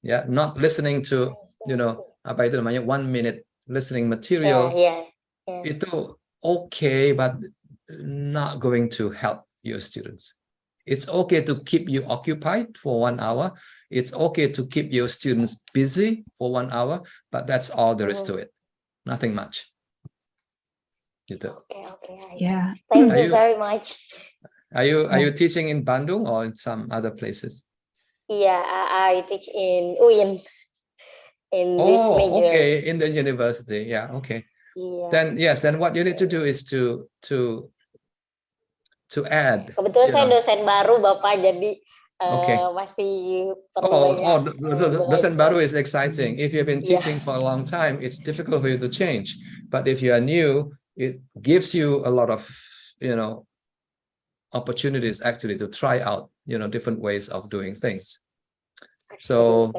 Yeah, not listening to, apa itu namanya, 1 minute listening materials. Itu okay, but not going to help your students. It's okay to keep you occupied for 1 hour. It's okay to keep your students busy for 1 hour, but that's all there is to it. Nothing much. Gitu. Okay. Yeah. Thank you very much. Are you teaching in Bandung or in some other places? Yeah, I teach in UIN. In this major. Okay, in the university. Yeah, okay. Yeah. Then what you need to do is to add. Kebetulan saya dosen baru, Bapak, jadi masih perlu dosen baru is exciting. If you've been teaching for a long time, it's difficult for you to change. But if you are new, it gives you a lot of, opportunities actually to try out, different ways of doing things. So,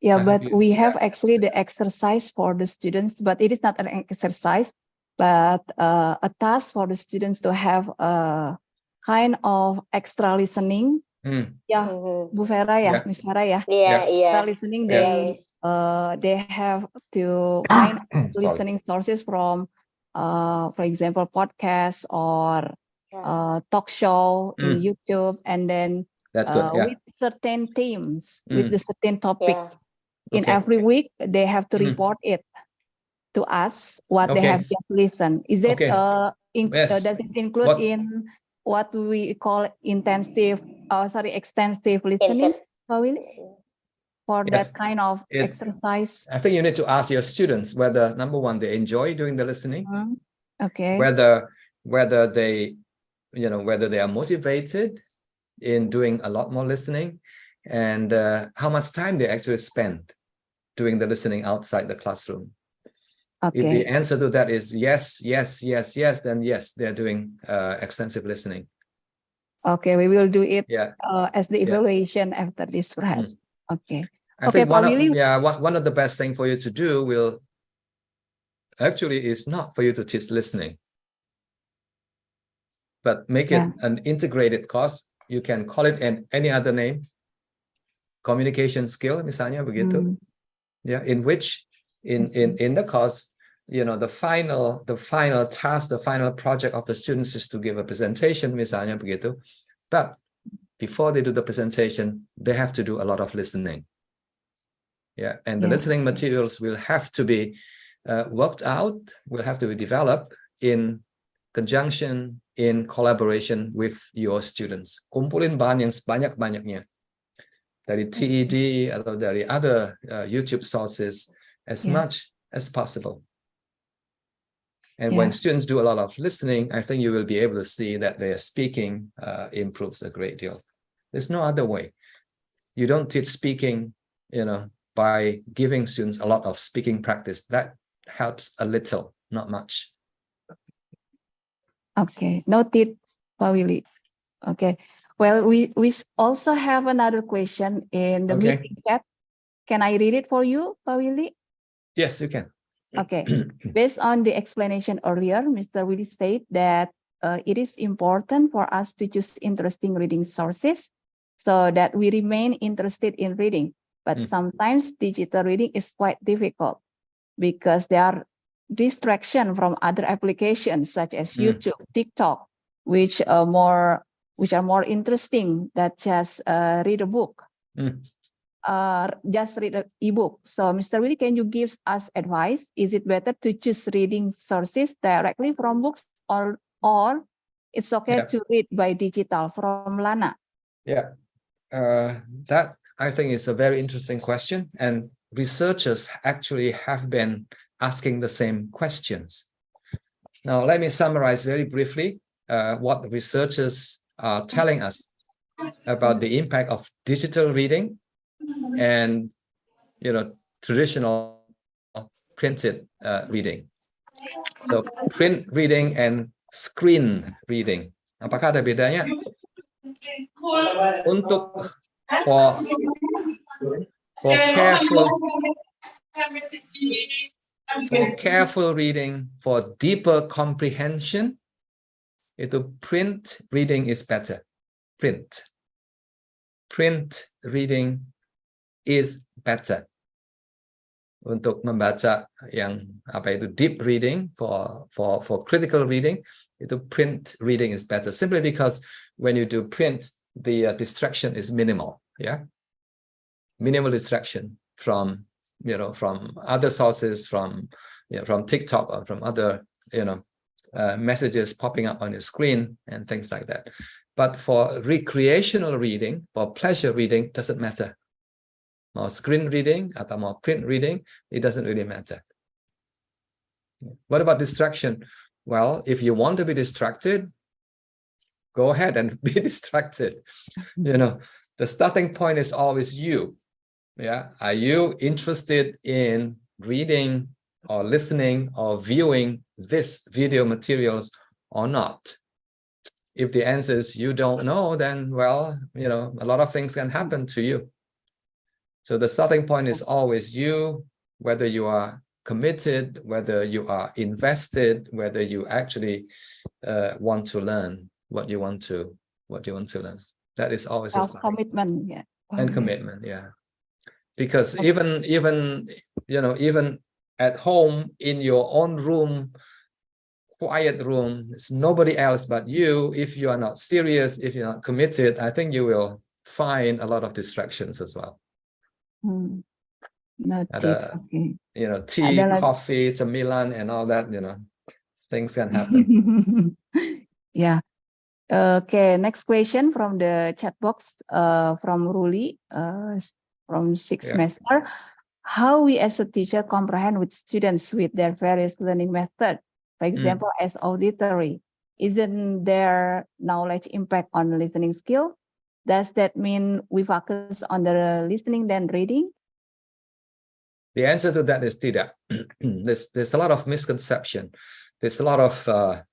but we have actually the exercise for the students, but it is not an exercise, but a task for the students to have a kind of extra listening. Bu Vera Miss Vera extra listening. They have to find listening sources from, for example, podcasts or talk show in YouTube, and then that's good. with certain themes, with the certain topic. In every week, they have to report it to us what they have just listened. Is it does it include in what we call extensive listening, for that kind of exercise? I think you need to ask your students whether, number one, they enjoy doing the listening. Whether they are motivated in doing a lot more listening, and how much time they actually spend doing the listening outside the classroom. If the answer to that is yes, then yes, they're doing extensive listening. Okay, we will do it as the evaluation after this, perhaps. Okay. I think one of the best thing for you to do is not for you to teach listening, but make it an integrated course. You can call it any other name. Communication skill, misalnya begitu. In which in the course, the final task, the final project of the students is to give a presentation, misalnya begitu. But before they do the presentation, they have to do a lot of listening. And the listening materials will have to be worked out, will have to be developed in conjunction, in collaboration with your students. Kumpulin bahan yang sebanyak-banyaknya dari TED atau dari other YouTube sources as much as possible. And when students do a lot of listening, I think you will be able to see that their speaking improves a great deal. There's no other way. You don't teach speaking, by giving students a lot of speaking practice. That helps a little, not much. Okay, noted, Pak Willy. Okay, well, we also have another question in the meeting chat. Can I read it for you, Pak Willy? Yes, you can. Okay, based on the explanation earlier, Mr. Willy said that it is important for us to choose interesting reading sources so that we remain interested in reading. But sometimes digital reading is quite difficult because there are distraction from other applications such as YouTube, TikTok, which are more interesting than just read a book, just read an ebook. So, Mr. Willy, can you give us advice? Is it better to choose reading sources directly from books, or it's okay to read by digital from Lana? That I think is a very interesting question, and researchers actually have been asking the same questions. Now, let me summarize very briefly. what the researchers are telling us about the impact of digital reading and traditional printed reading. So print reading and screen reading. Apakah ada bedanya? Untuk for careful reading, for deeper comprehension, itu print reading is better. Print reading is better. Untuk membaca yang deep reading, for critical reading, itu print reading is better, simply because when you do print, the distraction is minimal. Minimal distraction from from other sources, from TikTok or from other messages popping up on your screen and things like that. But for recreational reading, for pleasure reading, doesn't matter. More screen reading atau more print reading, it doesn't really matter. What about distraction? Well, if you want to be distracted, go ahead and be distracted. The starting point is always you. Are you interested in reading or listening or viewing this video materials or not? If the answer is you don't know, then well, a lot of things can happen to you. So the starting point is always you, whether you are committed, whether you are invested, whether you actually want to learn what you want to learn. That is always a commitment, and commitment, because even at home in your own room, quiet room, it's nobody else but you. If you are not serious, if you're not committed, I think you will find a lot of distractions as well. Tea, coffee, cemilan, and all that, things can happen. Okay, next question from the chat box from Ruli from 6th semester. How we as a teacher comprehend with students with their various learning methods, for example, as auditory. Isn't their knowledge impact on listening skill? Does that mean we focus on the listening than reading? The answer to that is tidak. There's a lot of misconception. There's a lot of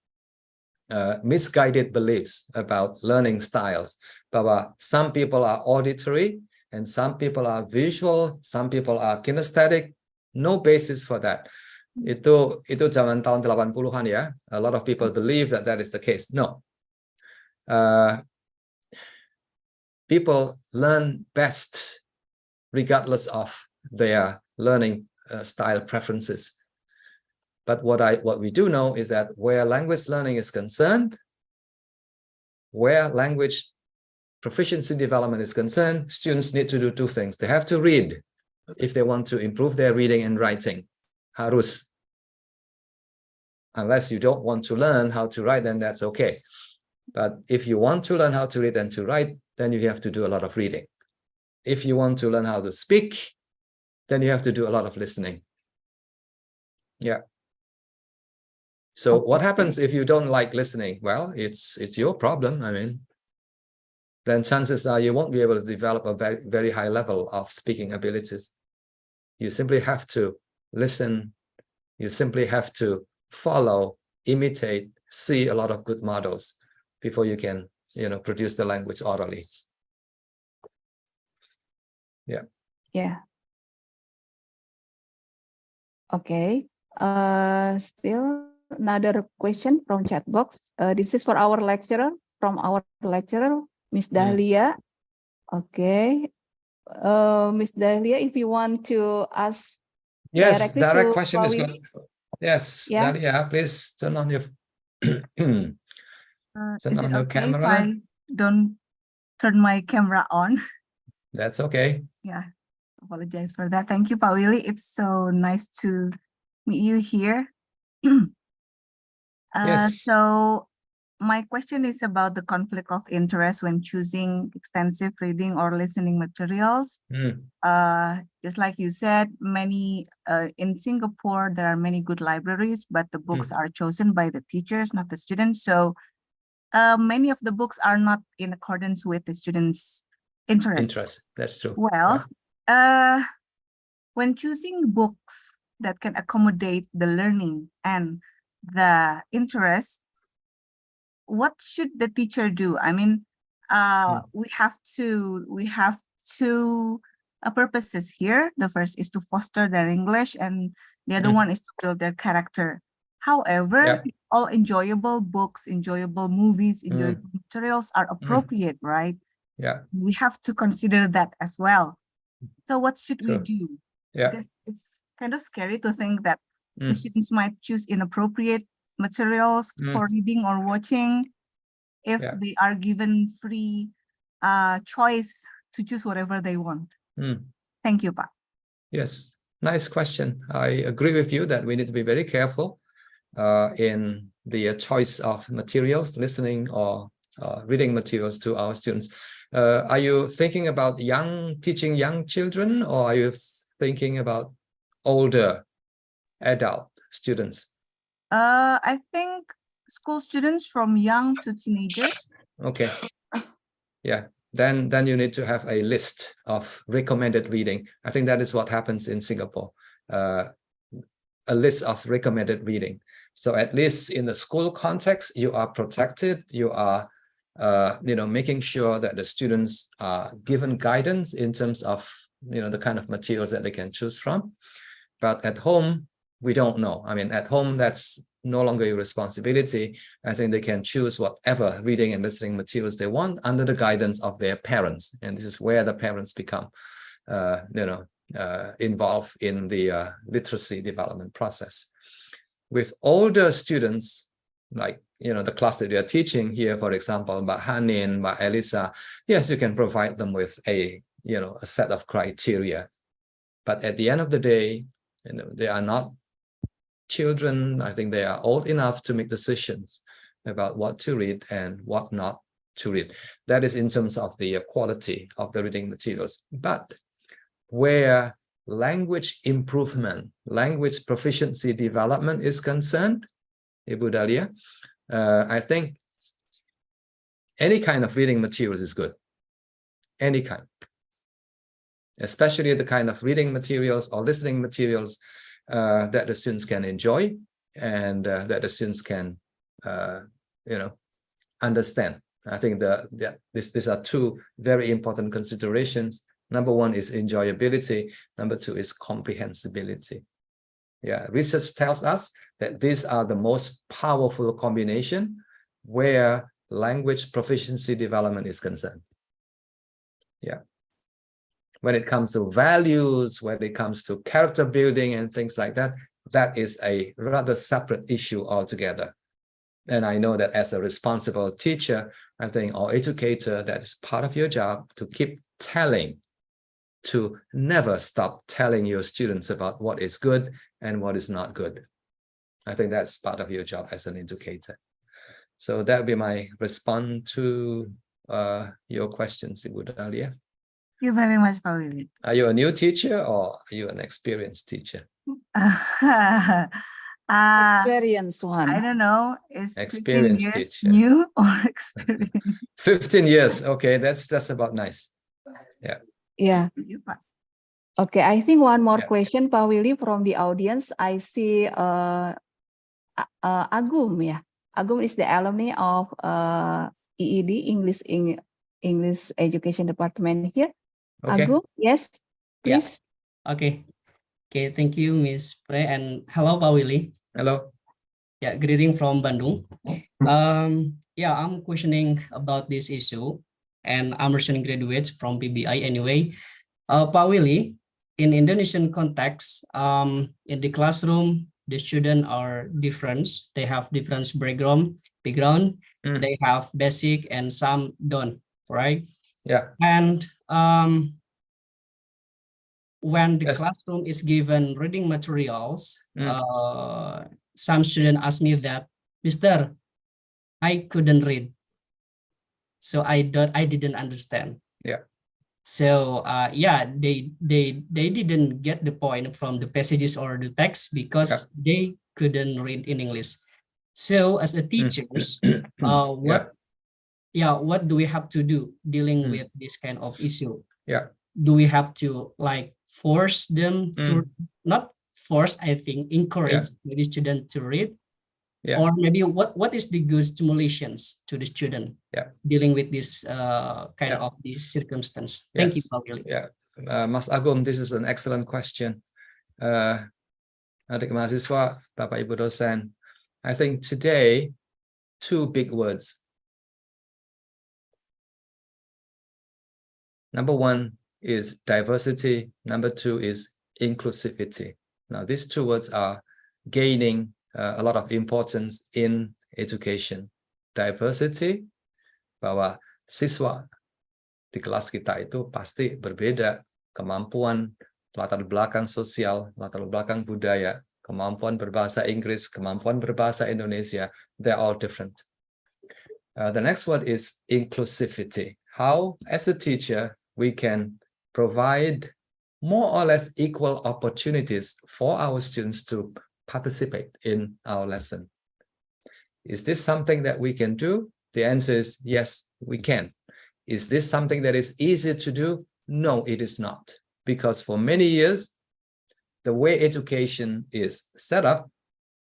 misguided beliefs about learning styles. Bahwa some people are auditory and some people are visual, some people are kinesthetic. No basis for that. Itu zaman tahun 80-an ya. A lot of people believe that is the case. No. People learn best regardless of their learning style preferences. But what we do know is that where language learning is concerned, where language proficiency development is concerned, students need to do two things. They have to read if they want to improve their reading and writing. Harus. Unless you don't want to learn how to write, then that's okay. But if you want to learn how to read and to write, then you have to do a lot of reading. If you want to learn how to speak, then you have to do a lot of listening. So what happens if you don't like listening? Well, it's your problem. I mean, then chances are you won't be able to develop a very, very high level of speaking abilities. You simply have to listen. You simply have to follow, imitate, see a lot of good models before you can, produce the language orally. Okay. Still another question from chat box. This is for our lecturer, Miss Dahlia. Okay. Miss Dahlia, if you want to ask. Yes, direct question is good. Yes, Dahlia, please turn on your camera. If I don't turn my camera on. That's okay. Apologize for that. Thank you, Pak Willy. It's so nice to meet you here. Yes. So my question is about the conflict of interest when choosing extensive reading or listening materials. Just like you said, in Singapore, there are many good libraries, but the books are chosen by the teachers, not the students. So many of the books are not in accordance with the students' interest. That's true. Well, when choosing books that can accommodate the learning and the interest, what should the teacher do? I mean, we have two purposes here. The first is to foster their English, and the other one is to build their character. However, all enjoyable books, enjoyable movies, enjoyable materials are appropriate, right? Yeah. We have to consider that as well. So what should we do? Yeah. Because it's kind of scary to think that the students might choose inappropriate materials for reading or watching if they are given free choice to choose whatever they want. Thank you, Pak. Yes, nice question. I agree with you that we need to be very careful in the choice of materials, listening or reading materials to our students. Are you thinking about teaching young children, or are you thinking about older adult students? I think school students from young to teenagers. Okay. Yeah. Then you need to have a list of recommended reading. I think that is what happens in Singapore. A list of recommended reading. So at least in the school context, you are protected. You are, making sure that the students are given guidance in terms of, the kind of materials that they can choose from. But at home, we don't know. I mean, at home, that's no longer your responsibility. I think they can choose whatever reading and listening materials they want under the guidance of their parents. And this is where the parents become, involved in the literacy development process. With older students, like, the class that you are teaching here, for example, Mbak Hanin, Mbak Elisa, yes, you can provide them with a set of criteria. But at the end of the day, they are not children. I think they are old enough to make decisions about what to read and what not to read. That is in terms of the quality of the reading materials. But where language improvement, language proficiency development is concerned, Ibu Dahlia, I think any kind of reading materials is good. Any kind. Especially the kind of reading materials or listening materials that the students can enjoy and that the students can, understand. I think these are two very important considerations. Number one is enjoyability. Number two is comprehensibility. Yeah, research tells us that these are the most powerful combination where language proficiency development is concerned. Yeah. When it comes to values, when it comes to character building and things like that, that is a rather separate issue altogether. And I know that as a responsible teacher, I think, or educator, that is part of your job to keep telling, to never stop telling your students about what is good and what is not good. I think that's part of your job as an educator. So that would be my response to your questions, Ibu Dahlia. Thank you very much, Pak Willy. Are you a new teacher or are you an experienced teacher? Experienced one. I don't know. Is experienced 15 years teacher. new or experienced? 15 years. Okay, that's about nice. Yeah. Yeah. Okay, I think one more Yeah. question, Pak Willy, from the audience. I see Agum, yeah. Agum is the alumni of EED, English Education Department here. Okay. Agum, yes, Yeah. please. Okay. Okay, thank you, Miss Pre, and hello, Pak Willy. Hello. Yeah, greeting from Bandung. Yeah, I'm questioning about this issue, and I'm returning graduates from PBI anyway. Pak Willy, in Indonesian context, in the classroom, the students are different. They have different background. They have basic and some don't, right? Yeah. And when the Yes. classroom is given reading materials, some students ask me that, Mister, I couldn't read, so I didn't understand. Yeah. So yeah, they didn't get the point from the passages or the text because they couldn't read in English. So as the teachers, what yeah, what do we have to do dealing with this kind of issue? Yeah. Do we have to like force them to, not force, I think, encourage maybe student to read? Yeah. Or maybe what is the good stimulations to the student dealing with this kind of this circumstance? Thank you, Pak Willy. Yeah, Mas Agung, this is an excellent question. Adik mahasiswa, Bapak Ibu dosen, I think today, two big words. Number one is diversity. Number two is inclusivity. Now, these two words are gaining a lot of importance in education. Diversity, bahwa siswa di kelas kita itu pasti berbeda kemampuan, latar belakang sosial, latar belakang budaya, kemampuan berbahasa Inggris, kemampuan berbahasa Indonesia, they're all different. The next word is inclusivity. How, as a teacher, we can provide more or less equal opportunities for our students to participate in our lesson. Is this something that we can do? The answer is yes, we can. Is this something that is easy to do? No, it is not. Because for many years, the way education is set up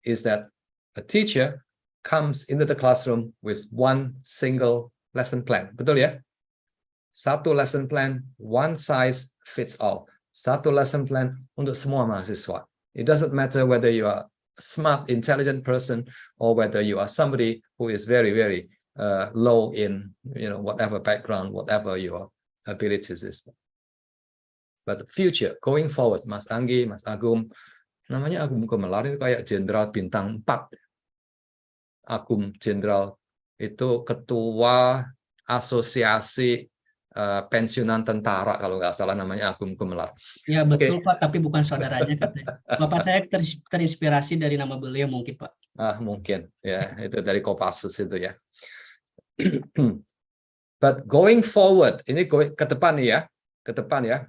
is that a teacher comes into the classroom with one single lesson plan. Betul ya? Satu lesson plan, one size fits all. Satu lesson plan untuk semua mahasiswa. It doesn't matter whether you are a smart, intelligent person or whether you are somebody who is very, very low in, whatever background, whatever your abilities is. But the future, going forward, Mas Anggi, Mas Agung, namanya Agung Gumelar ini kayak jenderal bintang 4. Agung Jenderal itu ketua asosiasi pensiunan tentara, kalau nggak salah namanya Agung Gumelar. Ya betul Pak, tapi bukan saudaranya katanya. Bapak saya terinspirasi dari nama beliau mungkin Pak. Mungkin ya, itu dari Kopassus itu ya. But going forward, ini ke depan ya,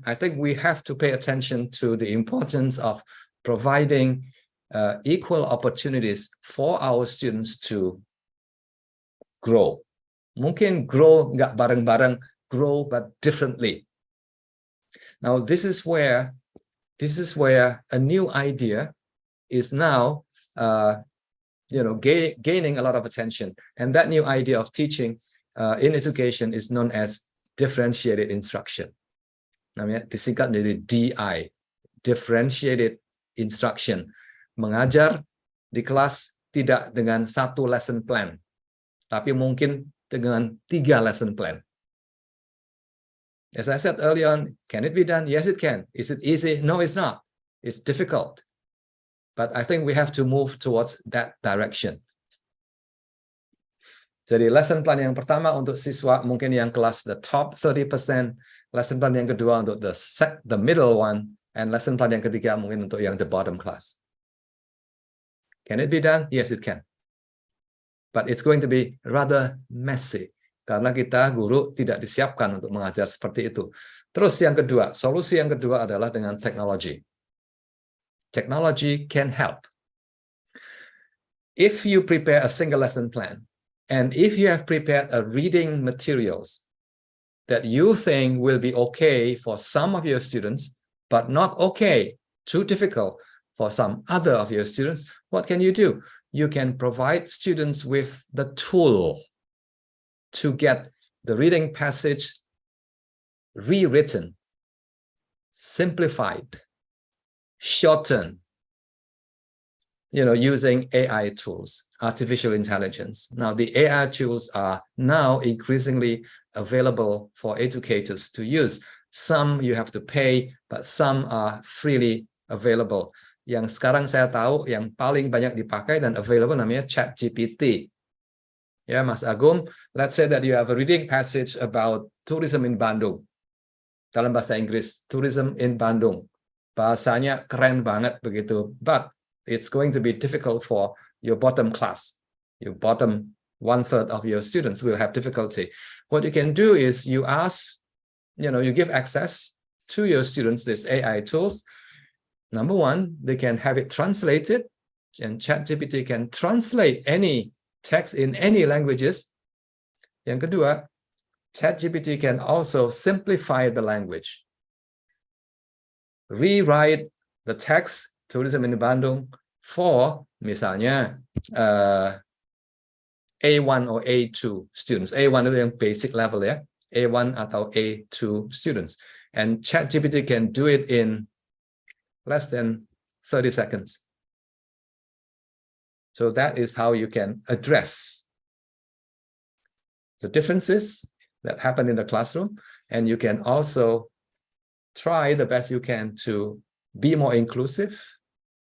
I think we have to pay attention to the importance of providing equal opportunities for our students to grow. Mungkin grow nggak bareng-bareng, grow but differently. Now this is where a new idea is now gaining a lot of attention, and that new idea of teaching in education is known as differentiated instruction. Namanya disingkat menjadi DI, differentiated instruction. Mengajar di kelas tidak dengan satu lesson plan, tapi mungkin dengan 3 lesson plan. As I said earlier on, can it be done? Yes, it can. Is it easy? No, it's not. It's difficult. But I think we have to move towards that direction. Jadi lesson plan yang pertama untuk siswa mungkin yang kelas the top 30%, lesson plan yang kedua untuk the middle one, and lesson plan yang ketiga mungkin untuk yang the bottom class. Can it be done? Yes, it can. But it's going to be rather messy. Karena kita guru tidak disiapkan untuk mengajar seperti itu. Terus yang kedua, solusi yang kedua adalah dengan teknologi. Technology can help. If you prepare a single lesson plan, and if you have prepared a reading materials that you think will be okay for some of your students, but not okay, too difficult for some other of your students, what can you do? You can provide students with the tool to get the reading passage rewritten, simplified, shortened, using AI tools, artificial intelligence. Now, the AI tools are now increasingly available for educators to use. Some you have to pay, but some are freely available. Yang sekarang saya tahu yang paling banyak dipakai dan available namanya ChatGPT. Ya, Mas Agung, let's say that you have a reading passage about tourism in Bandung. Dalam bahasa Inggris, tourism in Bandung. Bahasanya keren banget begitu, but it's going to be difficult for your bottom class. Your bottom 1/3 of your students will have difficulty. What you can do is you ask, you give access to your students these AI tools. Number one, they can have it translated, and ChatGPT can translate any text in any languages. Yang kedua, ChatGPT can also simplify the language. Rewrite the text tourism in Bandung for misalnya A1 or A2 students. A1 itu yang basic level ya, A1 atau A2 students. And ChatGPT can do it in less than 30 seconds. So that is how you can address the differences that happen in the classroom, and you can also try the best you can to be more inclusive,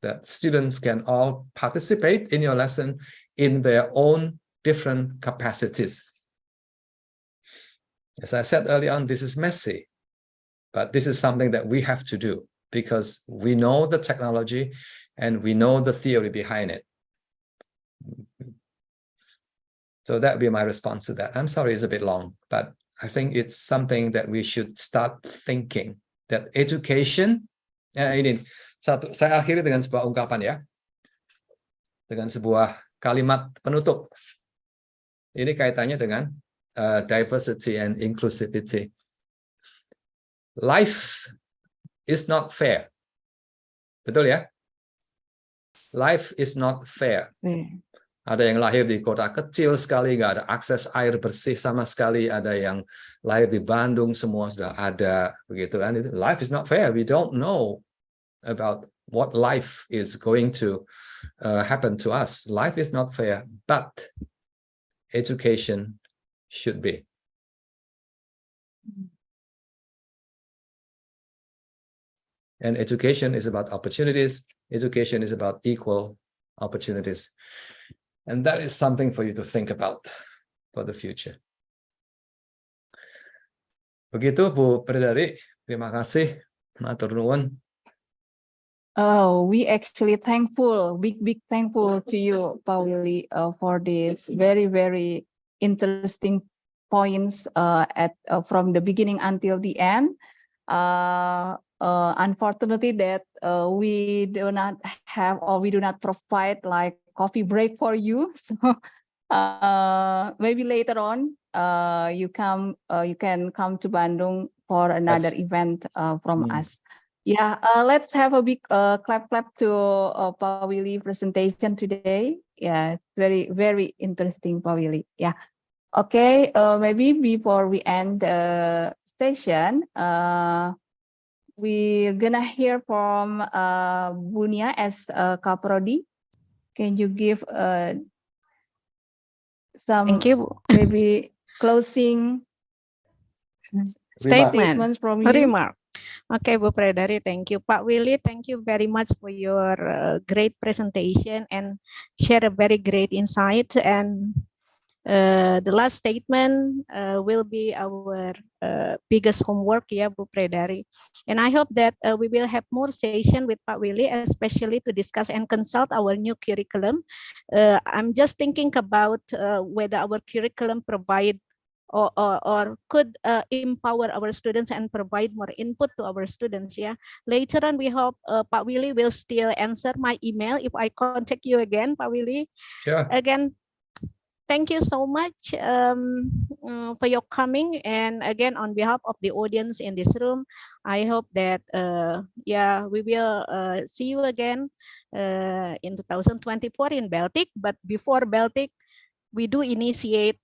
that students can all participate in your lesson in their own different capacities. As I said earlier on, this is messy, but this is something that we have to do because we know the technology and we know the theory behind it. So that would be my response to that. I'm sorry it's a bit long, but I think it's something that we should start thinking, that education, ini satu, saya akhiri dengan sebuah ungkapan ya, dengan sebuah kalimat penutup. Ini kaitannya dengan diversity and inclusivity. Life is not fair. Betul ya? Life is not fair. Ada yang lahir di kota kecil sekali, nggak ada akses air bersih sama sekali. Ada yang lahir di Bandung, semua sudah ada, begitu kan? Life is not fair. We don't know about what life is going to happen to us. Life is not fair, but education should be. And education is about opportunities. Education is about equal opportunities. And that is something for you to think about for the future. Begitu Bu Perdari, terima kasih. Matur nuwun. Oh, we actually thankful, big thankful to you, Pak Willy, for this very interesting points from the beginning until the end. Unfortunately, that we do not have or we do not provide like coffee break for you. So maybe later on, you can come to Bandung for another event from us. Yeah, let's have a big clap to Pak Willy presentation today. Yeah, very interesting, Pak Willy. Yeah. Okay, maybe before we end the session, we're gonna hear from Bunia as Kaprodi. Can you give some maybe closing statements from you? Remark. Okay, Bu Perdari, thank you. Pak Willy, thank you very much for your great presentation and share a very great insight. And the last statement will be our biggest homework, yeah, Bu Perdari. And I hope that we will have more session with Pak Willy, especially to discuss and consult our new curriculum. I'm just thinking about whether our curriculum provide or could empower our students and provide more input to our students. Yeah. Later on, we hope Pak Willy will still answer my email if I contact you again, Pak Willy. Sure. Again, thank you so much for your coming. And again, on behalf of the audience in this room, I hope that yeah, we will see you again in 2024 in Baltic. But before Baltic, we do initiate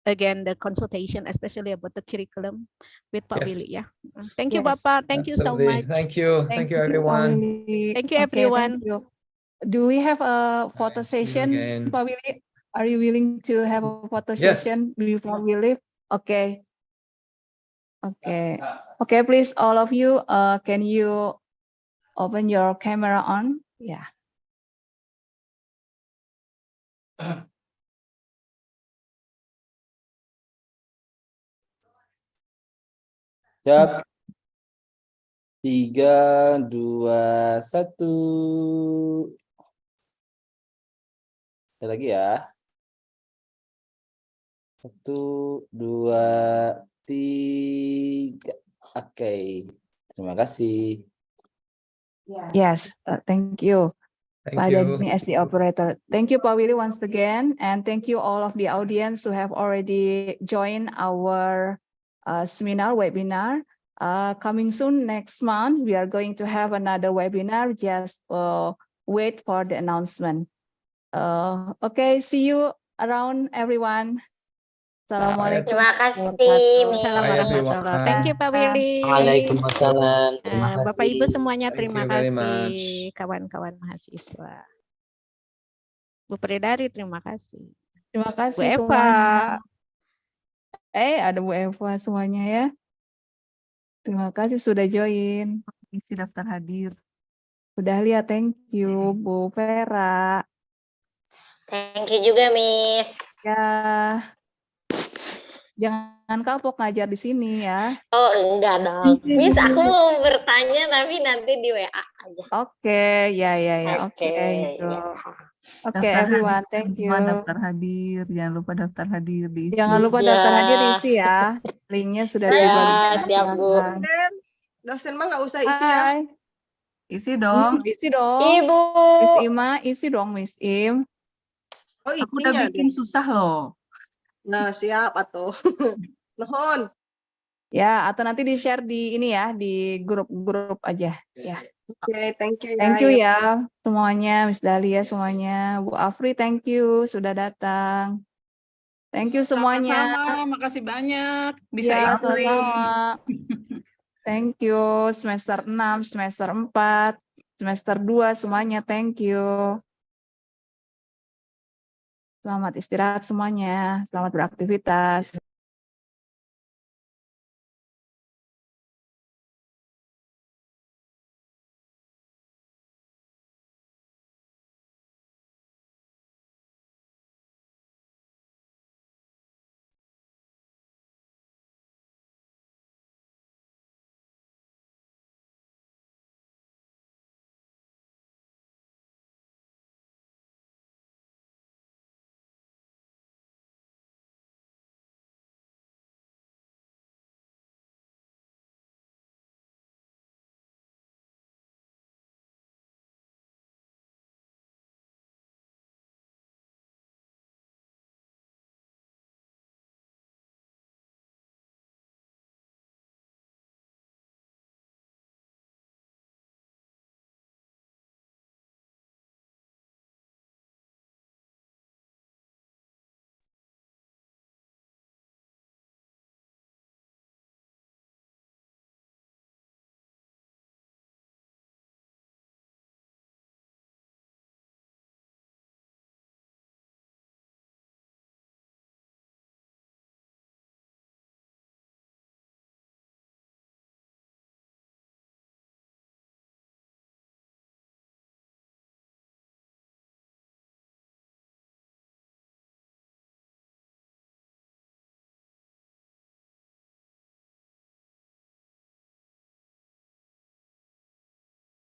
again the consultation, especially about the curriculum with Pak Willy. Yeah. Thank you, Bapak. Thank you so much. Thank you. Thank you, everyone. Thank you, everyone. Thank you. Do we have a photo session, Pak Willy? Are you willing to have a photo session before we leave? Okay. Okay. Okay, please, all of you, can you open your camera on? Yeah. Siap. 3, 2, 1. Ada lagi ya. 1, 2, 3. Oke. Terima kasih. Yes, thank you. Thank Pak you. Denny as the operator. Thank you, Pak Willy, once again. And thank you all of the audience who have already joined our webinar. Coming soon next month, we are going to have another webinar. Just wait for the announcement. Okay, see you around, everyone. Assalamualaikum. Terima kasih, Bye, everyone. Thank you, Pak Willy. Waalaikumsalam. Terima kasih. Bapak Ibu semuanya, Thank terima you very kasih. much. Kawan-kawan mahasiswa. Bu Predari, terima kasih. Terima Bu kasih Eva. semuanya. Ada Bu Eva semuanya ya. Terima kasih sudah join. Isi daftar hadir. Udah lihat, thank you Bu Vera. Thank you juga, Miss. Ya. Jangan kapok ngajar di sini ya. Oh, enggak dong. Miss, aku mau bertanya tapi nanti di WA aja. Oke, ya. Oke, itu. Oke, everyone, thank you. Daftar hadir, jangan lupa daftar hadir diisi. Jangan lupa daftar hadir diisi ya. Linknya sudah dibagikan. Siap, Bu. Dosen mah nggak usah isi ya. Isi dong. Isi dong. Ibu. Miss Ima, isi dong Miss Im. Oh, Aku udah bikin susah loh. Nah, siap atuh. Nuhun. Ya, atau nanti di-share di ini ya, di grup-grup aja. Ya. Oke, thank you ya. Thank you ya semuanya, Miss Dahlia semuanya. Bu Afri, thank you sudah datang. Thank you semuanya. Sama-sama, makasih banyak. Bisa Ya, ikut. sama-sama. Thank you. Semester 6, semester 4, semester 2 semuanya, thank you. Selamat istirahat semuanya. Selamat beraktivitas.